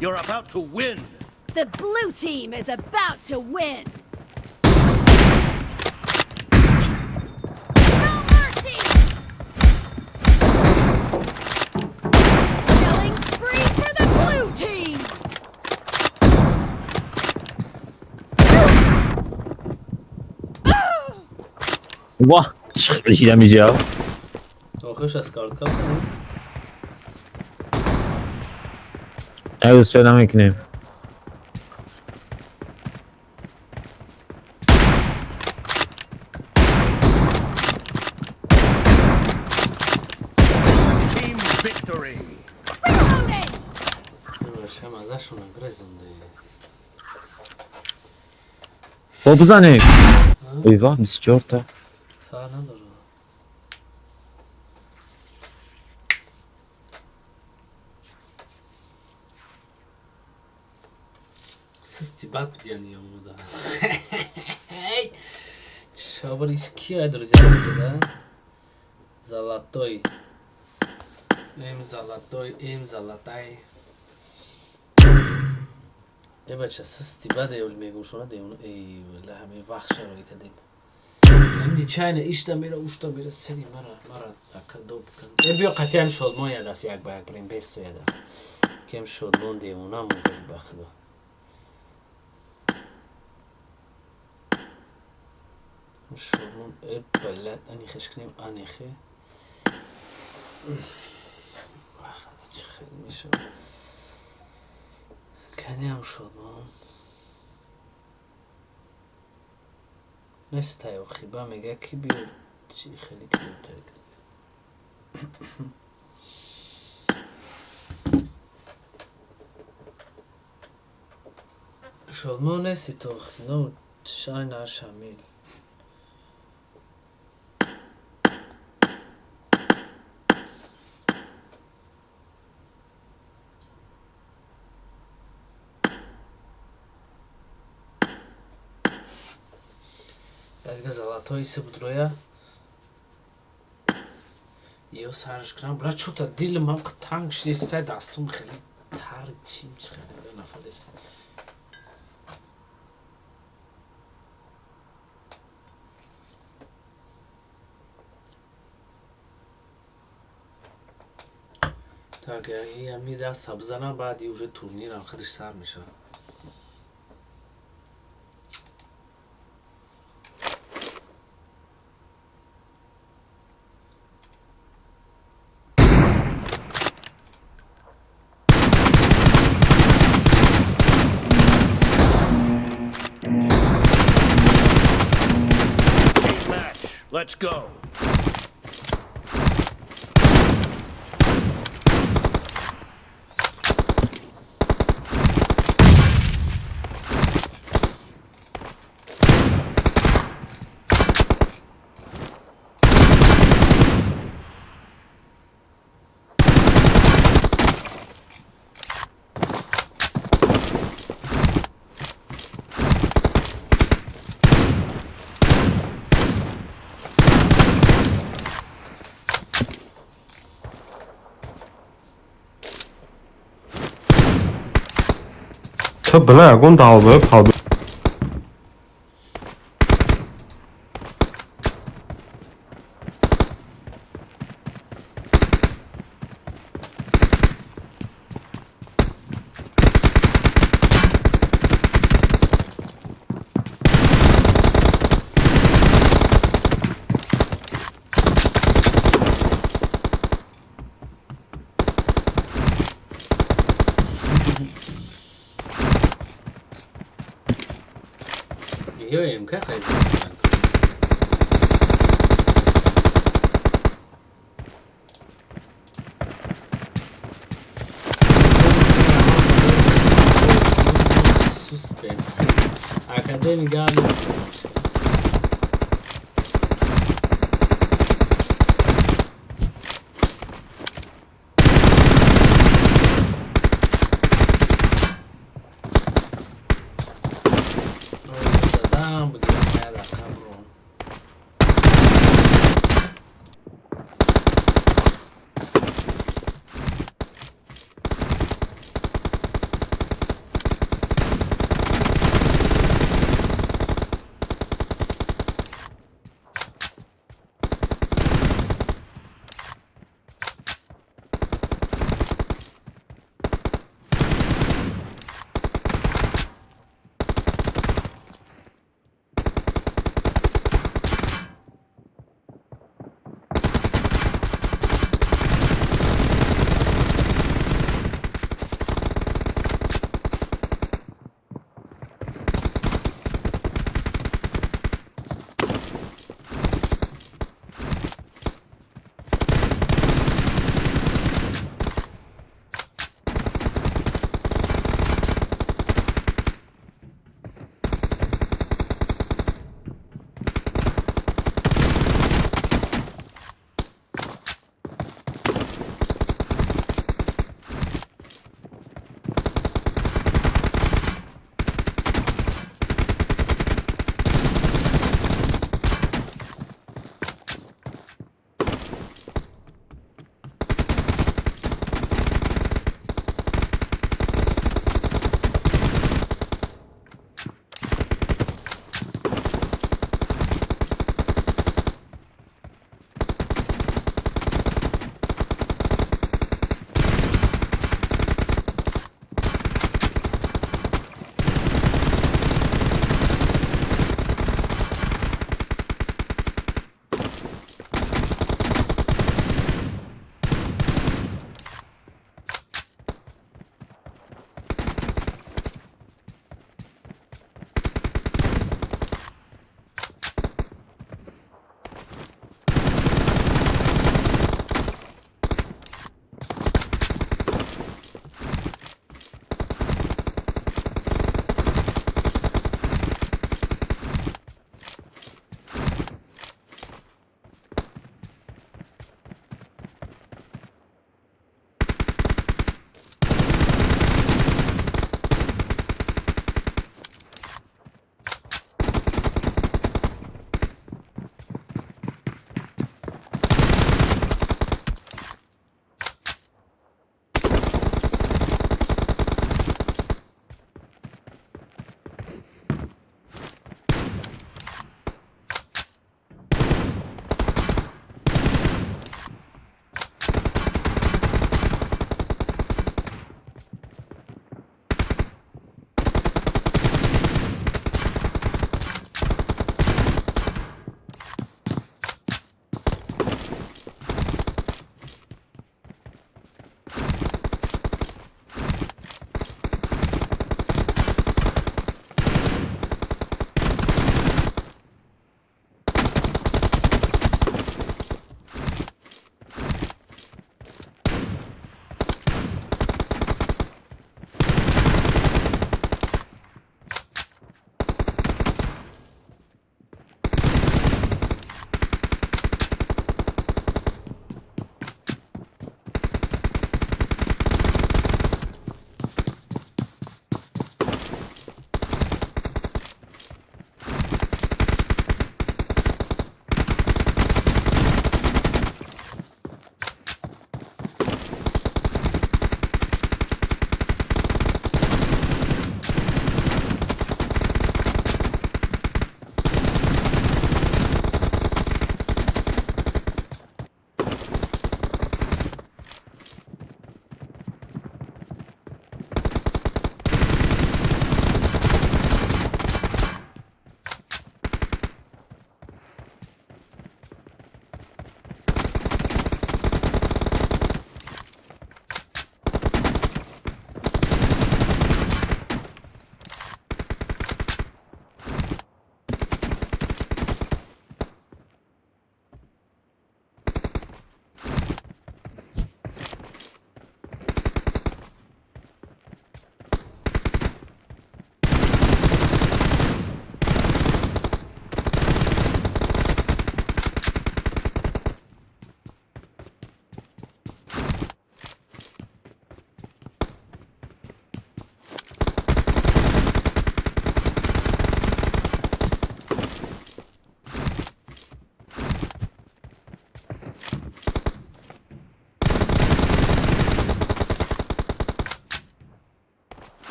You're about to win. The blue team is about to win. Vah, işlemiz ya. آخرش از کارت کار کنیم Evet, söyleme ekneyim. Team victory. شم ازشون گرزنده Popuzane. Eyvah, biz çorta. فرق نداره سستی بد بود یعنی آمودا چابریش کیه دروزی بوده زلاتوی ام زلاتای ای بچه سستی بده اول میگم شونه دیونه ای ولی همه وقت شروعی کدیم همدی چاینه ایشتا میره اوشتا میره سری مرا اکدو بکن ای بیا قطعی هم شلمون یاد است یک با یک بریم بیستو یاد کم شلمون دیونه هم بودی بخدا شلمون ای بلد انیخش کنیم انیخه خیلی میشه کنی هم شد ما نسته و خیبه میگه کی بیاد چی خیلی کمیوتر شد ما نسی تو خینو شای نرشمیل Yazga zalatoy se budroya. Yo sarış kram. Bla çota dilim am tang şliste dastum khali tar chim khali nafades. Так, я мида сабзана баъди уже турнир охириш сар мешавад. Let's go. 저本来也公打我跑的。 Biliyorum ki kaydı. Sus de. Akademi geldi.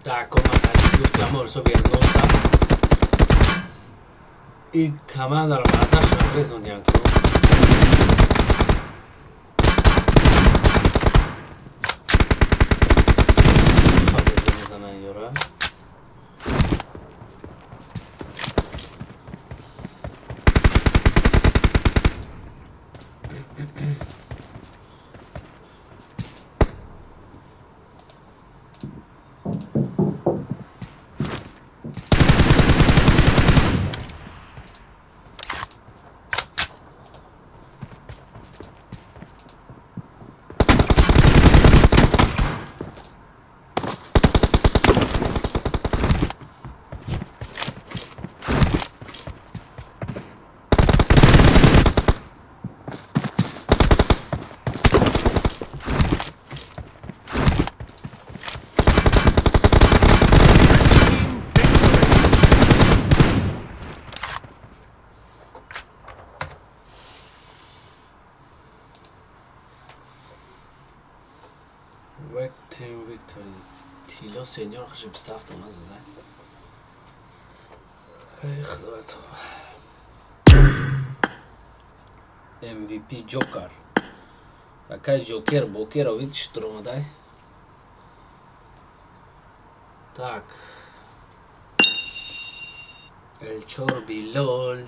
Так, Komatajik گفت که امور سو بیرنوسا این کمان دارم ازش نبرزونیم ویکتوری تیلا سینیور خشم بستفت اومد زده ای خدا تو MVP جوکر такая جوکر бокера видишь что да так الچور بیلول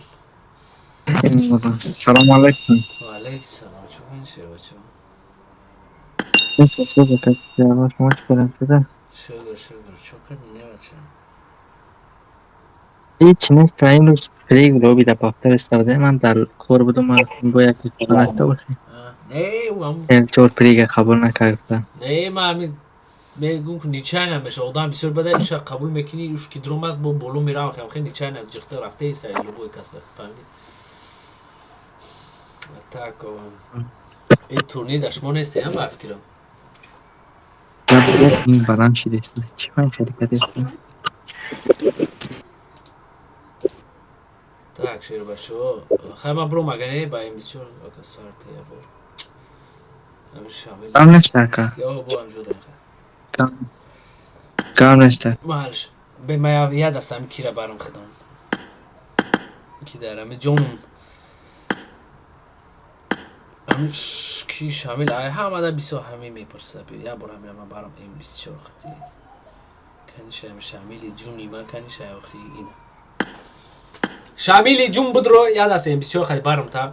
سلام علیکم و علیکم سلام چون میشه بچه چه صبح کسی جواب شما چی کنید شگر چوکر نه بچه هیچ نیست این روز پریگ رو بیده پاکتر استفاده من در کور بودم باید که کنکته باشی نه این چور پریگ قبول نکردن نه من همین میگم که نیچه نمیشه آدم بسیار بده ایش قبول میکنی ایش که درومت با بولو میره خیلی خیلی نیچه نمیشه جخته رفته ایست ایلو بوی کسته فهمید تاکو این تورنیر دشما نیسته هم بفکرم این بدن شده است چی من شرکت است так شیر باشو خیلی من برو مگنه با این بسیار اکا سارته یا برو همین شامل کام نشته که یا با هم جوده کام نشته مالش به ما یاد هستم کی را برام خدام کی دارم جونم همش کی شامل ای همه بیسو همه میپرسه یا برو همین من برام این بسیار خدی کنیش هم شامل جونی ما کنیش اخی این شامل جون بدرو یاد هستم بسیار خدی برام تا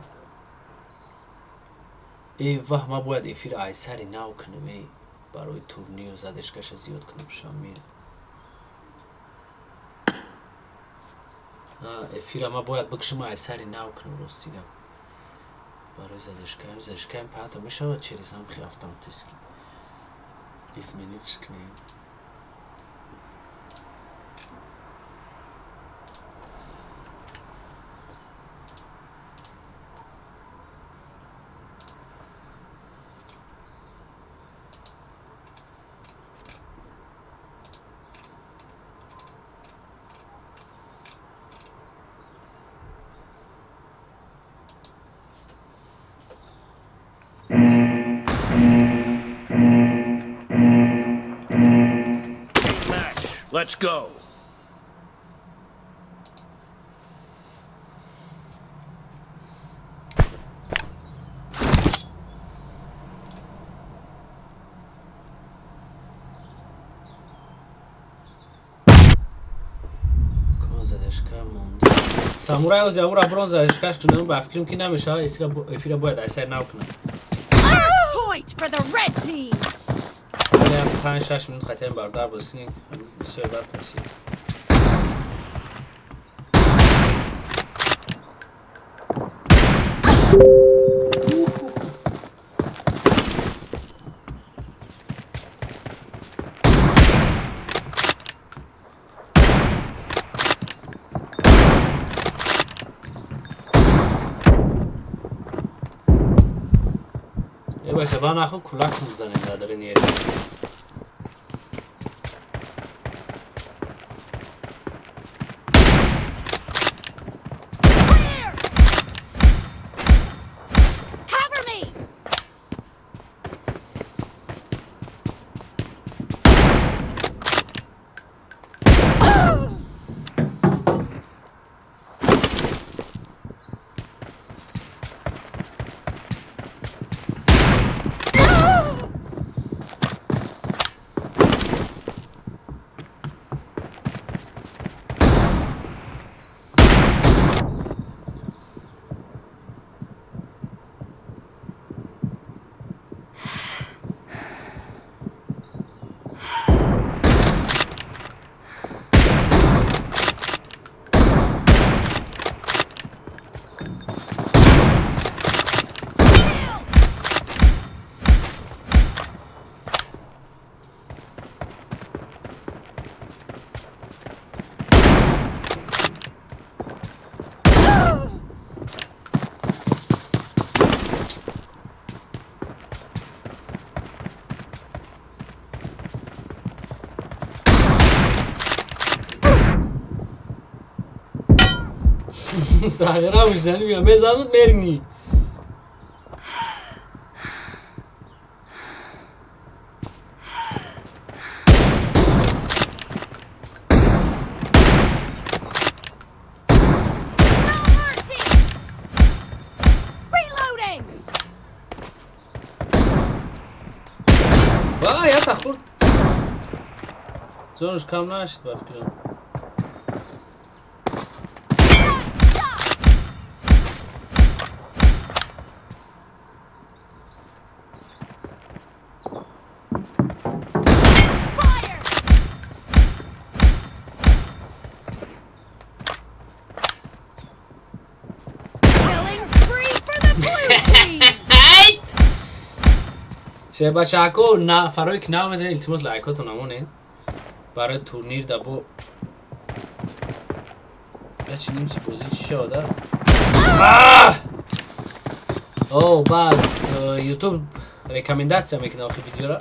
ای واه ما باید افیر ایسری ناو کنم ای برای تورنیر زدشکش زیاد کنم شامل افیر ما باید بکشم ایسری ناو کنم راستیگم برای زدشکم پاتا میشه و چریز هم خیافتم تسکی اسمی نیست کنیم Let's go. سامورای از یامور ابرون زدشکش تو نمون بفکریم که نمیشه افیره باید ایسر ناو کنم Point for the red team. ولی هم 5-6 منوت خطیم بردار بسکنیم بسیار بر پرسید باشه با نخو کلک میزنیم نداره نیره ساغرا وجدانی میام میزنم مرنی وای یا تخورد زونش کم نشد بفکرم شه بچه‌ها نه فرای که نه میدونید التماس لایکاتون نمونید برای تورنیر دبو یا چی نیمچی بازی چی شده او بعد یوتیوب ریکامنداcja میکنه آخی ویدیو را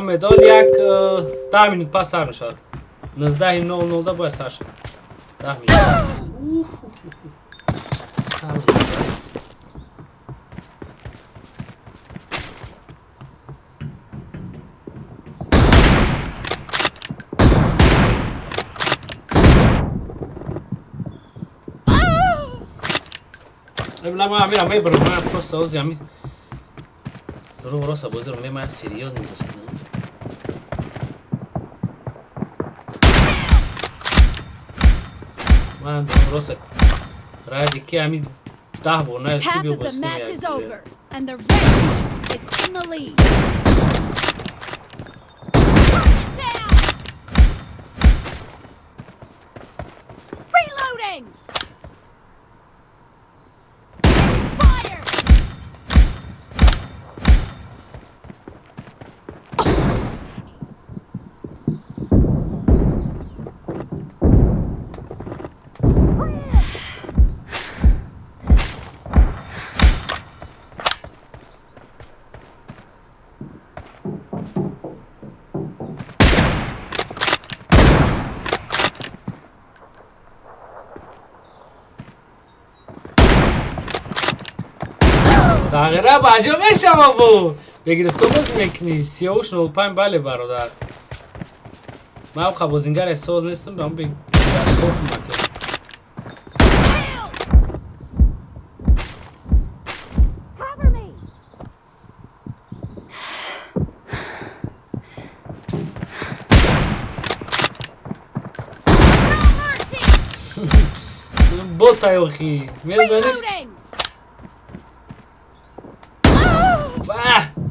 مدال یک 10 minut پس سر میشه 19:00 باید سر شد 10 minut ما میرم میبرم من پروست آزی همی درو راستا بازی رو من سریوز نیست من درو راستا رای دیگه همی 10 بار نه اسکی بیو بازی نمیاد ساغره باجا میشم بو بگیر اسکو بازی میکنی 33.05 بله برادر من خب بازینگر احساس نیستم به اون بگیر اسکو میکنی بوتا یوخی میزنیش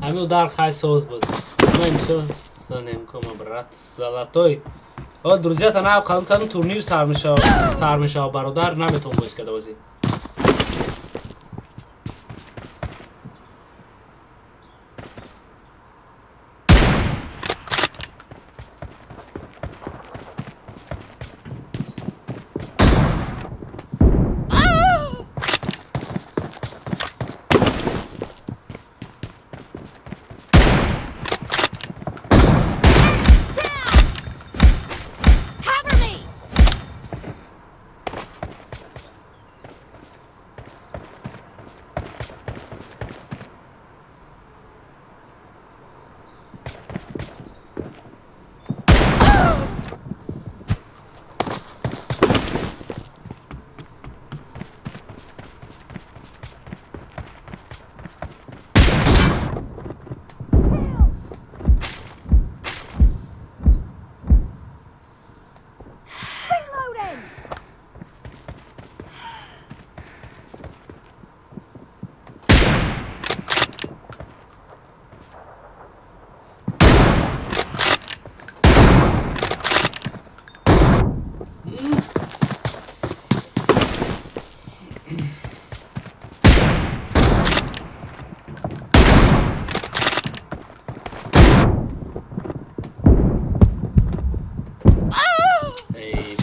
همین در خیلی سوز بود من میشه سنیم کما برات زلاتوی друзья та на канун турнир сар мешава бародар наметавон бозӣ карда бозӣ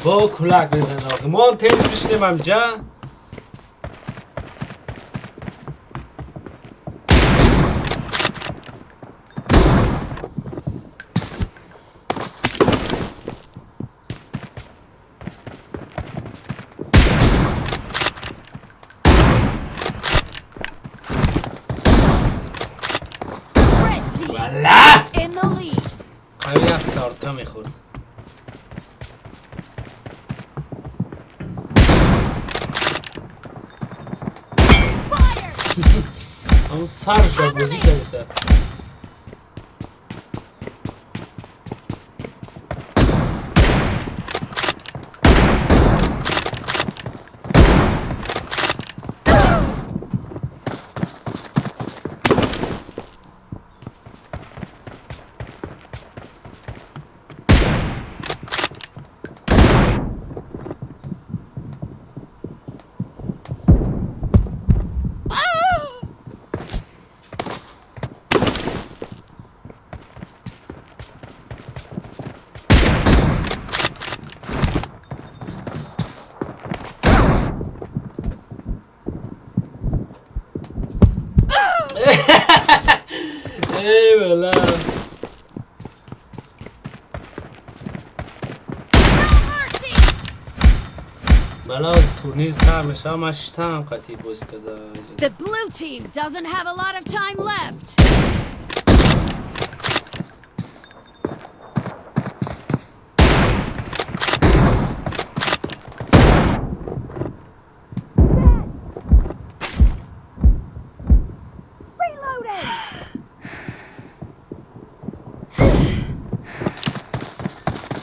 با کلک بزن آقا ما هم تیمش بشنیم همجا والا قوی از کارکا میخورد همون سر شد بازی کرده سر ای بلا بلا از تورنیر سر میشه هم اشتم قطعی بوز کده The blue team doesn't have a lot of time left.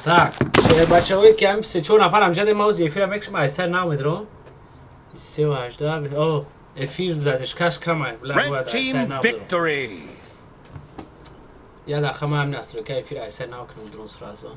Tak, بچه هایی که هم 3-4 نفر همجد موز افیر هم اکشم ایسر نامید رو 3-18 اوه افیر زدش کش کمه بلا باید ایسر نامید رو یا داخل ما هم نست رو که افیر ایسر نام کنم درون سرازو